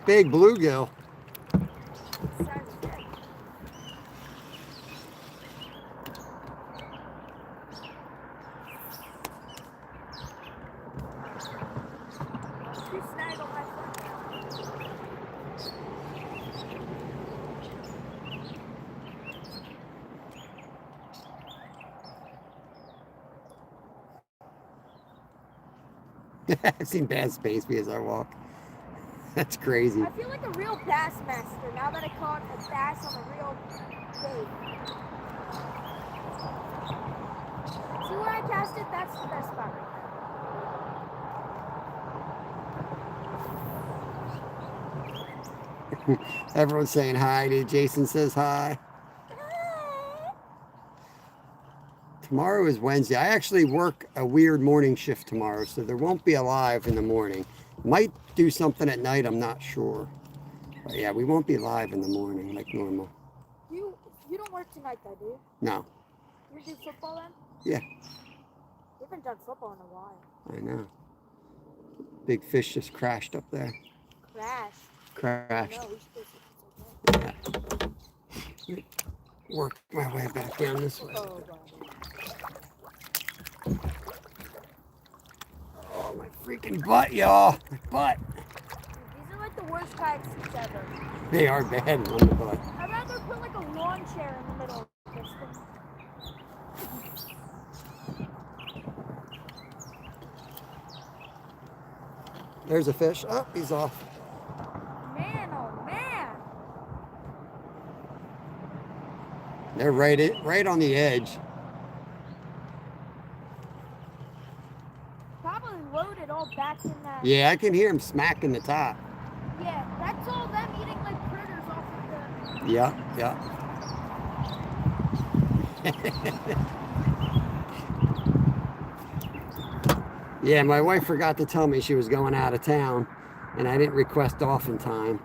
Big bluegill. Size of head. You snag on my front now. I've seen bass space me as I walk. That's crazy. I feel like a real bass master now that I caught a bass on a real bait. See where I cast it? That's the best spot right there. Everyone's saying hi, dude. Jason says hi. Tomorrow is Wednesday. I actually work a weird morning shift tomorrow, so there won't be a live in the morning. Might do something at night, I'm not sure. But yeah, we won't be live in the morning like normal. You don't work tonight though, do you? No. You do football then? Yeah, We haven't done football in a while. I know. Big fish just crashed up there. Crashed. No, we should do Yeah. Work my way back down this way. Oh, God. Oh, my freaking butt, y'all. My butt. These are like the worst kayak seats ever. They are bad on the butt. I'd rather put like a lawn chair in the middle of this thing. There's a fish. Oh, he's off. Man, oh man. They're right on the edge. Probably loaded all back in that. Yeah, I can hear him smacking the top. Yeah, that's all them eating like critters off of the. Yeah. Yeah, my wife forgot to tell me she was going out of town, and I didn't request off in time.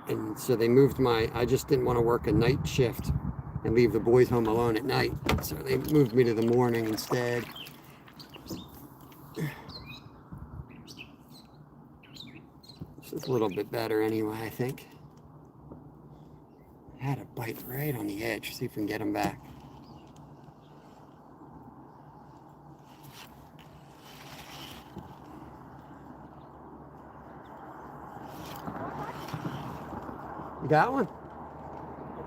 And so they moved I just didn't want to work a night shift and leave the boys home alone at night. So they moved me to the morning instead. This is a little bit better anyway, I think. I had a bite right on the edge. See if we can get him back. You got one?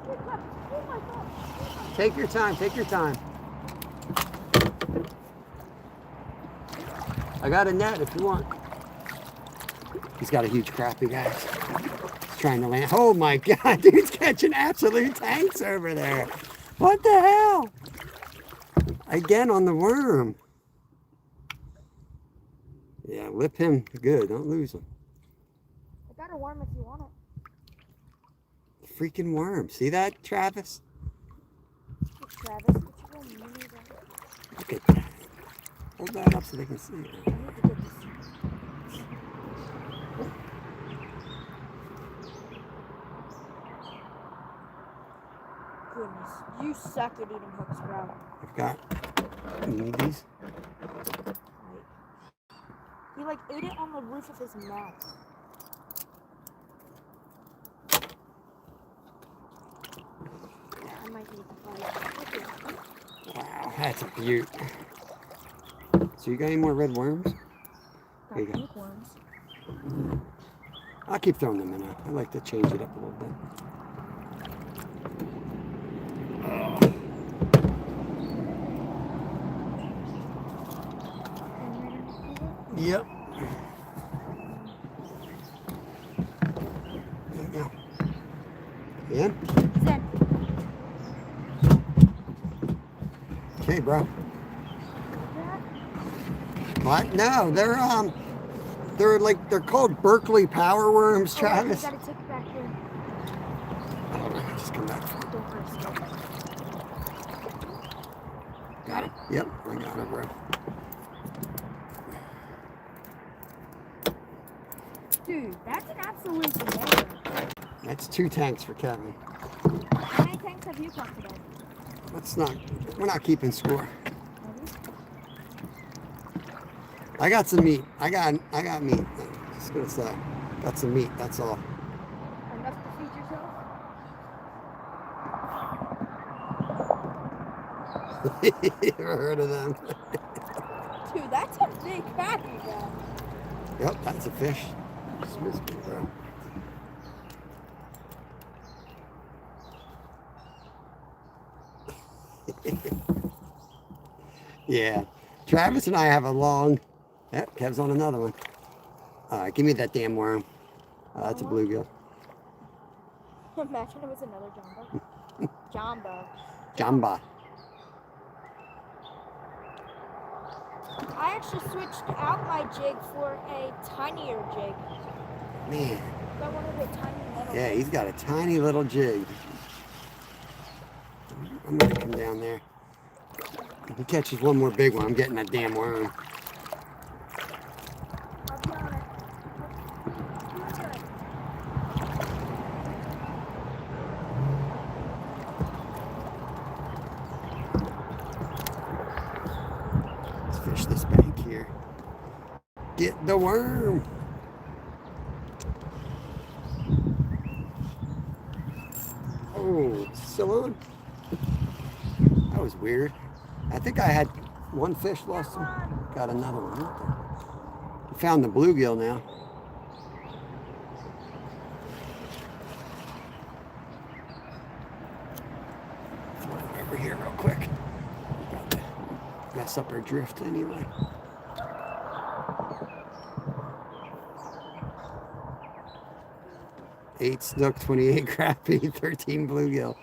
Oh my God. Take your time, take your time. I got a net if you want. He's got a huge crappie, guys. He's trying to land. Oh my God, dude's catching absolute tanks over there. What the hell? Again on the worm. Yeah, lip him good. Don't lose him. I got a worm if you want it. Freaking worm. See that, Travis? Hey, Travis, get your little mini there. Look at that. Hold that up so they can see it. I need to get this. Goodness, you suck at eating hooks, bro. I've got. You need these? Right. He like ate it on the roof of his mouth. I might need to find. Wow, that's a beaut. So you got any more red worms? Got There you go. pink worms. I'll keep throwing them in. I like to change it up a little bit. Yep. There you go. Yeah? He's in. Okay, bro. What? No, they're called Berkeley power worms, Oh, wait, I Travis. gotta take it back in. Hold on, just come back. Don't risk it. Got it. Yep, I got it, bro. Dude, that's an absolute banana. That's 2 tanks for Kevin. How many tanks have you caught today? We're not keeping score. Ready? I got some meat. I got meat. Just gonna say, got some meat. That's all. Enough to feed yourself? You ever heard of them? Dude, that's a big crappie, bro. Yep, that's a fish. It's Musky, bro. Yeah, Travis and I have a long. Yep, Kev's on another one. All right, give me that damn worm. That's a bluegill. Imagine it was another jumbo. Jumbo. Jamba. I actually switched out my jig for a tinier jig. Man. I wanted a tiny little. Yeah, he's got a tiny little jig. I'm gonna come down there. If he catches one more big one, I'm getting that damn worm. I'll be on it. Let's fish this bank here. Get the worm. Oh, it's still on? That was weird. I think I had one fish, lost him. Got another one. We found the bluegill now. Throw it over here real quick. Mess up our drift anyway. Eight snook, 28 crappie, 13 bluegill.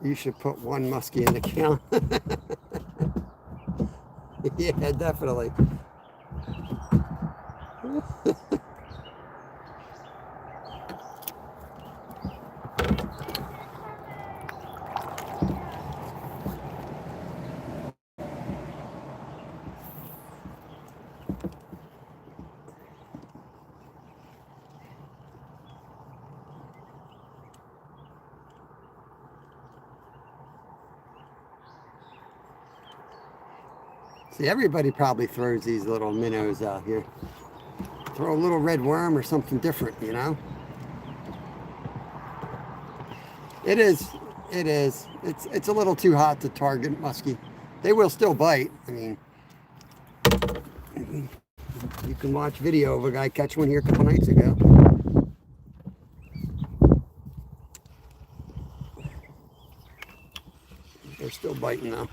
You should put one muskie in the count. Yeah, definitely. See, everybody probably throws these little minnows out here. Throw a little red worm or something different, you know? It is. It is. It's a little too hot to target muskie. They will still bite. I mean, you can watch video of a guy catch one here a couple nights ago. They're still biting though.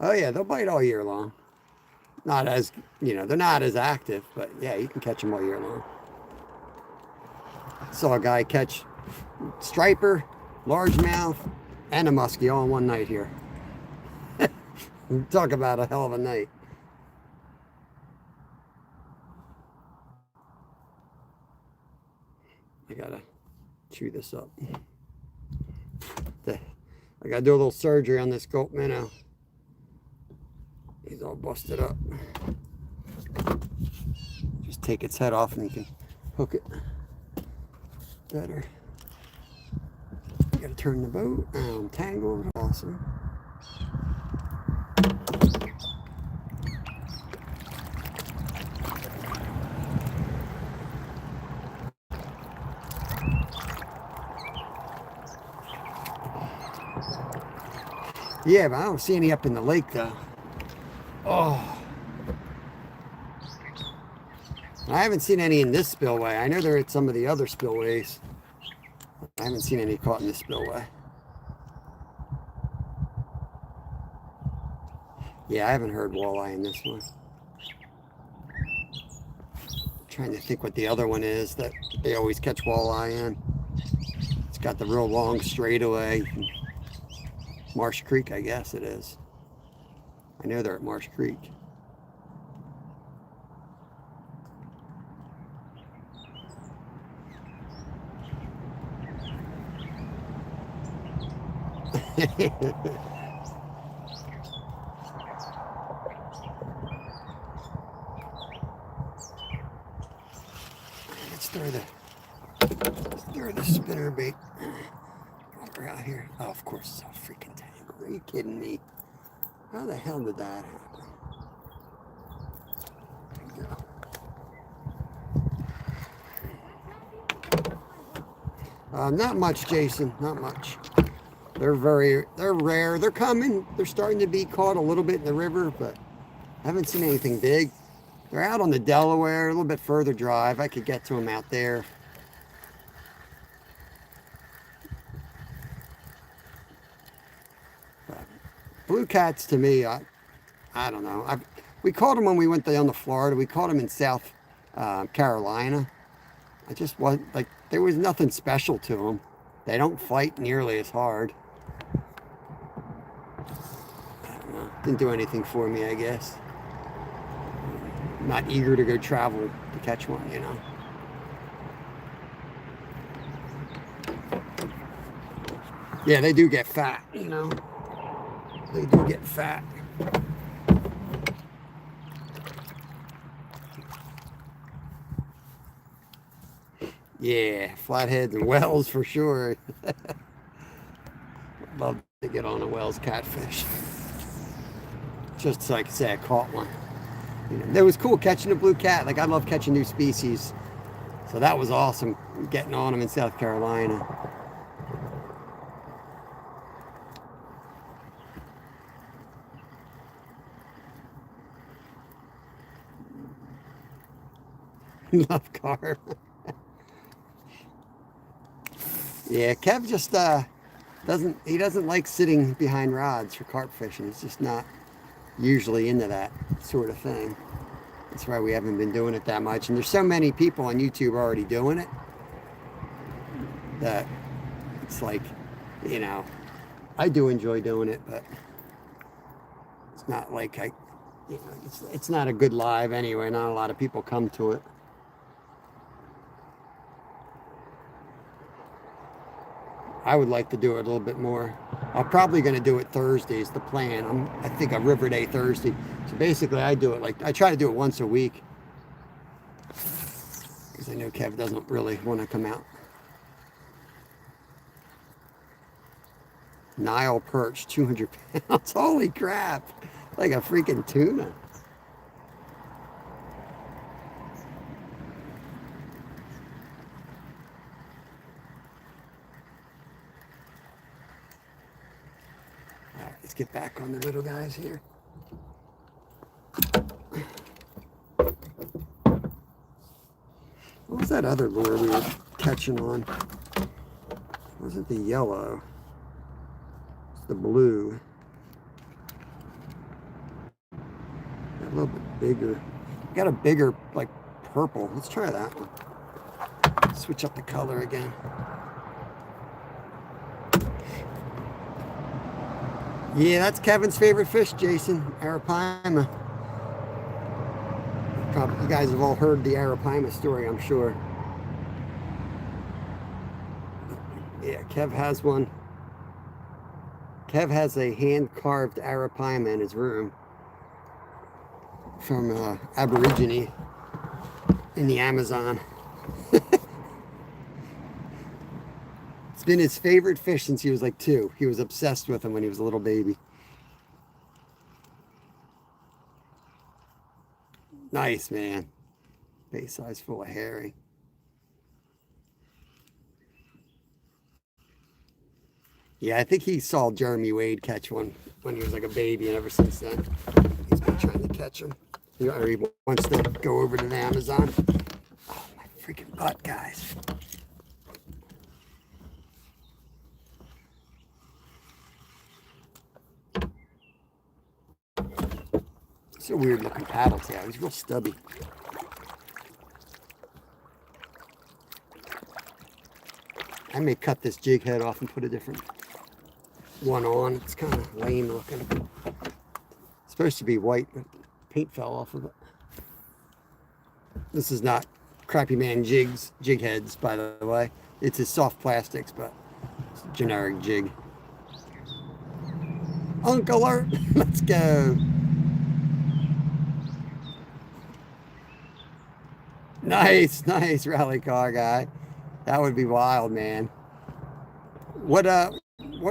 Oh yeah, they'll bite all year long. Not as, they're not as active, but yeah, you can catch them all year long. Saw a guy catch striper, largemouth, and a muskie all in one night here. Talk about a hell of a night. I gotta chew this up. I gotta do a little surgery on this goat minnow. He's all busted up. Just take its head off and you can hook it better. You gotta turn the boat. Tangled. Awesome. Yeah, but I don't see any up in the lake though. Oh. I haven't seen any in this spillway. I know they're at some of the other spillways. I haven't seen any caught in the spillway. Yeah, I haven't heard walleye in this one. I'm trying to think what the other one is that they always catch walleye in. It's got the real long straightaway. Marsh Creek, I guess it is. I know they're at Marsh Creek. Let's throw the spinner bait over out here. Oh, of course, it's all freaking tangled. Are you kidding me? How the hell did that happen? There you go. Not much, Jason. Not much. They're rare. They're coming. They're starting to be caught a little bit in the river, but I haven't seen anything big. They're out on the Delaware, a little bit further drive. I could get to them out there. But blue cats, to me, I don't know. We caught them when we went down to Florida. We caught them in South Carolina. I just wasn't, like, there was nothing special to them. They don't fight nearly as hard. I don't know. Didn't do anything for me, I guess. I'm not eager to go travel to catch one, you know. Yeah, they do get fat, you know. They do get fat. Yeah, flatheads and whales for sure. Love to get on a whale's catfish. Just so I could say I caught one. You know, it was cool catching a blue cat. Like, I love catching new species. So that was awesome, getting on them in South Carolina. Love carp. Yeah, Kev just doesn't like sitting behind rods for carp fishing. He's just not usually into that sort of thing. That's why we haven't been doing it that much. And there's so many people on YouTube already doing it that it's like, you know, I do enjoy doing it, but it's not like it's not a good live anyway. Not a lot of people come to it. I would like to do it a little bit more. I'm probably going to do it Thursdays, the plan. I think a River Day Thursday. So basically I do it like, I try to do it once a week. Because I know Kev doesn't really want to come out. Nile perch, 200 pounds. Holy crap. Like a freaking tuna. Let's get back on the little guys here. What was that other lure we were catching on? It wasn't the yellow. It's the blue. Got a little bit bigger. Got a bigger, like, purple. Let's try that one. Switch up the color again. Yeah, that's Kevin's favorite fish, Jason. Arapaima. Probably, you guys have all heard the Arapaima story, I'm sure. Yeah, Kev has one. Kev has a hand-carved Arapaima in his room from Aborigine in the Amazon. It's been his favorite fish since he was like 2. He was obsessed with him when he was a little baby. Nice, man. Base size full of herring. Yeah, I think he saw Jeremy Wade catch one when he was like a baby, and ever since then, he's been trying to catch him. Or he wants to go over to the Amazon. Oh, my freaking butt, guys. It's a weird looking paddle tail. He's real stubby. I may cut this jig head off and put a different one on. It's kind of lame looking. It's supposed to be white, but paint fell off of it. This is not Crappie Man jig heads, by the way. It's his soft plastics, but it's a generic jig. Unk alert! Let's go. Nice, nice rally car guy. That would be wild, man. What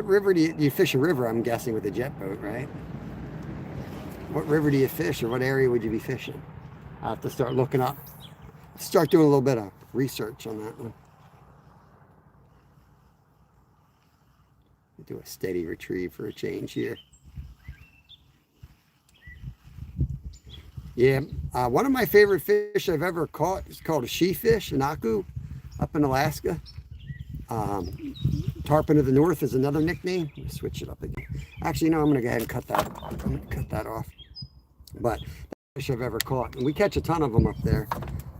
river do you fish a river? I'm guessing with a jet boat, right? What river do you fish, or what area would you be fishing? I have to start looking up. Start doing a little bit of research on that one. Do a steady retrieve for a change here. Yeah, one of my favorite fish I've ever caught is called a she-fish, an aku, up in Alaska. Tarpon of the North is another nickname. Let me switch it up again. Actually, no, I'm going to go ahead and cut that off. But fish I've ever caught, and we catch a ton of them up there.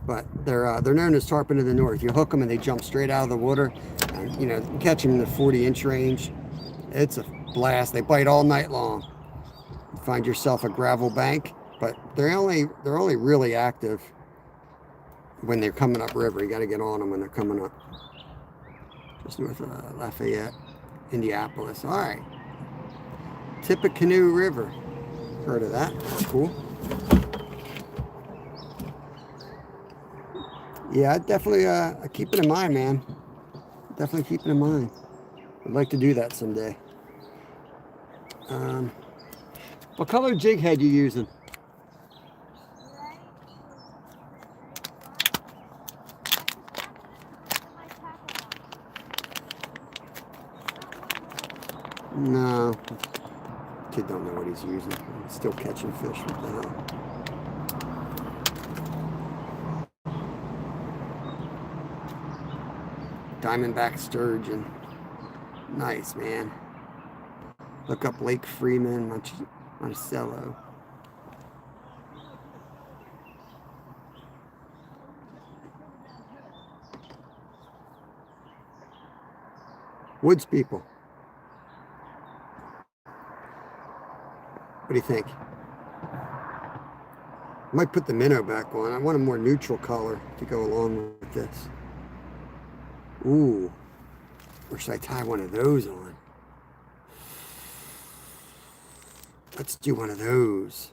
But they're known as tarpon of the North. You hook them and they jump straight out of the water. And, you know, you catch them in the 40-inch range. It's a blast. They bite all night long. You find yourself a gravel bank, but they're only really active when they're coming up river. You got to get on them when they're coming up. Just north of Lafayette, Indianapolis. All right. Tippecanoe River. Heard of that? That's cool. Yeah, I definitely keep it in mind, man. Definitely keep it in mind. I'd like to do that someday. What color jig head you using? No. Kid don't know what he's using. He's still catching fish. What the hell? Diamondback sturgeon. Nice, man. Look up Lake Freeman, Monticello. Woods people. What do you think? I might put the minnow back on. I want a more neutral color to go along with this. Ooh. Or should I tie one of those on? Let's do one of those.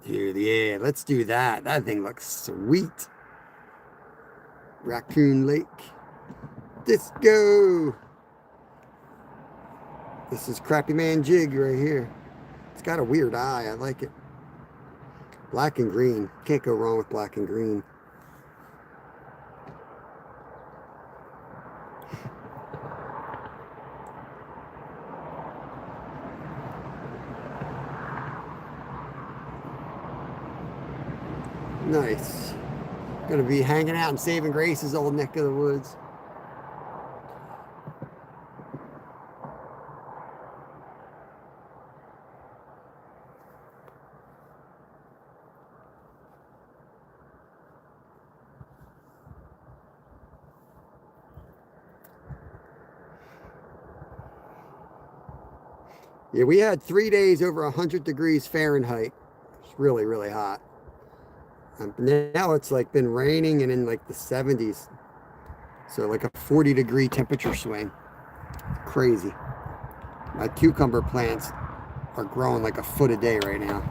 Dude, yeah, let's do that. That thing looks sweet. Raccoon Lake. Disco. This is Crappie Man jig right here. It's got a weird eye. I like it. Black and green. Can't go wrong with black and green. Nice. Gonna be hanging out in Saving Grace's old neck of the woods. Yeah, we had 3 days over 100 degrees Fahrenheit. It's really, really hot. Now it's like been raining and in like the 70s. So like a 40-degree temperature swing. Crazy. My cucumber plants are growing like a foot a day right now.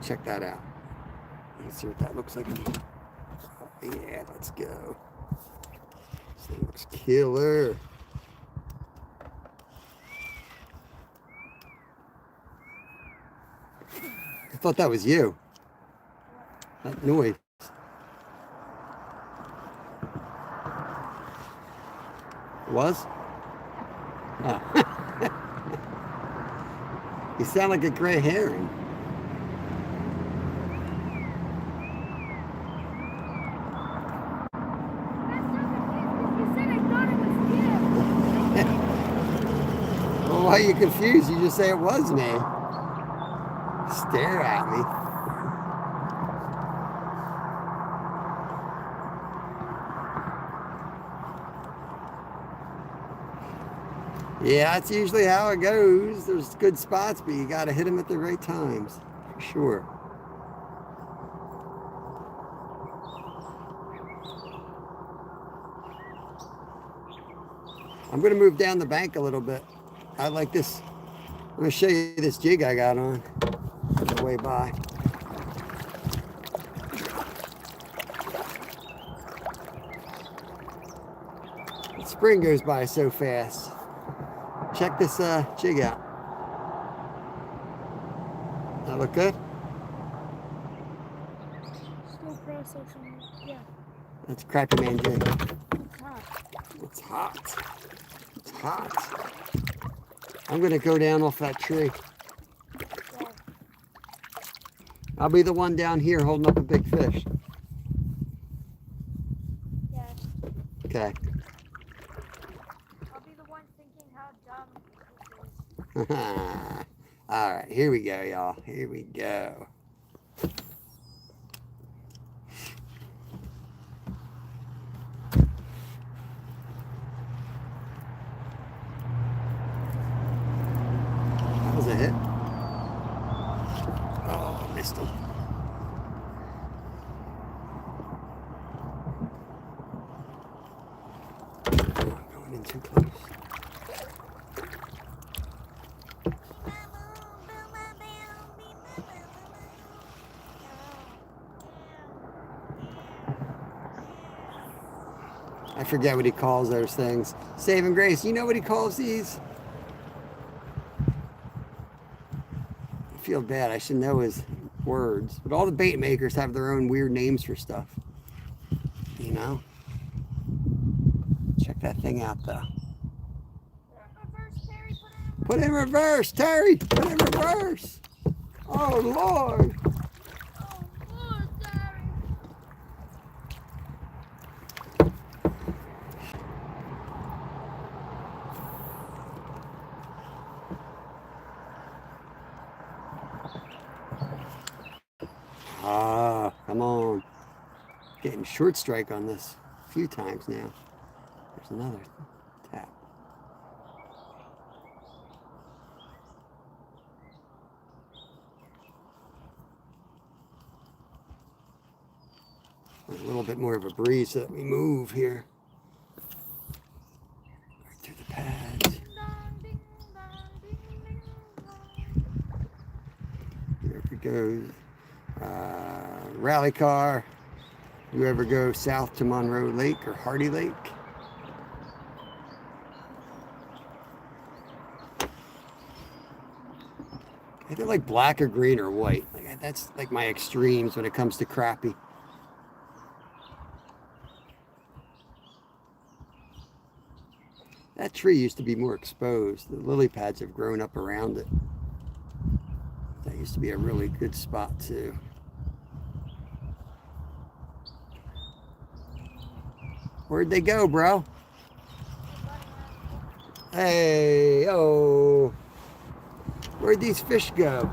Check that out. Let's see what that looks like. Oh, yeah, let's go. This thing looks killer. I thought that was you. That noise. It was? Oh. You sound like a gray herring. why you're confused. You just say it was me. Stare at me. Yeah, that's usually how it goes. There's good spots, but you got to hit them at the right times, for sure. I'm going to move down the bank a little bit. I like this. I'm going to show you this jig I got on the way by. The spring goes by so fast. Check this jig out. That look good? Still processing. Yeah. That's Crappie Man jig. It's hot. It's hot. It's hot. I'm gonna go down off that tree. Yeah. I'll be the one down here holding up a big fish. Yeah. Okay. I'll be the one thinking how dumb this is. All right, here we go, y'all. Here we go. That was a hit. Oh, missed him. I'm going in too close. I forget what he calls those things. Saving grace. You know what he calls these? I feel bad. I should know his words. But all the bait makers have their own weird names for stuff. You know? Check that thing out, though. Put it in reverse, Terry. Put it in reverse. Oh, Lord. Ah, come on. Getting short strike on this a few times now. There's another tap. A little bit more of a breeze so that we move here. Right through the pads. There it goes. Rally car. You ever go south to Monroe Lake or Hardy Lake? They're like black or green or white. Like, that's like my extremes when it comes to crappie. That tree used to be more exposed. The lily pads have grown up around it. That used to be a really good spot too. Where'd they go, bro? Hey, oh. Where'd these fish go?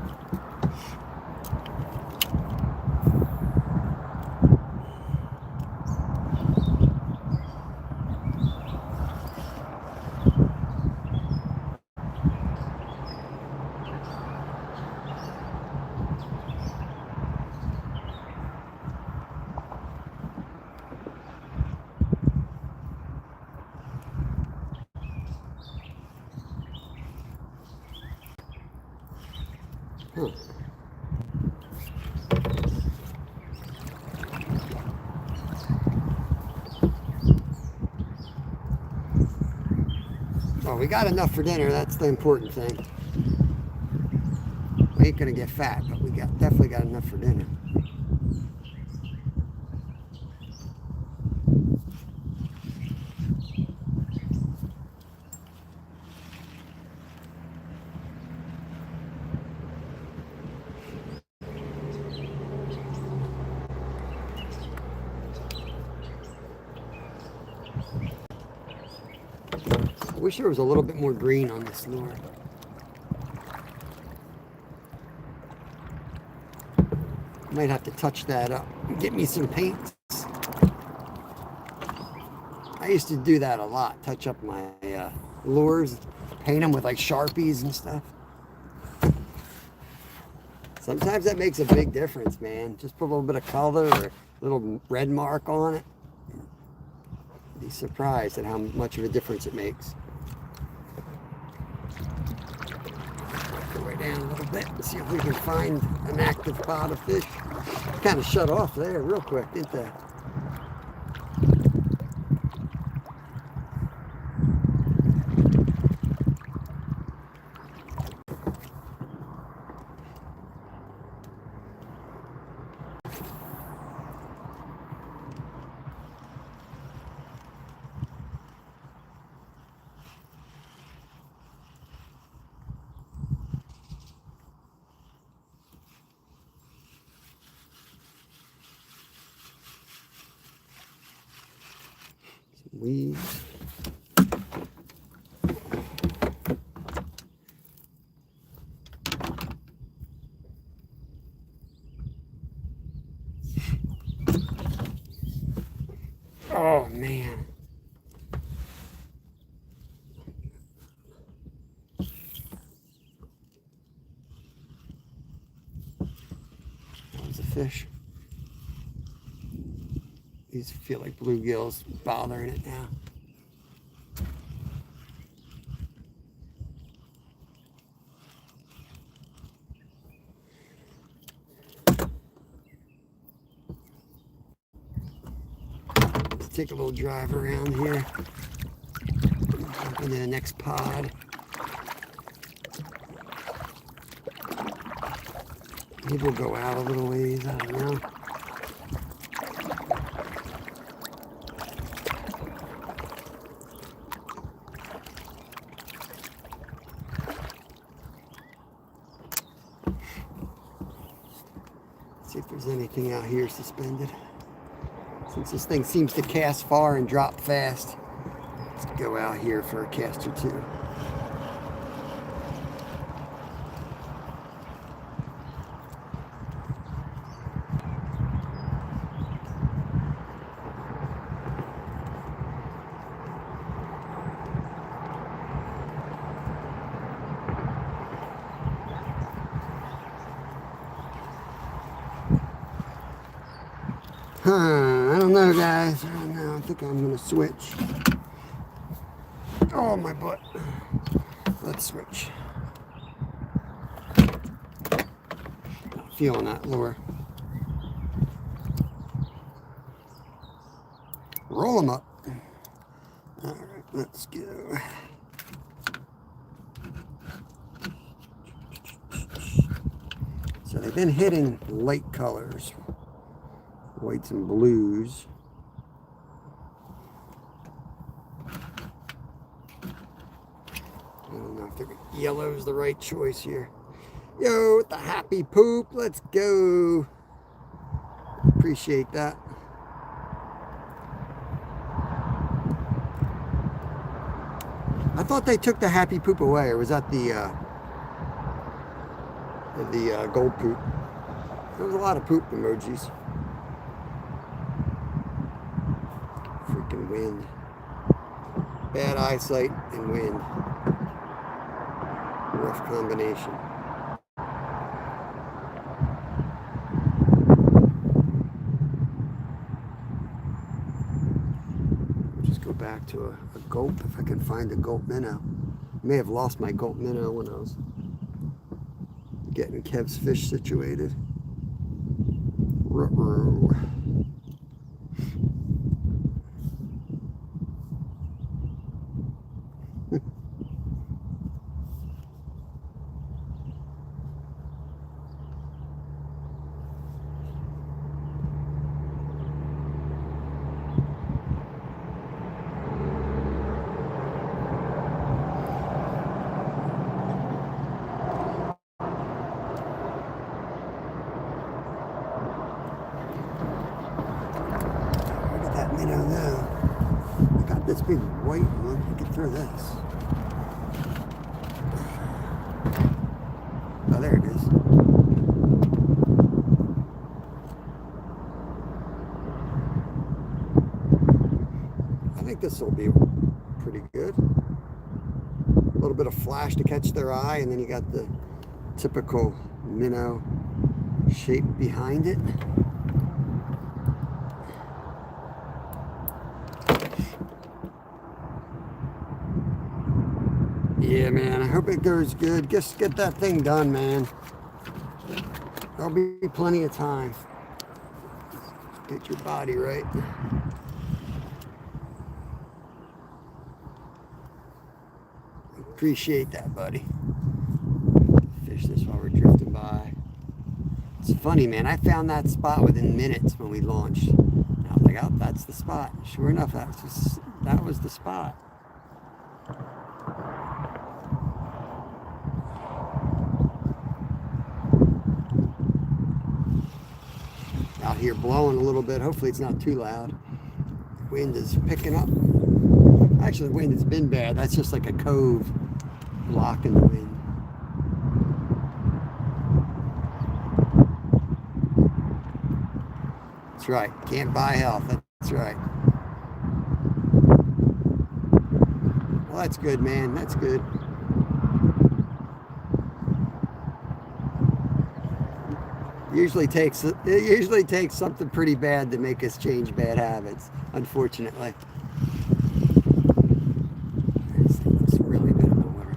Huh. Well, we got enough for dinner. That's the important thing. We ain't gonna get fat, but we definitely got enough for dinner. I wish there was a little bit more green on this lure. Might have to touch that up. Get me some paint. I used to do that a lot. Touch up my lures, paint them with like Sharpies and stuff. Sometimes that makes a big difference, man. Just put a little bit of color or a little red mark on it. Be surprised at how much of a difference it makes. Go way down a little bit and see if we can find an active pot of fish. Kind of shut off there real quick, didn't they? Weeds. Oh man. That was a fish. These feel like bluegills bothering it now. Let's take a little drive around here. Jump into the next pod. Maybe we'll go out a little ways, I don't know. See if there's anything out here suspended. Since this thing seems to cast far and drop fast, let's go out here for a cast or two. I don't know, guys. I don't know. I think I'm going to switch. Oh, my butt. Let's switch. Not feeling that lure. Roll them up. All right, let's go. So they've been hitting light colors. Whites and blues. I don't know if the yellow is the right choice here. Yo, with the happy poop, let's go. Appreciate that. I thought they took the happy poop away, or was that the gold poop? There was a lot of poop emojis. Freaking wind. Bad eyesight and wind. Rough combination. Just go back to a gulp if I can find a gulp minnow. May have lost my gulp minnow when I was getting Kev's fish situated. Ruh-roh. Minnow now. I got this big white one. I can throw this. Oh, there it is. think this will be pretty good. A little bit of flash to catch their eye, and then you got the typical minnow shape behind it. Yeah, man, I hope it goes good. Just get that thing done, man. There'll be plenty of time. Get your body right. Appreciate that, buddy. Fish this while we're drifting by. It's funny, man. I found that spot within minutes when we launched. And I was like, oh, that's the spot. Sure enough, that was the spot. Out here blowing a little bit. Hopefully it's not too loud. Wind is picking up. Actually, the wind has been bad. That's just like a cove blocking the wind. That's right. Can't buy health. That's right. Well, that's good, man. That's good. It usually takes something pretty bad to make us change bad habits, unfortunately. It's really good in the water.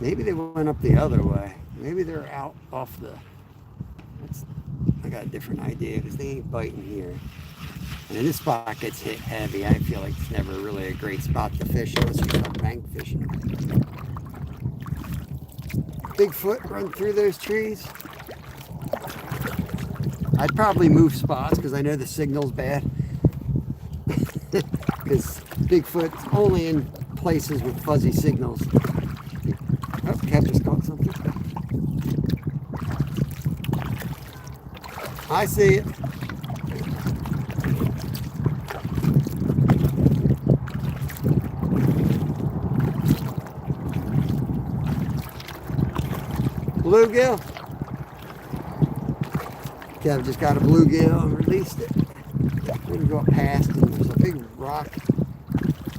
Maybe they went up the other way. Maybe they're out off the... I got a different idea because they ain't biting here. And this spot gets hit heavy. I feel like it's never really a great spot to fish unless you start bank fishing. Bigfoot run through those trees. I'd probably move spots because I know the signal's bad. Because Bigfoot's only in places with fuzzy signals. Oh, Kev just caught something. I see it. Bluegill. Kev just got a bluegill and released it. We're gonna go up past and there's a big rock.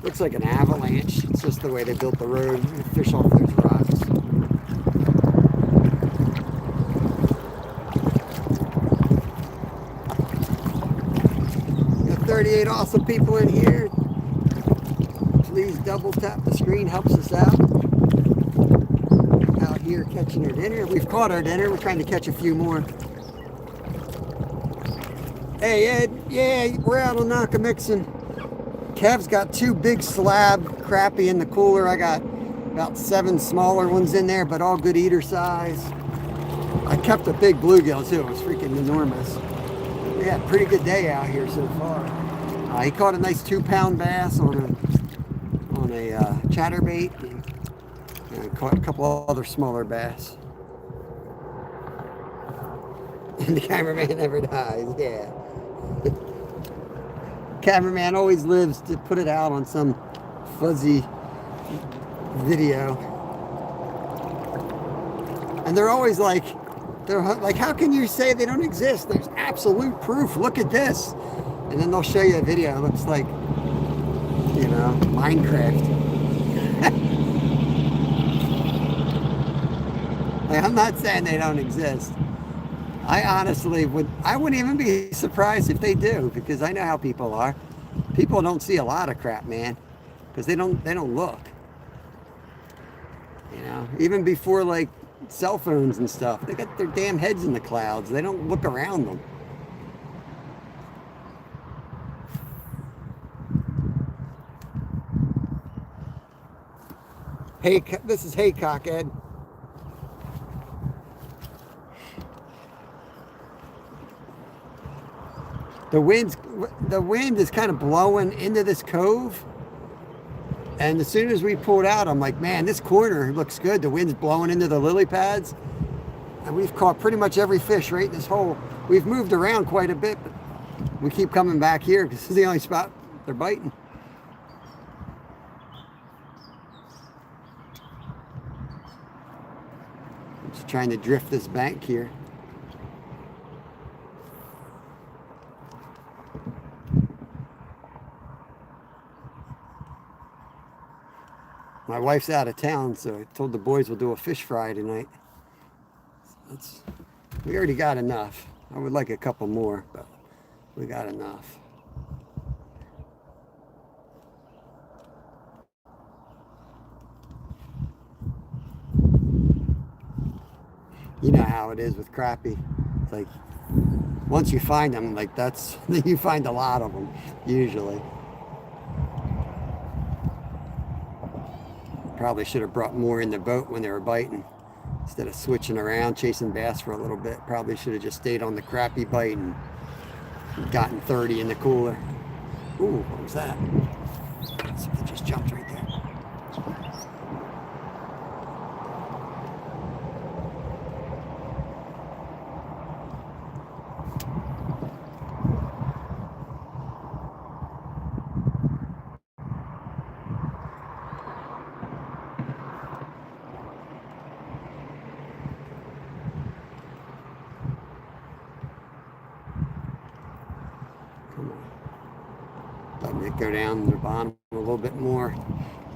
Looks like an avalanche. It's just the way they built the road. We're gonna fish off those rocks. Got 38 awesome people in here. Please double tap the screen, helps us out. Out here catching our dinner. We've caught our dinner. We're trying to catch a few more. Hey Ed, yeah, we're out on Nakamixon. Kev's got 2 big slab crappie in the cooler. I got about 7 smaller ones in there, but all good eater size. I kept a big bluegill too. It was freaking enormous. We had a pretty good day out here so far. He caught a nice 2-pound bass on a chatterbait. And caught a couple of other smaller bass. And the cameraman never dies. Yeah. Cameraman always lives to put it out on some fuzzy video. And they're always like, how can you say they don't exist? There's absolute proof. Look at this. And then they'll show you a video. It looks like, you know, Minecraft. Like, I'm not saying they don't exist. I honestly I wouldn't even be surprised if they do, because I know how people are. People don't see a lot of crap, man, because they don't look. You know, even before like cell phones and stuff, they got their damn heads in the clouds. They don't look around them. Hey, this is Haycock, Ed. The wind is kind of blowing into this cove. And as soon as we pulled out, I'm like, man, this corner looks good. The wind's blowing into the lily pads. And we've caught pretty much every fish right in this hole. We've moved around quite a bit, but we keep coming back here because this is the only spot they're biting. I'm just trying to drift this bank here. My wife's out of town, so I told the boys we'll do a fish fry tonight. We already got enough. I would like a couple more, but we got enough. You know how it is with crappie. It's like, once you find them, like you find a lot of them, usually. Probably should have brought more in the boat when they were biting. Instead of switching around, chasing bass for a little bit. Probably should have just stayed on the crappie bite and gotten 30 in the cooler. Ooh, what was that? Something just jumped right there. Letting it go down to the bottom a little bit more.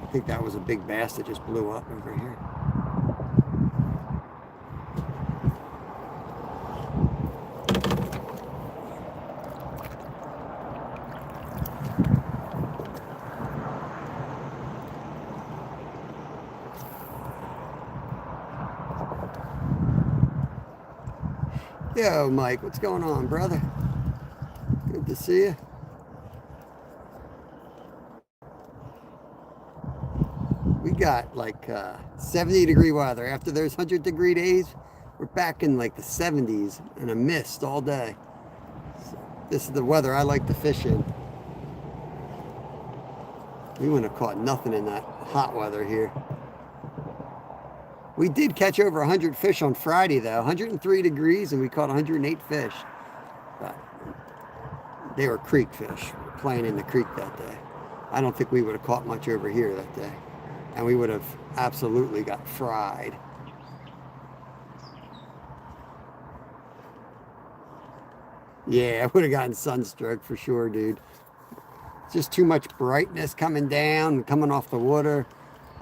I think that was a big bass that just blew up over here. Yo, Mike, what's going on, brother? Good to see you. We got like 70-degree weather. After those 100-degree days, we're back in like the 70s and a mist all day. So this is the weather I like to fish in. We wouldn't have caught nothing in that hot weather here. We did catch over 100 fish on Friday though, 103 degrees, and we caught 108 fish. But they were creek fish. We were playing in the creek that day. I don't think we would have caught much over here that day. And we would have absolutely got fried. Yeah, I would have gotten sunstroke for sure, dude. Just too much brightness coming down and coming off the water.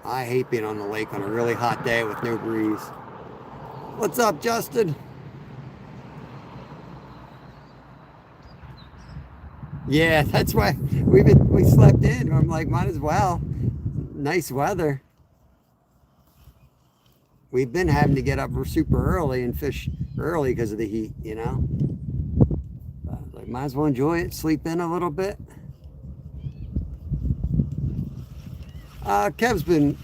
I hate being on the lake on a really hot day with no breeze. What's up, Justin? Yeah, that's why we slept in. I'm like, might as well. Nice weather. We've been having to get up super early and fish early because of the heat, you know. Like, might as well enjoy it, sleep in a little bit. Kev's been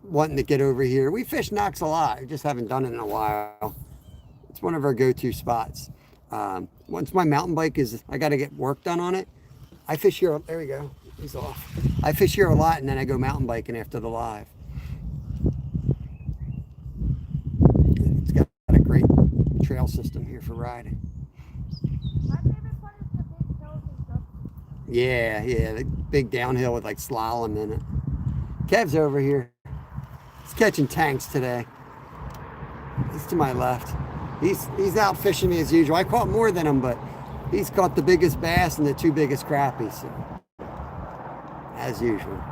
wanting to get over here. We fish Knox a lot. We just haven't done it in a while. It's one of our go-to spots. Once my mountain bike I got to get work done on it. I fish here. There we go. He's off. I fish here a lot, and then I go mountain biking after the live. It's got a great trail system here for riding. My favorite part is the big hills and stuff. Yeah, the big downhill with like slalom in it. Kev's over here. He's catching tanks today. He's to my left. He's out fishing me as usual. I caught more than him, but he's caught the biggest bass and the two biggest crappies. So, as usual.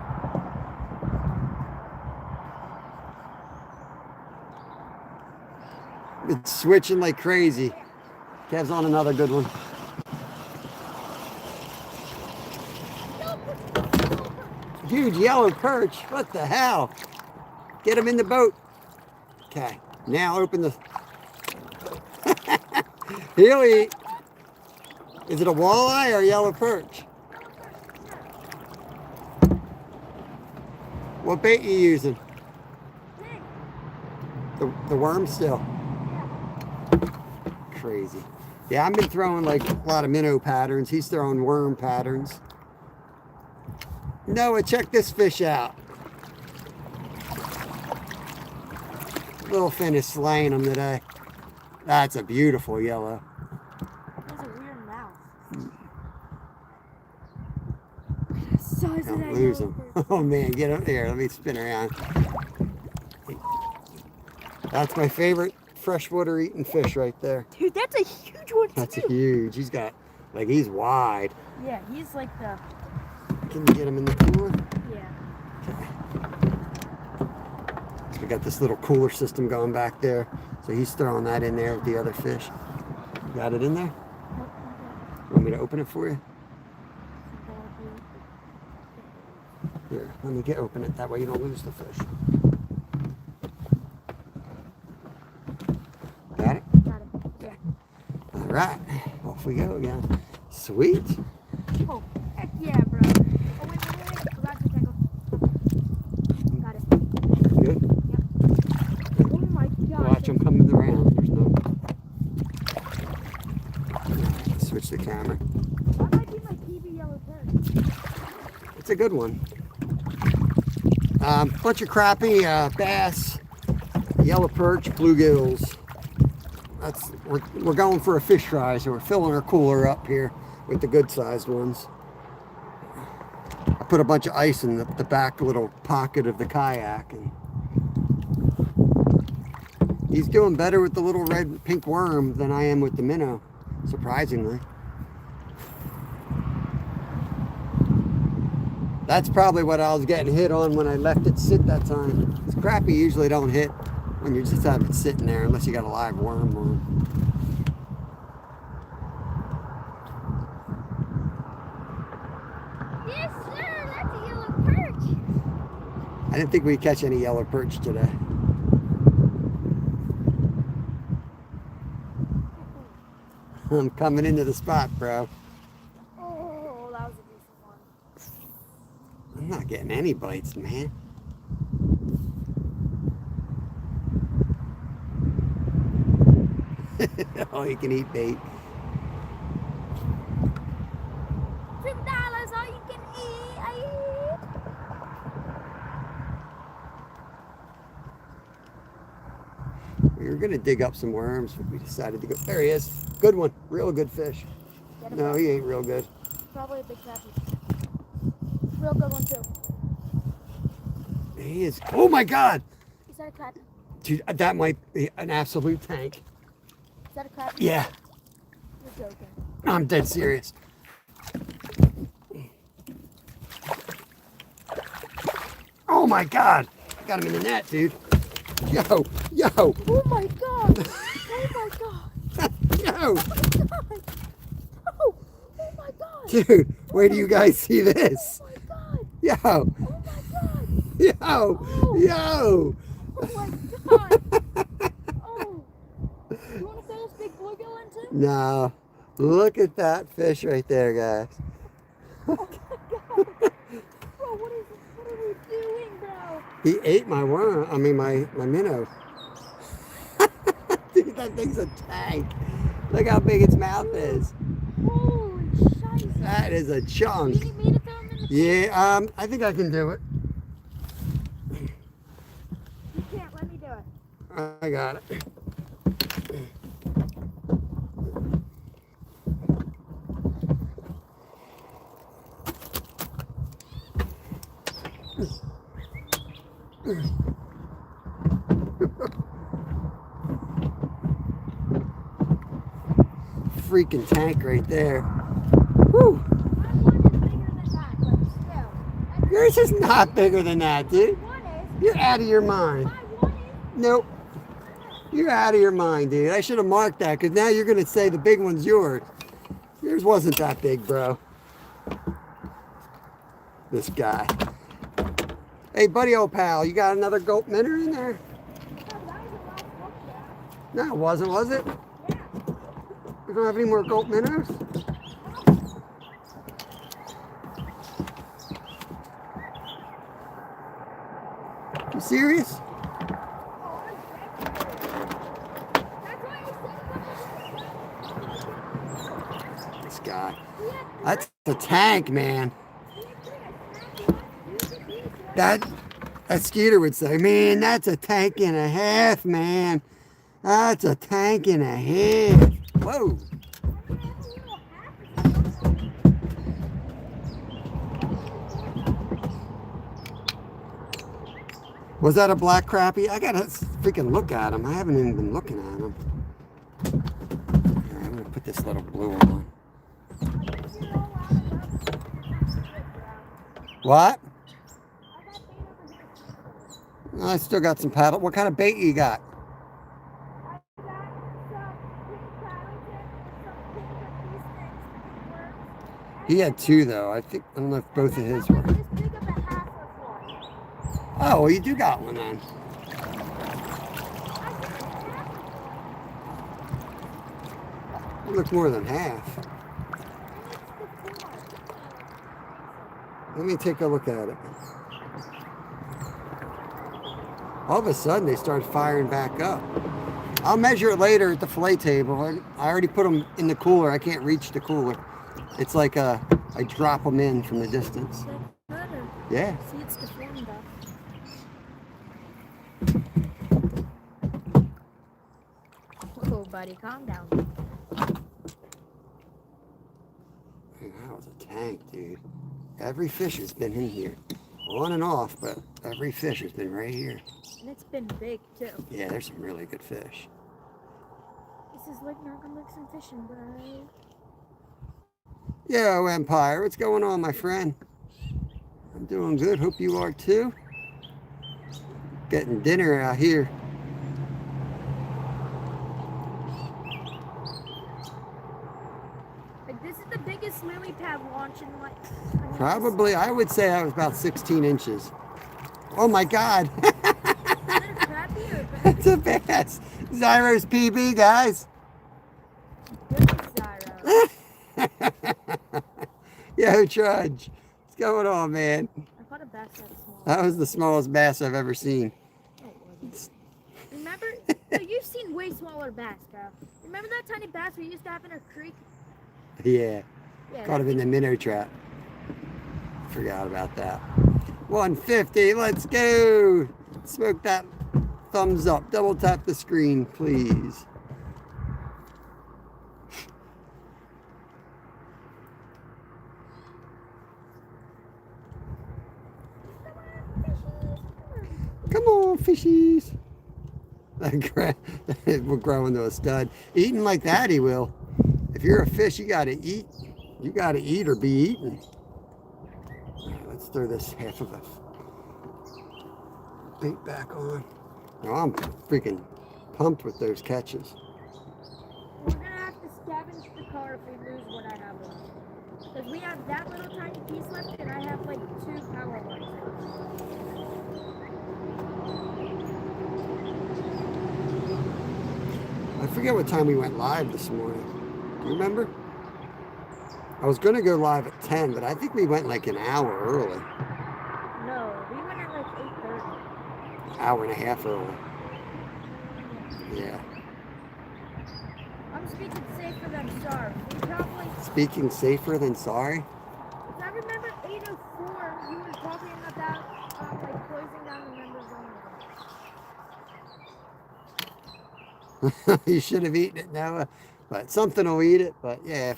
It's switching like crazy. Kev's on another good one. Huge yellow perch. What the hell? Get him in the boat. Okay. Now open the... He'll eat. Is it a walleye or a yellow perch? What bait you using? The worm still. Crazy. Yeah, I've been throwing like a lot of minnow patterns. He's throwing worm patterns. Noah, check this fish out. Little fin is slaying him today. That's a beautiful yellow. He has a weird mouth. is it Don't that lose yellow them. perch? Oh man, get up there. Let me spin around. That's my favorite freshwater eating fish right there. Dude, that's a huge one That's too. huge. He's got, like, he's wide. Yeah, he's like the. Can you get him in the cooler? Yeah. We got this little cooler system going back there. So he's throwing that in there with the other fish. You got it in there? Want me to open it for you? Here, let me open it. That way you don't lose the fish. Got it? Got it. Yeah. All right. Off we go again. Sweet. Oh, heck yeah, bro. Oh, wait. Forgot to tackle. Got it. Good. Yep. Oh my god. Watch them coming around. There's no. Switch the camera. That might be my TV yellow perch. It's a good one. Bunch of crappie, bass, yellow perch, bluegills. We're going for a fish fry, so we're filling our cooler up here with the good sized ones. I put a bunch of ice in the back little pocket of the kayak, and he's doing better with the little red pink worm than I am with the minnow, surprisingly. That's probably what I was getting hit on when I left it sit that time. This crappie usually don't hit when you just have it sitting there unless you got a live worm on. Yes, sir. That's a yellow perch. I didn't think we'd catch any yellow perch today. I'm coming into the spot, bro. Oh, that was a decent one. I'm not getting any bites, man. Oh, you can eat bait. $2 all you can eat. We were gonna dig up some worms, but we decided to go. There he is. Good one. Real good fish. Get him No, back. he ain't real good. Probably a big crappie. Real good one too. He is. Oh my God. Is that a crappie? Dude, that might be an absolute tank. Is that a crappie? Yeah, You're joking. I'm dead serious. Oh my God. Got him in the net, dude. Yo. Oh my god! Oh my god! Yo. Oh my god! Oh my god! Dude, where do you guys see this? Oh my god! Yo. Oh my god! Yo. Oh. Yo. Oh my god! Oh! You want to throw this big bluegill in too? No. Look at that fish right there, guys. Oh my god! Bro, what are we doing, bro? He ate my worm. I mean, my minnow. Dude, that thing's a tank. Look how big its mouth is. Holy shit! That is a chunk. You need me to throw him in the Yeah, I think I can do it. You can't, let me do it. I got it. Freaking tank right there. Whew. My one is bigger than that, but still. Yours is not bigger than that, dude. One is. You're out of your mind. My one is. Nope. You're out of your mind, dude. I should have marked that because now you're going to say the big one's yours. Yours wasn't that big, bro. This guy. Hey, buddy, old pal, you got another goat minnow in there? No, it wasn't, was it? We don't have any more goat minnows? You serious? This guy. That's the tank, man. That Skeeter would say, man, that's a tank and a half, man. That's a tank and a half. Whoa. Was that a black crappie? I gotta freaking look at him. I haven't even been looking at him. Here, I'm gonna put this little blue on. What? I still got some paddle. What kind of bait you got? He had two though. I don't know if both of his were. Oh, well, you do got one then. You look more than half. Let me take a look at it. All of a sudden, they start firing back up. I'll measure it later at the fillet table. I already put them in the cooler. I can't reach the cooler. It's like I drop them in from the distance. Yeah. See, it's deformed though. Oh, buddy, calm down. That was a tank, dude. Every fish has been in here. On and off, but every fish has been right here. And it's been big, too. Yeah, there's some really good fish. This is Lake Narcomoxon fishing, bro. Yo, Empire, what's going on, my friend? I'm doing good. Hope you are, too. Getting dinner out here. This is the biggest lily pad launch in like... Probably, I would say I was about 16 inches. Oh my God. Is that a crappie or a bass? It's a bass. Zyro's PB, guys. Good Zyro. Yo, Trudge. What's going on, man? I caught a bass that small. That was the smallest bass I've ever seen. No, it wasn't. Remember? So you've seen way smaller bass, bro. Remember that tiny bass we used to have in our creek? Yeah. Yeah. Caught him in the minnow trap. Forgot about that. 150, let's go. Smoke that thumbs up. Double tap the screen, please. Come on, fishies. We'll grow into a stud. Eating like that, he will. If you're a fish, you gotta eat. You gotta eat or be eaten. All right, let's throw this half of the bait back on. Oh, I'm freaking pumped with those catches. We're gonna have to scavenge the car if we lose what I have left. Because we have that little tiny piece left and I have like 2 power lines. I forget what time we went live this morning. Do you remember? I was gonna go live at 10, but I think we went like an hour early. No, we went at like 8:30. Hour and a half early. Yeah. I'm speaking safer than sorry. We probably... Speaking safer than sorry? Because I remember 8:04, you were talking about like closing down the members only. You should have eaten it, Noah. But something will eat it. But yeah,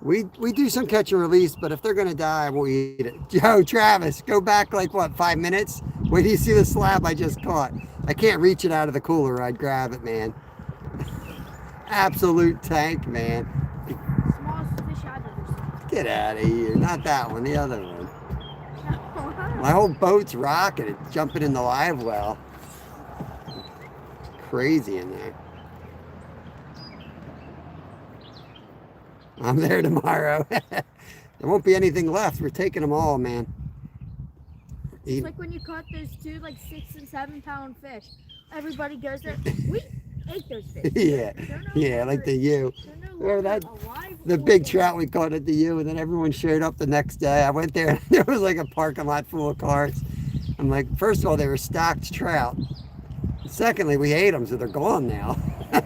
we do some catch and release. But if they're gonna die, we'll eat it. Yo, Travis, go back like what, 5 minutes? Wait till you see the slab I just caught. I can't reach it out of the cooler. I'd grab it, man. Absolute tank, man. Smallest fish I've ever seen. Get out of here. Not that one. The other one. My whole boat's rocking. It's jumping in the live well. Crazy in there. I'm there tomorrow. There won't be anything left. We're taking them all, man. It's like when you caught those 2 like 6 and 7 pound fish. Everybody goes there. We ate those fish. Yeah, yeah, like the U. Remember that? The big trout we caught at the U, and then everyone showed up the next day. I went there, and there was like a parking lot full of cars. I'm like, first of all, they were stocked trout. Secondly, we ate them, so they're gone now. The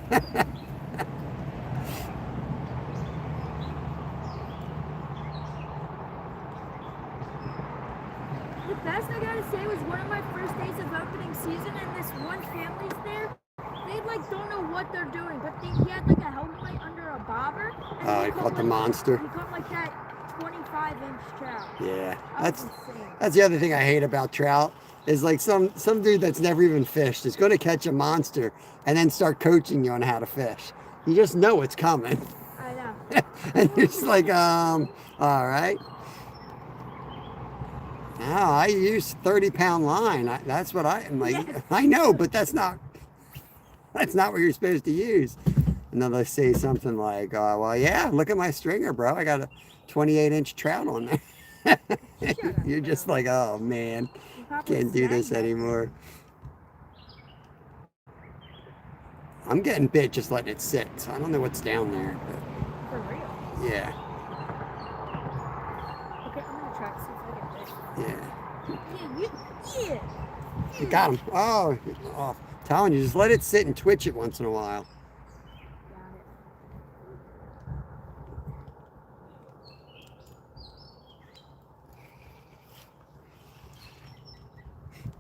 best I gotta say was one of my first days of opening season, and this one family's there. They like don't know what they're doing, but he had like a helmet under a bobber. And He caught the monster. He caught like that 25-inch trout. Yeah, That was insane. that's the other thing I hate about trout is like some dude that's never even fished is going to catch a monster and then start coaching you on how to fish. You just know it's coming. I know. And you're just like, all right. Now I use 30-pound line. That's what I'm like. Yes. I know, but that's not what you're supposed to use. And then they say something like, well, yeah, look at my stringer, bro. I got a 28-inch trout on there. You're just like, oh man, can't do this anymore. I'm getting bit just letting it sit, so I don't know what's down there. But For real? yeah. Okay, I'm gonna try to see if I get bit. Yeah. Yeah. You got him. Oh, I'm telling you, just let it sit and twitch it once in a while. Got it.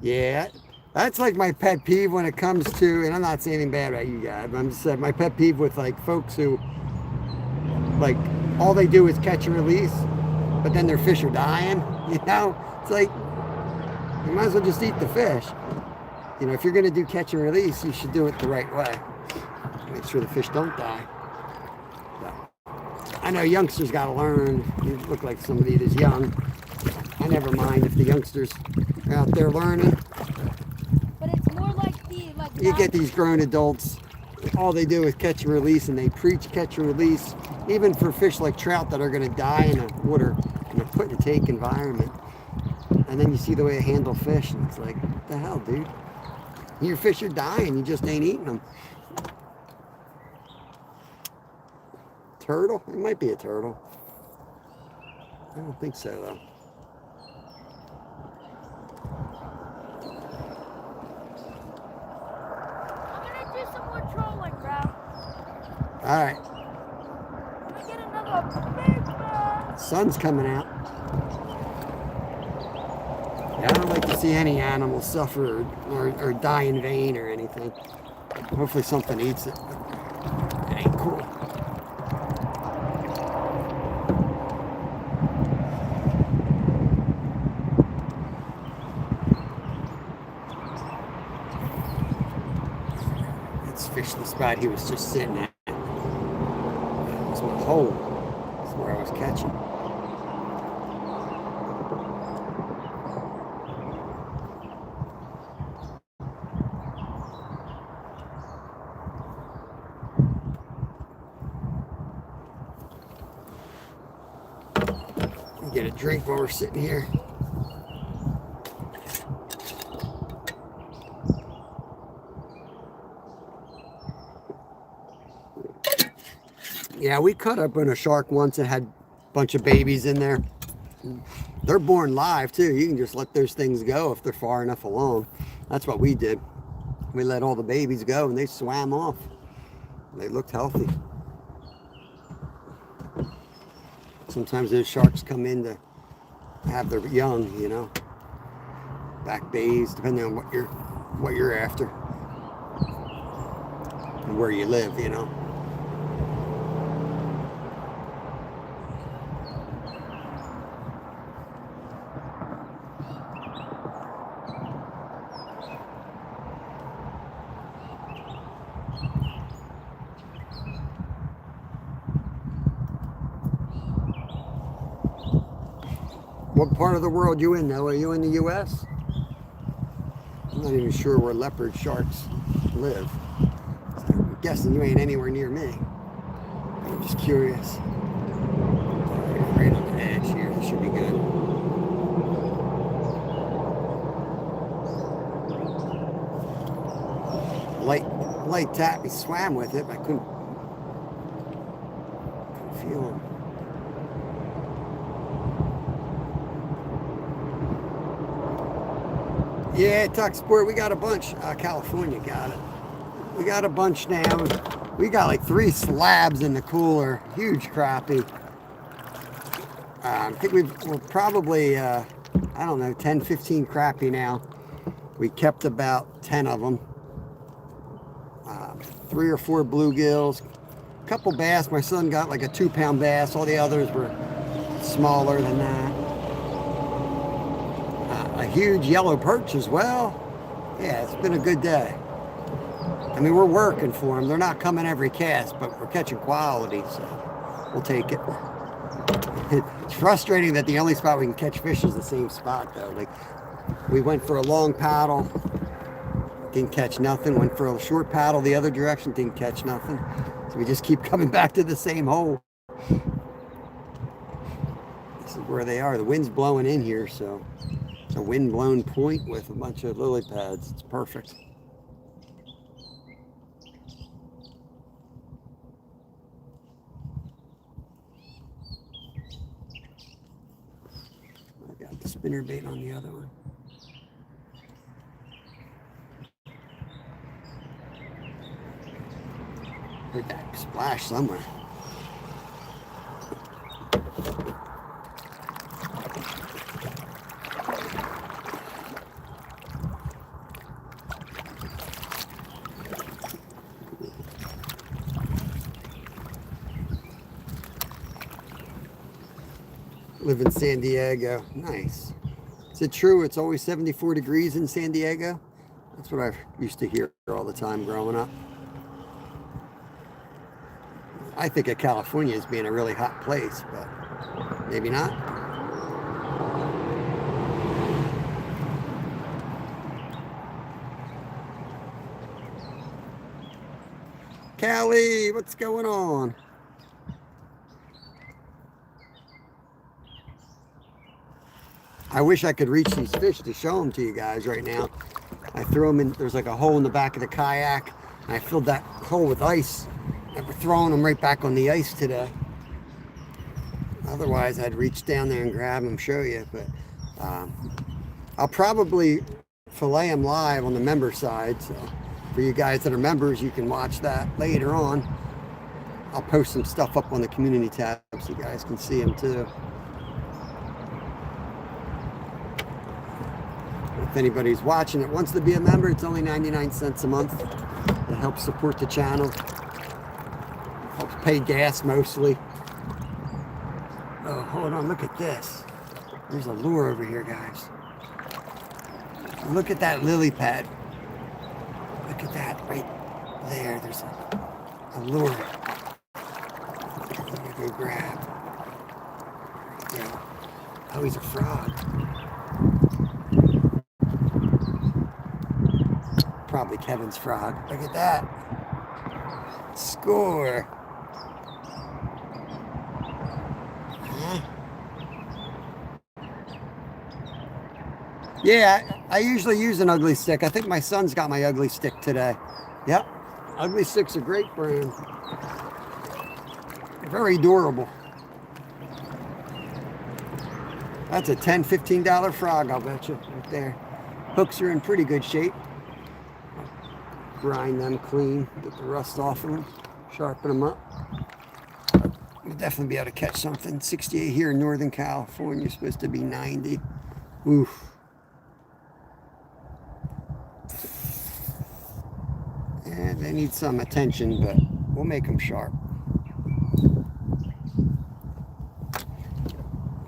Yeah, that's like my pet peeve when it comes to, and I'm not saying anything bad about you guys, but I'm just saying my pet peeve with like folks who, like, all they do is catch and release, but then their fish are dying, you know? It's like, you might as well just eat the fish. You know, if you're going to do catch and release, you should do it the right way. Make sure the fish don't die. So, I know youngsters got to learn. You look like somebody that's young. I never mind if the youngsters are out there learning. But it's more like You get these grown adults, all they do is catch and release, and they preach catch and release, even for fish like trout that are going to die in a water, in a put and take environment. And then you see the way they handle fish, and it's like, what the hell, dude? Your fish are dying, you just ain't eating them. Turtle? It might be a turtle. I don't think so, though. I'm gonna do some more trolling, bro. All right. I'm gonna get another big one. Sun's coming out. Yeah, I don't like to see any animal suffer or die in vain or anything. Hopefully something eats it, but it ain't cool. Let's fish the spot he was just sitting at. That was my hole. That's where I was catching. Get a drink while we're sitting here. Yeah, we cut up on a shark once and had a bunch of babies in there. They're born live too. You can just let those things go if they're far enough along. That's what we did. We let all the babies go and they swam off. They looked healthy. Sometimes those sharks come in to have their young, you know, back bays, depending on what you're after and where you live, you know. What part of the world you in now? Are you in the U.S.? I'm not even sure where leopard sharks live. So I'm guessing you ain't anywhere near me. I'm just curious. Right on the edge here. This should be good. Light tap. He swam with it, but I couldn't feel him. Yeah, Tuck Sport, we got a bunch. California got it. We got a bunch now. We got like 3 slabs in the cooler. Huge crappie. I think we're probably, I don't know, 10, 15 crappie now. We kept about 10 of them. 3 or 4 bluegills. A couple bass. My son got like a 2-pound bass. All the others were smaller than that. A huge yellow perch as well. Yeah, it's been a good day. I mean, we're working for them. They're not coming every cast, but we're catching quality, so we'll take it. It's frustrating that the only spot we can catch fish is the same spot, though. Like, we went for a long paddle, didn't catch nothing. Went for a short paddle the other direction, didn't catch nothing. So we just keep coming back to the same hole. This is where they are. The wind's blowing in here, so it's a wind-blown point with a bunch of lily pads. It's perfect. I got the spinner bait on the other one. Heard that splash somewhere. Live in San Diego. Nice. Is it true it's always 74 degrees in San Diego? That's what I used to hear all the time growing up. I think of California as being a really hot place, but maybe not. Callie, what's going on? I wish I could reach these fish to show them to you guys right now. I threw them in, there's like a hole in the back of the kayak, and I filled that hole with ice. And we're throwing them right back on the ice today. Otherwise, I'd reach down there and grab them, show you. But I'll probably fillet them live on the member side. So for you guys that are members, you can watch that later on. I'll post some stuff up on the community tab so you guys can see them too. If anybody's watching that wants to be a member, it's only 99 cents a month. It helps support the channel. Helps pay gas mostly. Oh, hold on, look at this. There's a lure over here, guys. Look at that lily pad. Look at that right there. There's a lure. I'm gonna go grab. Yeah. Oh, he's a frog. Probably Kevin's frog. Look at that. Score. Huh? Yeah, I usually use an ugly stick. I think my son's got my ugly stick today. Yep. Ugly stick's a great brand. Very durable. That's a $10, $15 frog, I'll bet you, right there. Hooks are in pretty good shape. Grind them clean, get the rust off of them, sharpen them up. We'll definitely be able to catch something. 68 here in Northern California, supposed to be 90. Oof. And they need some attention, but we'll make them sharp.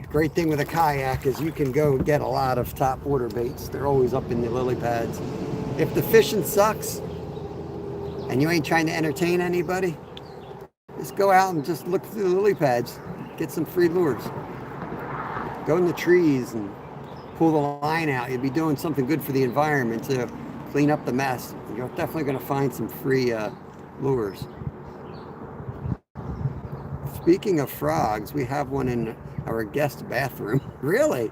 The great thing with a kayak is you can go get a lot of top water baits. They're always up in the lily pads. If the fishing sucks, and you ain't trying to entertain anybody, just go out and just look through the lily pads, get some free lures. Go in the trees and pull the line out. You'll be doing something good for the environment to clean up the mess. You're definitely going to find some free lures. Speaking of frogs, we have one in our guest bathroom. Really?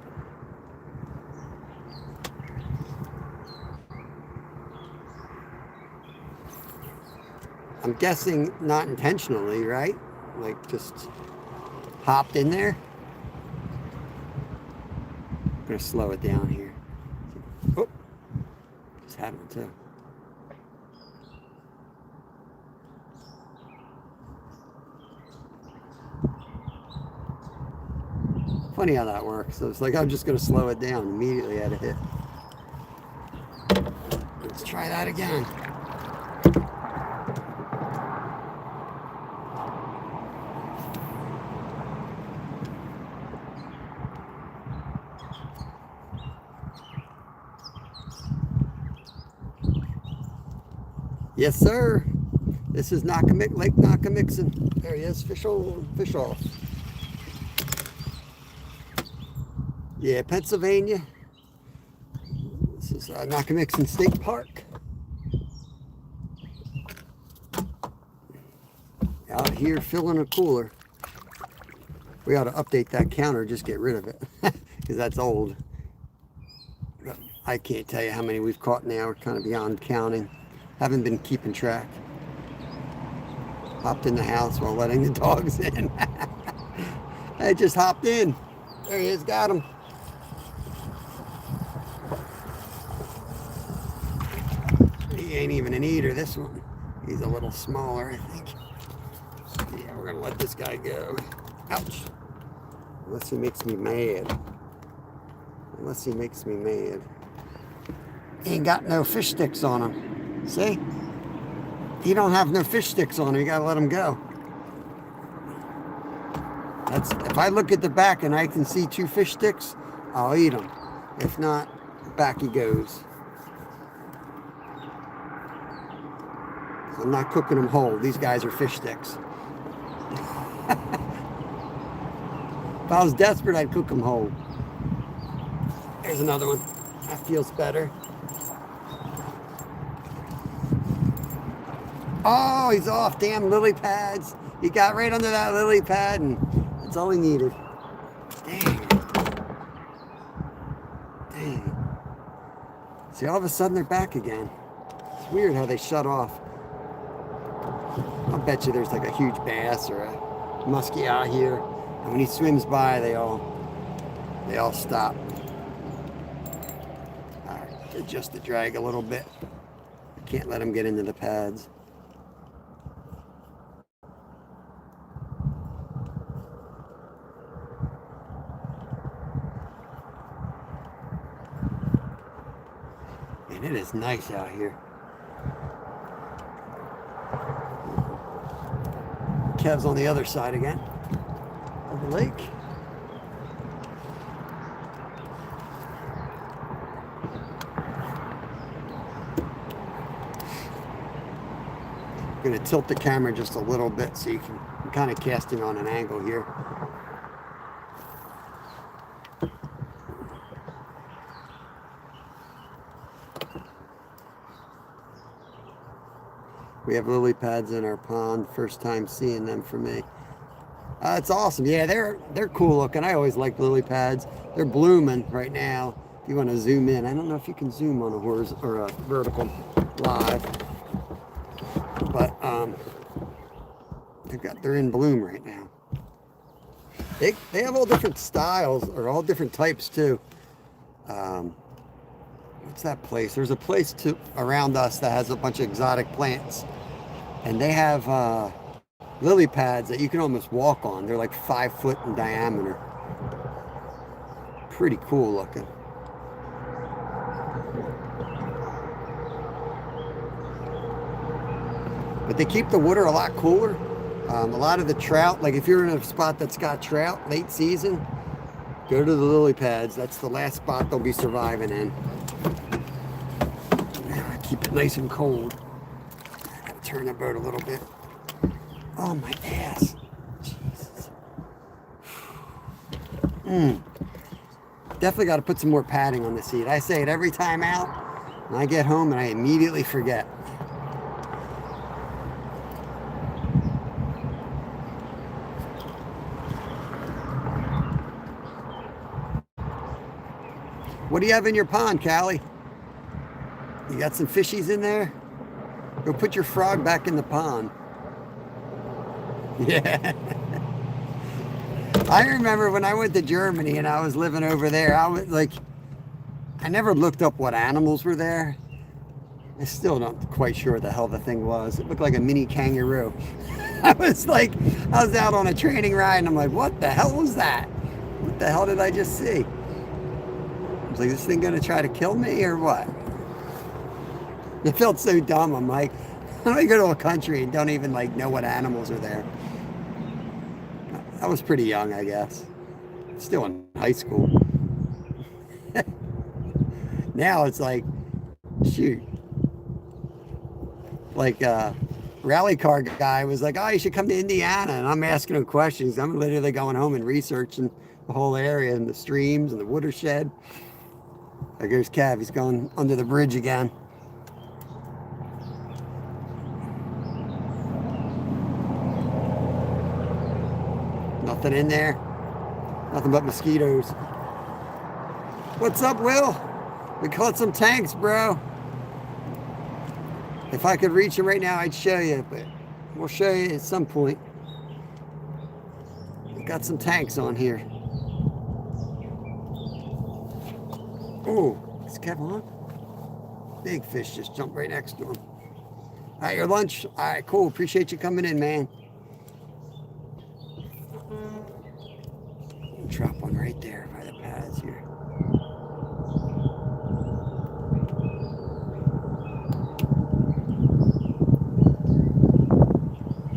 I'm guessing not intentionally, right? Like just hopped in there. I'm gonna slow it down here. Oh, just had one too. Funny how that works. So it's like I'm just gonna slow it down. Immediately at a hit. Let's try that again. Yes, sir. This is Lake Nakamixon. There he is. Fish on, fish off. Yeah, Pennsylvania. This is Nakamixon State Park. Out here filling a cooler. We ought to update that counter, just get rid of it, because that's old. I can't tell you how many we've caught now. We're kind of beyond counting. Haven't been keeping track. Hopped in the house while letting the dogs in. I just hopped in. There he is, got him. He ain't even an eater, this one. He's a little smaller, I think. Yeah, we're gonna let this guy go. Ouch. Unless he makes me mad. Unless he makes me mad. He ain't got no fish sticks on him. See? He don't have no fish sticks on him. You gotta let him go. That's, if I look at the back and I can see 2 fish sticks, I'll eat them. If not, back he goes. I'm not cooking them whole. These guys are fish sticks. If I was desperate, I'd cook them whole. There's another one. That feels better. Oh, he's off. Damn lily pads. He got right under that lily pad, and that's all he needed. Dang. Dang. See, all of a sudden they're back again. It's weird how they shut off. I'll bet you there's like a huge bass or a musky out here. And when he swims by, they all stop. All right, adjust the drag a little bit. Can't let him get into the pads. And it is nice out here. Kev's on the other side again of the lake. I'm going to tilt the camera just a little bit so you can, I'm kind of casting on an angle here. We have lily pads in our pond. First time seeing them for me. It's awesome. Yeah, they're cool looking. I always like lily pads. They're blooming right now. If you want to zoom in, I don't know if you can zoom on a horizontal or a vertical live, but they're in bloom right now. They have all different styles or all different types too. What's that place? There's a place around us that has a bunch of exotic plants, and they have lily pads that you can almost walk on. They're like 5 foot in diameter. Pretty cool looking. But they keep the water a lot cooler. A lot of the trout, like if you're in a spot that's got trout late season, go to the lily pads. That's the last spot they'll be surviving in. Keep it nice and cold. I gotta turn the boat a little bit. Oh, my ass. Jesus. Definitely got to put some more padding on the seat. I say it every time out, and I get home and I immediately forget. What do you have in your pond, Callie? You got some fishies in there? Go put your frog back in the pond. Yeah. I remember when I went to Germany and I was living over there, I was like, I never looked up what animals were there. I still not quite sure what the hell the thing was. It looked like a mini kangaroo. I was out on a training ride and I'm like, what the hell was that? What the hell did I just see? I was like, is this thing gonna try to kill me or what? It felt so dumb. I'm like, how do I go to a country and don't even like know what animals are there? I was pretty young, I guess. Still in high school. Now it's like, shoot. like rally car guy was like, oh, you should come to Indiana. And I'm asking him questions. I'm literally going home and researching the whole area and the streams and the watershed. There goes Cav. He's going under the bridge again. Nothing in there. Nothing but mosquitoes. What's up, Will? We caught some tanks, bro. If I could reach them right now, I'd show you, but we'll show you at some point. We got some tanks on here. Oh, is Kev on? Big fish just jumped right next to him. All right, your lunch. All right, cool. Appreciate you coming in, man. Drop one right there by the pads here.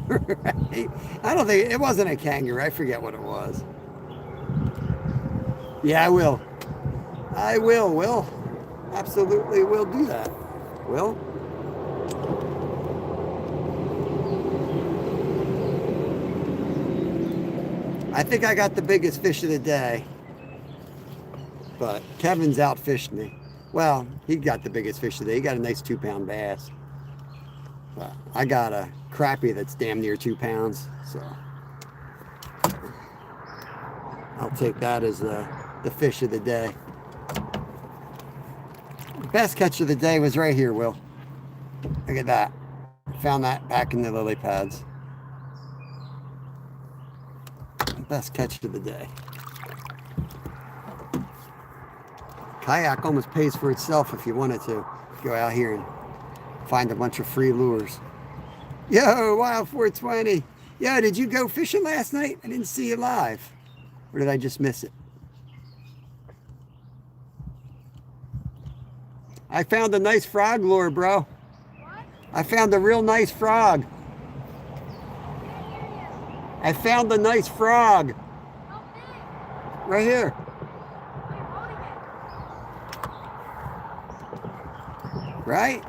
Right? I don't think it wasn't a kangaroo. I forget what it was. Yeah, I will. I will. Absolutely will do that. Will? I think I got the biggest fish of the day. But Kevin's outfished me. Well, he got the biggest fish of the day. He got a nice 2-pound bass. But I got a crappie that's damn near 2 pounds. So I'll take that as the fish of the day. The best catch of the day was right here, Will. Look at that. Found that back in the lily pads. Best catch of the day. Kayak almost pays for itself if you wanted to. Go out here and find a bunch of free lures. Yo, Wild 420. Yo, did you go fishing last night? I didn't see you live. Or did I just miss it? I found a nice frog lure, bro. What? I found a real nice frog. I found a nice frog. How big? Right here. Are you holding it? Right?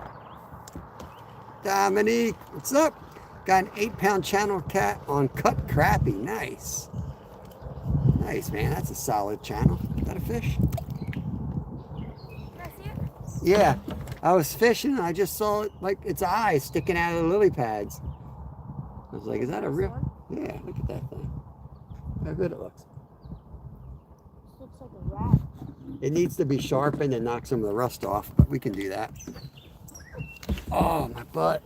Dominique, what's up? Got an 8-pound channel cat on cut crappie. Nice. Nice, man. That's a solid channel. Is that a fish? Can I see it? Yeah. I was fishing and I just saw it like its eye sticking out of the lily pads. I was like, is that a real? Yeah, look at that thing. How good it looks. This looks like a rat. It needs to be sharpened and knock some of the rust off, but we can do that. Oh, my butt.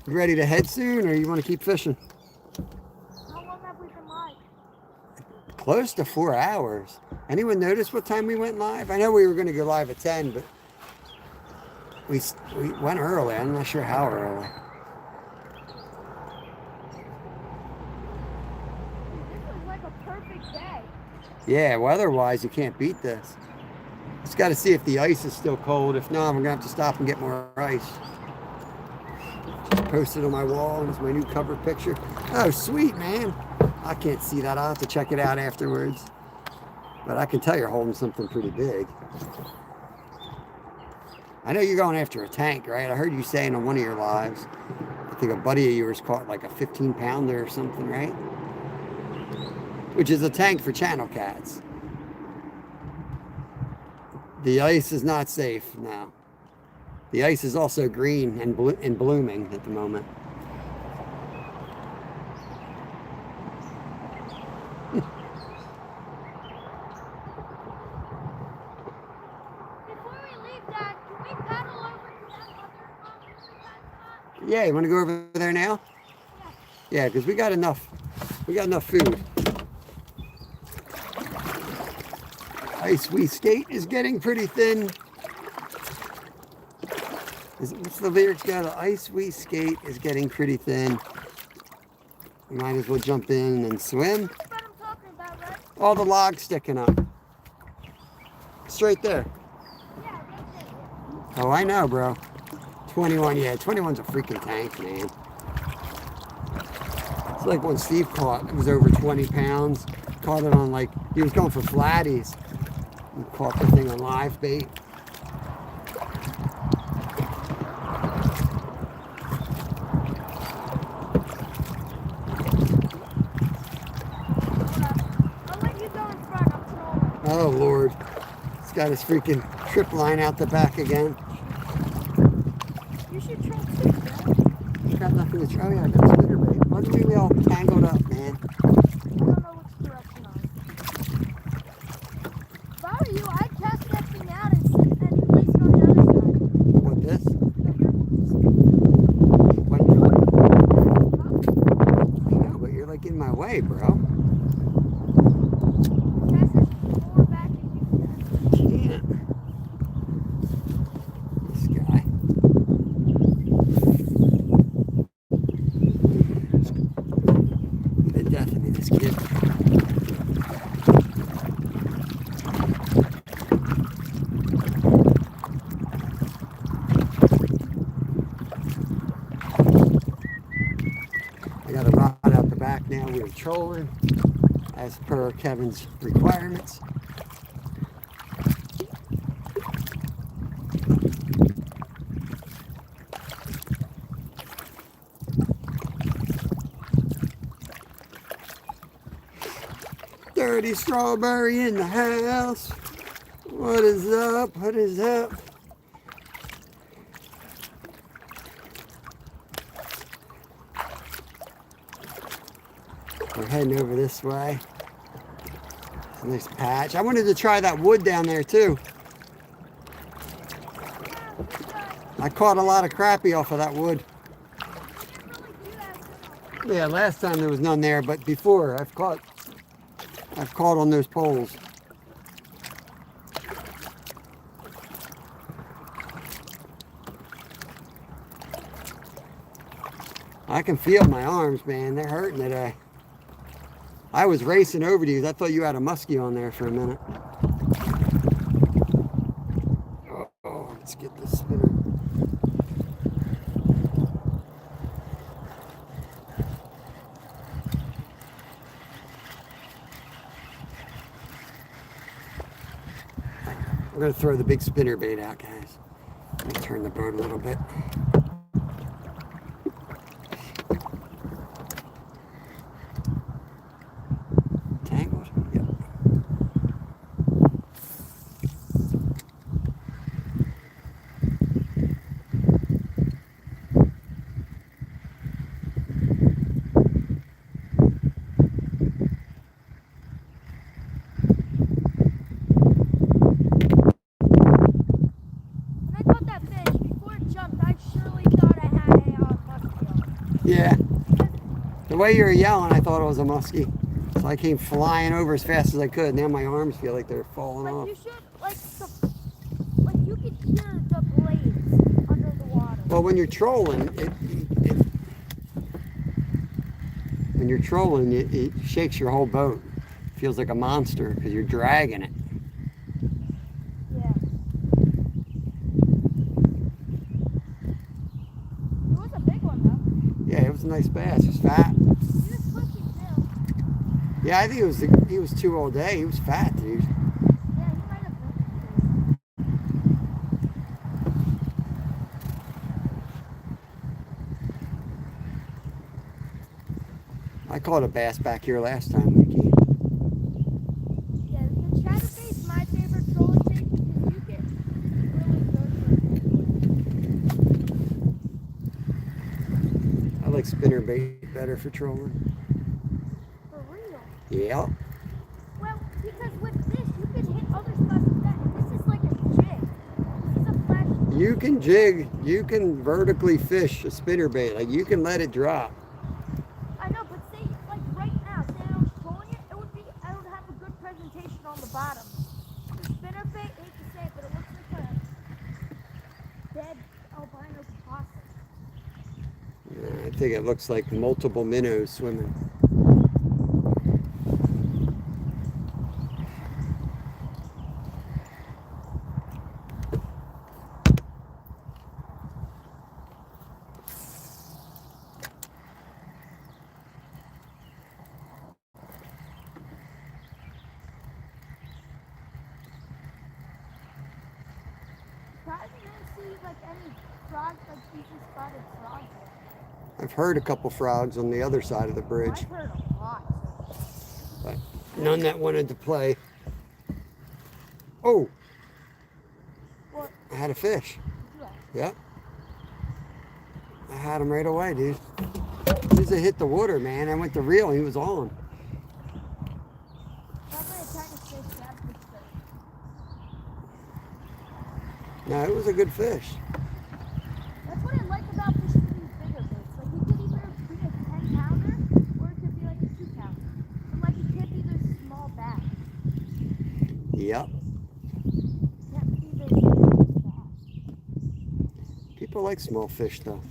You ready to head soon, or you want to keep fishing? How long have we been live? Close to 4 hours. Anyone notice what time we went live? I know we were going to go live at 10, but we went early. I'm not sure how early. This was like a perfect day. Yeah, weather-wise, you can't beat this. Just got to see if the ice is still cold. If not, I'm going to have to stop and get more ice. Just posted on my wall, and it's my new cover picture. Oh, sweet, man. I can't see that. I'll have to check it out afterwards. But I can tell you're holding something pretty big. I know you're going after a tank, right? I heard you saying on one of your lives. I think a buddy of yours caught like a 15-pounder or something, right? Which is a tank for channel cats. The ice is not safe now. The ice is also green and blooming at the moment. Before we leave, Dad, can we paddle over to that other spot? Yeah, you want to go over there now? Yeah, because we got enough. We got enough food. Ice we skate is getting pretty thin. What's the lyrics go? The ice we skate is getting pretty thin. We might as well jump in and swim. That's what I'm talking about, right? All the logs sticking up. Straight there. Yeah, that's it. Oh, I know, bro. 21, yeah, 21's a freaking tank, man. It's like when Steve caught, it was over 20 pounds. Caught it on like, he was going for flatties. He caught the thing on live bait. Oh, Lord. It's got his freaking trip line out the back again. You should troll too, bro. Got nothing to try. Oh, yeah, I got a spinnerbait. Why are we all tangled up, man? I don't know which direction I'm. If I were you, I'd cast that thing out and place it on the other side. What, this? No, What? I know, but you're like in my way, bro. cast as far back as you can. Can't. This guy. The death of me, this kid. I got a rod out the back now. We're trolling as per Kevin's requirements. Dirty Strawberry in the house. What is up? What is up? We're heading over this way. It's a nice patch. I wanted to try that wood down there too. I caught a lot of crappie off of that wood. Yeah, last time there was none there, but before I've caught on those poles. I can feel my arms, man. They're hurting today. I was racing over to you. I thought you had a muskie on there for a minute. Oh, let's get this spinner. I'm going to throw the big spinner bait out, guys. Let me turn the boat a little bit. Tangled? Yep. Yeah. The way you were yelling, I thought it was a muskie. So I came flying over as fast as I could. Now my arms feel like they're falling off. You should, you could hear the blades under the water. Well, when you're trolling, it shakes your whole boat. It feels like a monster because you're dragging it. Yeah. It was a big one, though. Yeah, it was a nice bass. He was fat. He was pushing, too. Yeah, I think he was 2 all day. He was fat, dude. Yeah, he might have been. I caught a bass back here last time, Mickey. Yeah, the chatterbait is my favorite trolling bait because you get really good for I like spinner bait better for trolling. For real. Yeah. Well, because with this, you can hit other spots with that. And this is like a jig. This is a flash. You can jig, you can vertically fish a spinner bait. Like you can let it drop. I know, but say, like right now, say I was trolling it, I would have a good presentation on the bottom. The spinner bait, hate to say it, but it looks like a dead albino possum. I think it looks like multiple minnows swimming. Surprised you didn't see like any frogs, like easy spotted frogs yet. I've heard a couple frogs on the other side of the bridge, I've heard a lot. but none that wanted to play. Oh, What? I had a fish. You have? Yep. I had him right away, dude. As soon as I hit the water, man, I went to reel. He was on. Probably a tiny fish. That's the fish. No, it was a good fish. That's what I like about fishing these bigger baits. Like, you could either be a 10-pounder or it could be like a 2-pounder. But, like, it can't be this small bass. Yep. It can't be this small bass. People like small fish, though.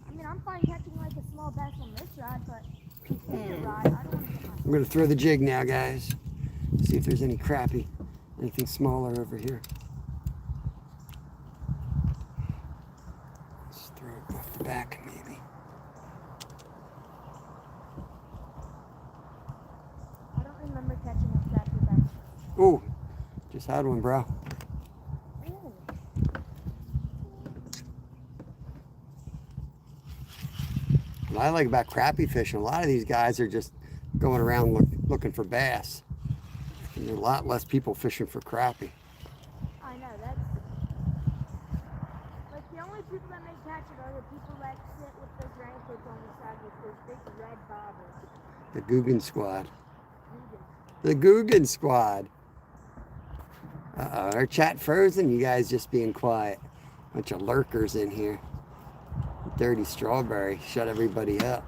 I mean, I'm fine catching like a small bass on this rod, but bigger rod, I don't want to get my. I'm going to throw the jig now, guys. See if there's any crappie. Anything smaller over here. Let's throw it off the back, maybe. I don't remember catching a crappie bass. Oh, just had one, bro. Ooh. What I like about crappie fishing, a lot of these guys are just going around looking for bass. And there are a lot less people fishing for crappie. I know, that's. Like, the only people that may catch it are the people that sit with those raincoats on the side with those big red bobbers. The Guggen Squad. The Guggen Squad. Uh-oh, our chat frozen? You guys just being quiet. Bunch of lurkers in here. Dirty Strawberry. Shut everybody up.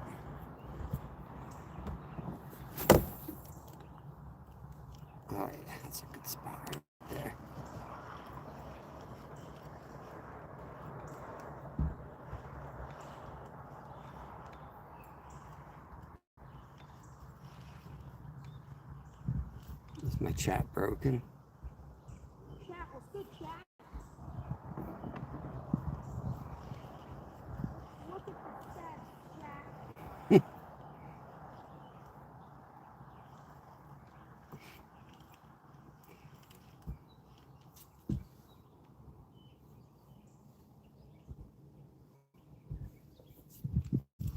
Oh, yeah, that's a good spot right there. Is my chat broken? Chat, let's go chat. Look at the stats, chat.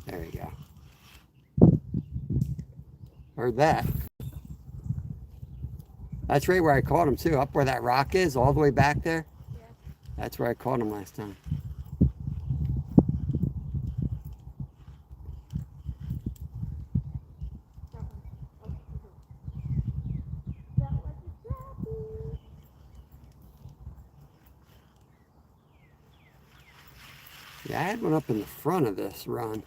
There you go. Heard that. That's right where I caught him too, up where that rock is, all the way back there. Yeah. That's where I caught him last time. That was a crappie. Yeah, I had one up in the front of this run.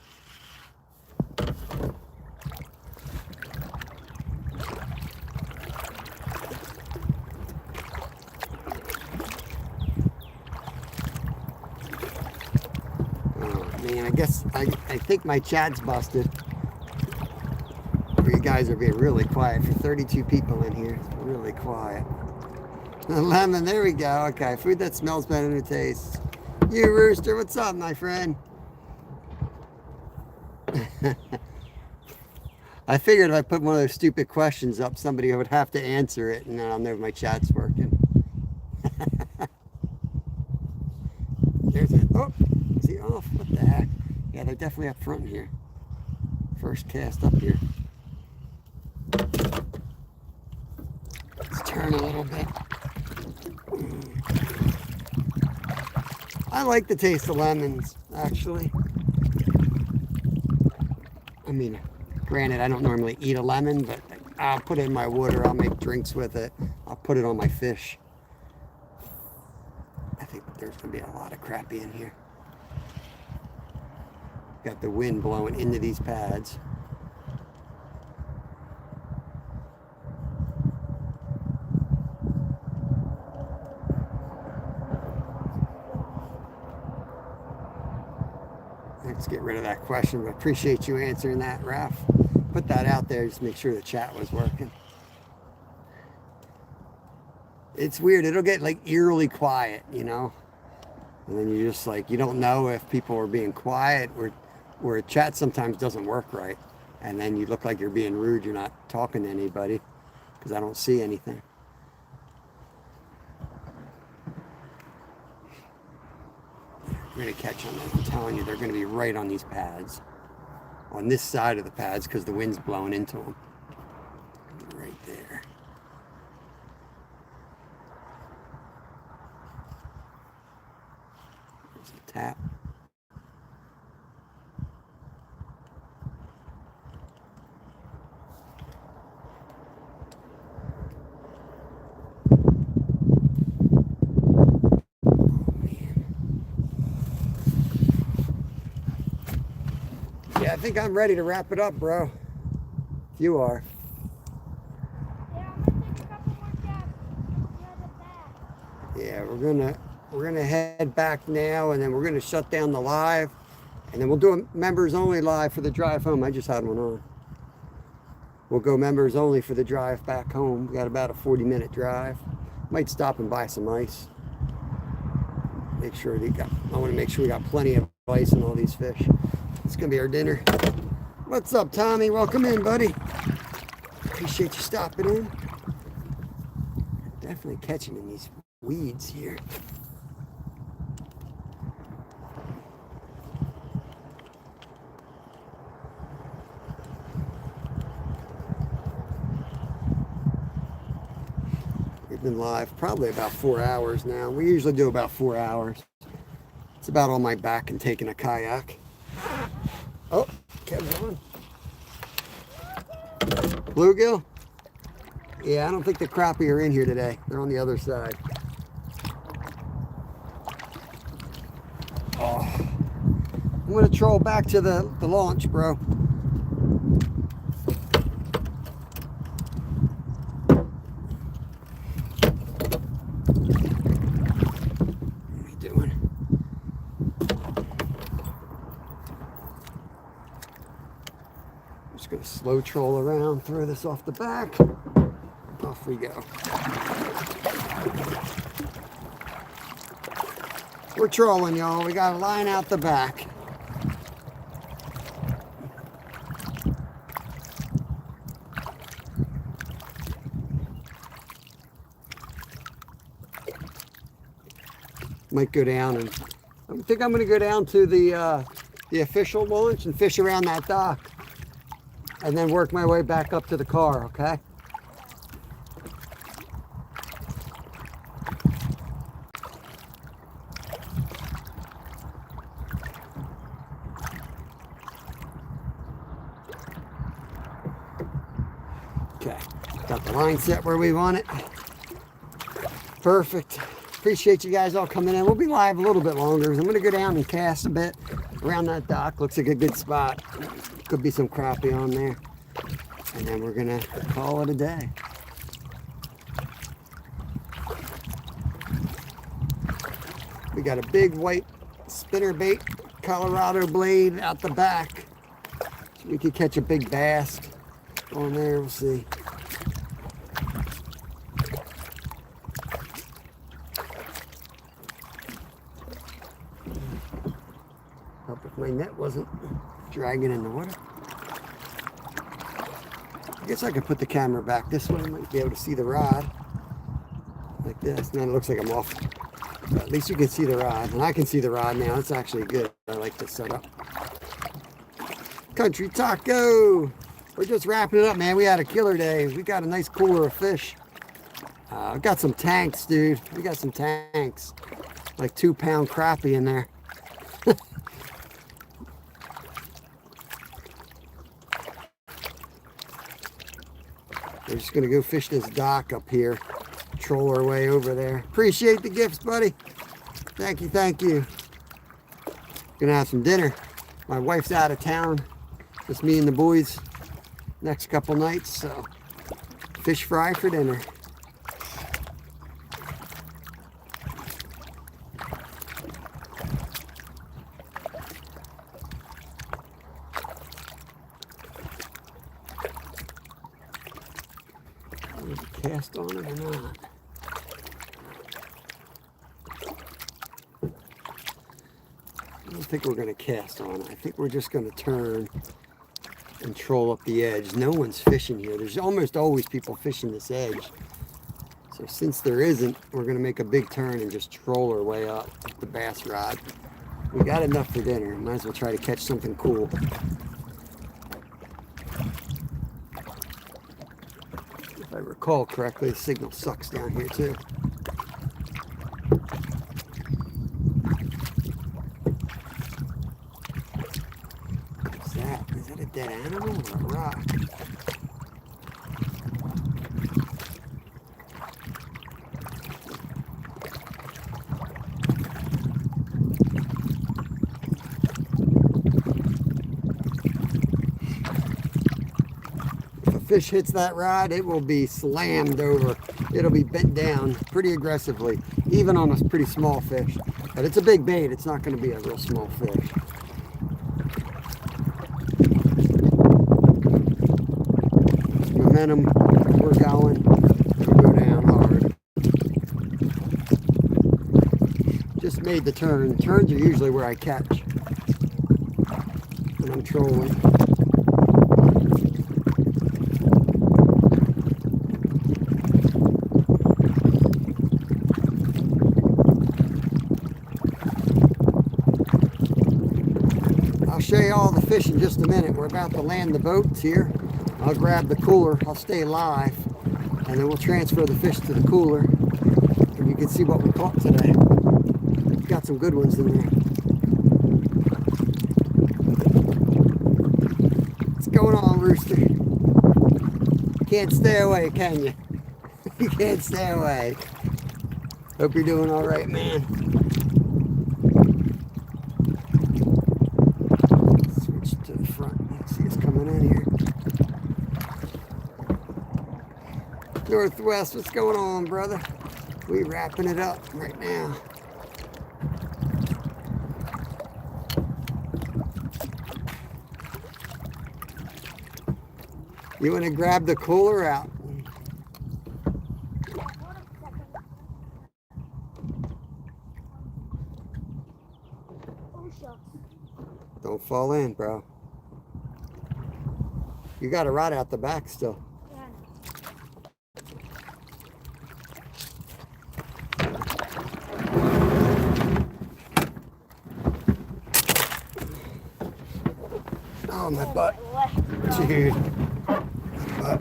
Oh man, I think my chat's busted. You guys are being really quiet. For 32 people in here, it's really quiet. Lemon, there we go. Okay, food that smells better than it tastes. You rooster, what's up, my friend? I figured if I put one of those stupid questions up, somebody would have to answer it, and then I'll know if my chat's working. There's a, oh, is he off? What the heck? Yeah, they're definitely up front here. First cast up here. Let's turn a little bit. I like the taste of lemons, actually. I mean, granted, I don't normally eat a lemon, but I'll put it in my water. I'll make drinks with it. I'll put it on my fish. I think there's going to be a lot of crappie in here. Got the wind blowing into these pads. Let's get rid of that question, but appreciate you answering that, Raph. Put that out there, just make sure the chat was working. It's weird, it'll get like eerily quiet, you know? And then you just like, you don't know if people are being quiet or chat sometimes doesn't work right. And then you look like you're being rude, you're not talking to anybody because I don't see anything. We're going to catch them. I'm telling you, they're going to be right on these pads. On this side of the pads because the wind's blowing into them. Right there. tap. Yeah, I think I'm ready to wrap it up, bro. If you are. Yeah, I'm gonna take a couple more casts. Yeah, we're gonna head back now, and then we're gonna shut down the live, and then we'll do a members only live for the drive home. I just had one on. We'll go members only for the drive back home. We got about a 40-minute drive. Might stop and buy some ice. I want to make sure we got plenty of ice in all these fish. It's gonna be our dinner. What's up, Tommy? Welcome in, buddy. Appreciate you stopping in. Definitely catching in these weeds here. We've been live probably about 4 hours now. We usually do about 4 hours. It's about on my back and taking a kayak. Oh, Kev's on. Bluegill? Yeah, I don't think the crappie are in here today. They're on the other side. Oh, I'm gonna troll back to the launch, bro. What are we doing? Just gonna slow troll around, throw this off the back. Off we go. We're trolling, y'all. We got a line out the back. Might go down, and I think I'm going to go down to the official launch and fish around that dock, and then work my way back up to the car. Okay. Okay, got the line set where we want it. Perfect. Appreciate you guys all coming in. We'll be live a little bit longer. I'm going to go down and cast a bit around that dock. Looks like a good spot. Could be some crappie on there. And then we're going to call it a day. We got a big white spinnerbait Colorado blade out the back. So we could catch a big bass on there. We'll see. Hope if my net wasn't dragging in the water. I guess I could put the camera back this way. I might be able to see the rod like this. Now it looks like I'm off. But at least you can see the rod, and I can see the rod now. It's actually good. I like this setup. Country Taco. We're just wrapping it up, man. We had a killer day. We got a nice cooler of fish. We got some tanks, dude. We got some tanks. Like 2-pound crappie in there. We're just gonna go fish this dock up here. Troll our way over there. Appreciate the gifts, buddy. Thank you, thank you. Gonna have some dinner. My wife's out of town. Just me and the boys next couple nights, so fish fry for dinner. Cast on it or not? I don't think we're going to cast on it. I think we're just going to turn and troll up the edge. No one's fishing here. There's almost always people fishing this edge. So since there isn't, we're going to make a big turn and just troll our way up with the bass rod. We got enough for dinner. Might as well try to catch something cool. If I recall correctly, the signal sucks down here too. that a dead animal or a rock? If a fish hits that rod, it will be slammed over. It'll be bent down pretty aggressively, even on a pretty small fish. But it's a big bait. It's not going to be a real small fish. Momentum, we're going. We'll go down hard. Just made the turn. Turns are usually where I catch when I'm trolling. I'll show you all the fish in just a minute. We're about to land the boats here. I'll grab the cooler. I'll stay live, and then we'll transfer the fish to the cooler, and you can see what we caught today. We've got some good ones in there. What's going on, Rooster? Can't stay away, can you? You can't stay away. Hope you're doing all right, man. Switch to the front. Let's see what's coming in here. Northwest, what's going on, brother? We wrapping it up right now. You want to grab the cooler out? Don't fall in, bro. You got a rod out the back still. Oh, my butt. Dude. My butt.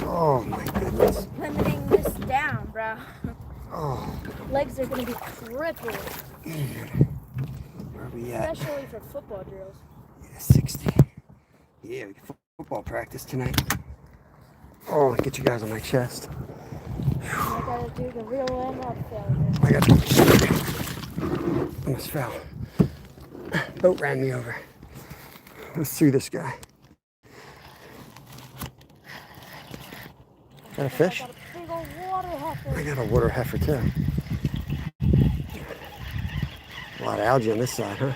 Oh, my goodness. Limiting this down, bro. Oh. Legs are going to be crippled. Where are we at? Especially for football drills. Yeah, 60. Yeah, we got football practice tonight. Oh, get you guys on my chest. I got to do the real end up failure. I got almost fell. Boat ran me over. Let's see this guy. Got a fish? I got a big old water heifer. I got a water heifer too. A lot of algae on this side, huh?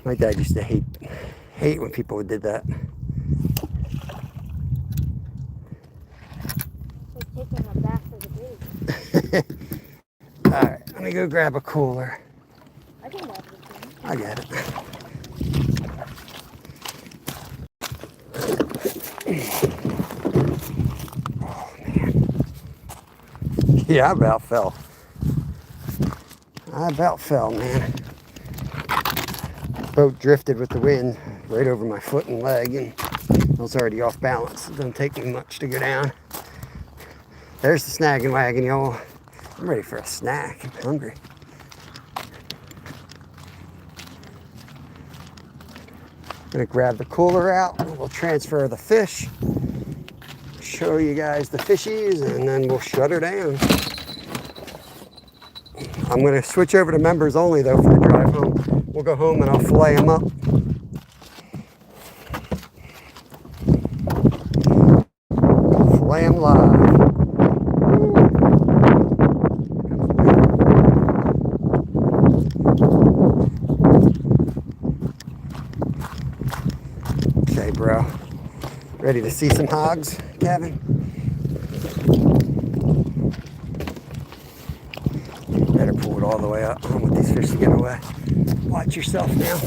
My dad used to hate when people did that. Taking her back for the bait. Alright, let me go grab a cooler. I can grab this thing. I got it. Oh, man. Yeah, I about fell. Man. Boat drifted with the wind right over my foot and leg, and I was already off balance. It doesn't take me much to go down. There's the snagging wagon, y'all. I'm ready for a snack. I'm hungry. Gonna grab the cooler out. We'll transfer the fish. Show you guys the fishies, and then we'll shut her down. I'm gonna switch over to members only though for the drive home. We'll go home and I'll fillet them up. Fillet them live. Okay, bro. Ready to see some hogs, Kevin? Better pull it all the way up. I don't want these fish to get away. Watch yourself now.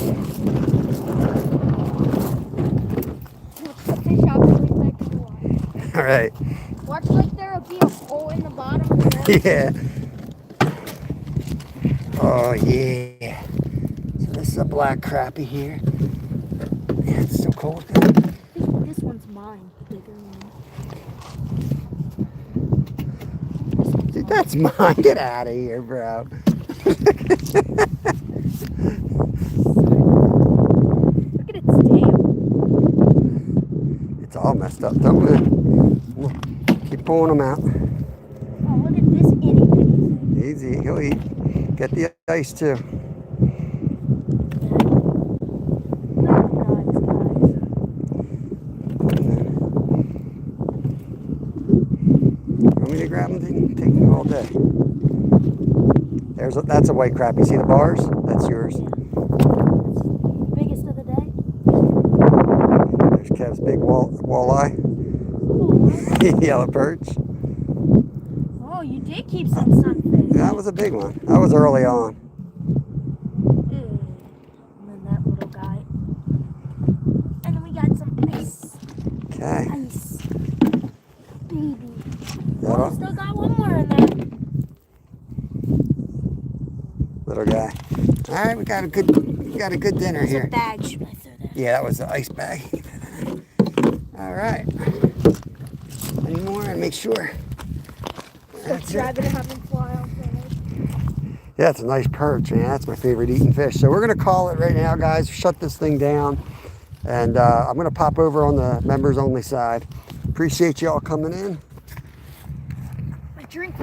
Fish out really back in the water. All right. Watch like there'll be a hole in the bottom of the water. Yeah. Oh, yeah. So this is a black crappie here. Yeah, it's still cold. I think this one's mine, the bigger one. Dude, That's mine. Get out of here, bro. Look at its tail. It's all messed up. Don't move. Keep pulling them out. Oh, look at this itty bitty thing. Easy. He'll eat. Get the ice too. Want me to grab them? Take them all day. That's a white crappie. See the bars? That's yours. Biggest of the day. There's Kev's big walleye. Yellow perch. Oh, you did keep some sunfish. That was a big one. That was early on. And then that little guy. And then we got some ice. Okay. Ice. Baby. That Oh, all? still got one more in there. Little guy. All right, we got a good dinner There's here. a bag. Should I throw that? Yeah, that was the ice bag. All right. Any more? And make sure. That's Grab it. it and have them fly off the edge. Yeah, it's a nice perch, man. That's my favorite eating fish. So we're gonna call it right now, guys. Shut this thing down, and I'm gonna pop over on the members only side. Appreciate y'all coming in. My drink.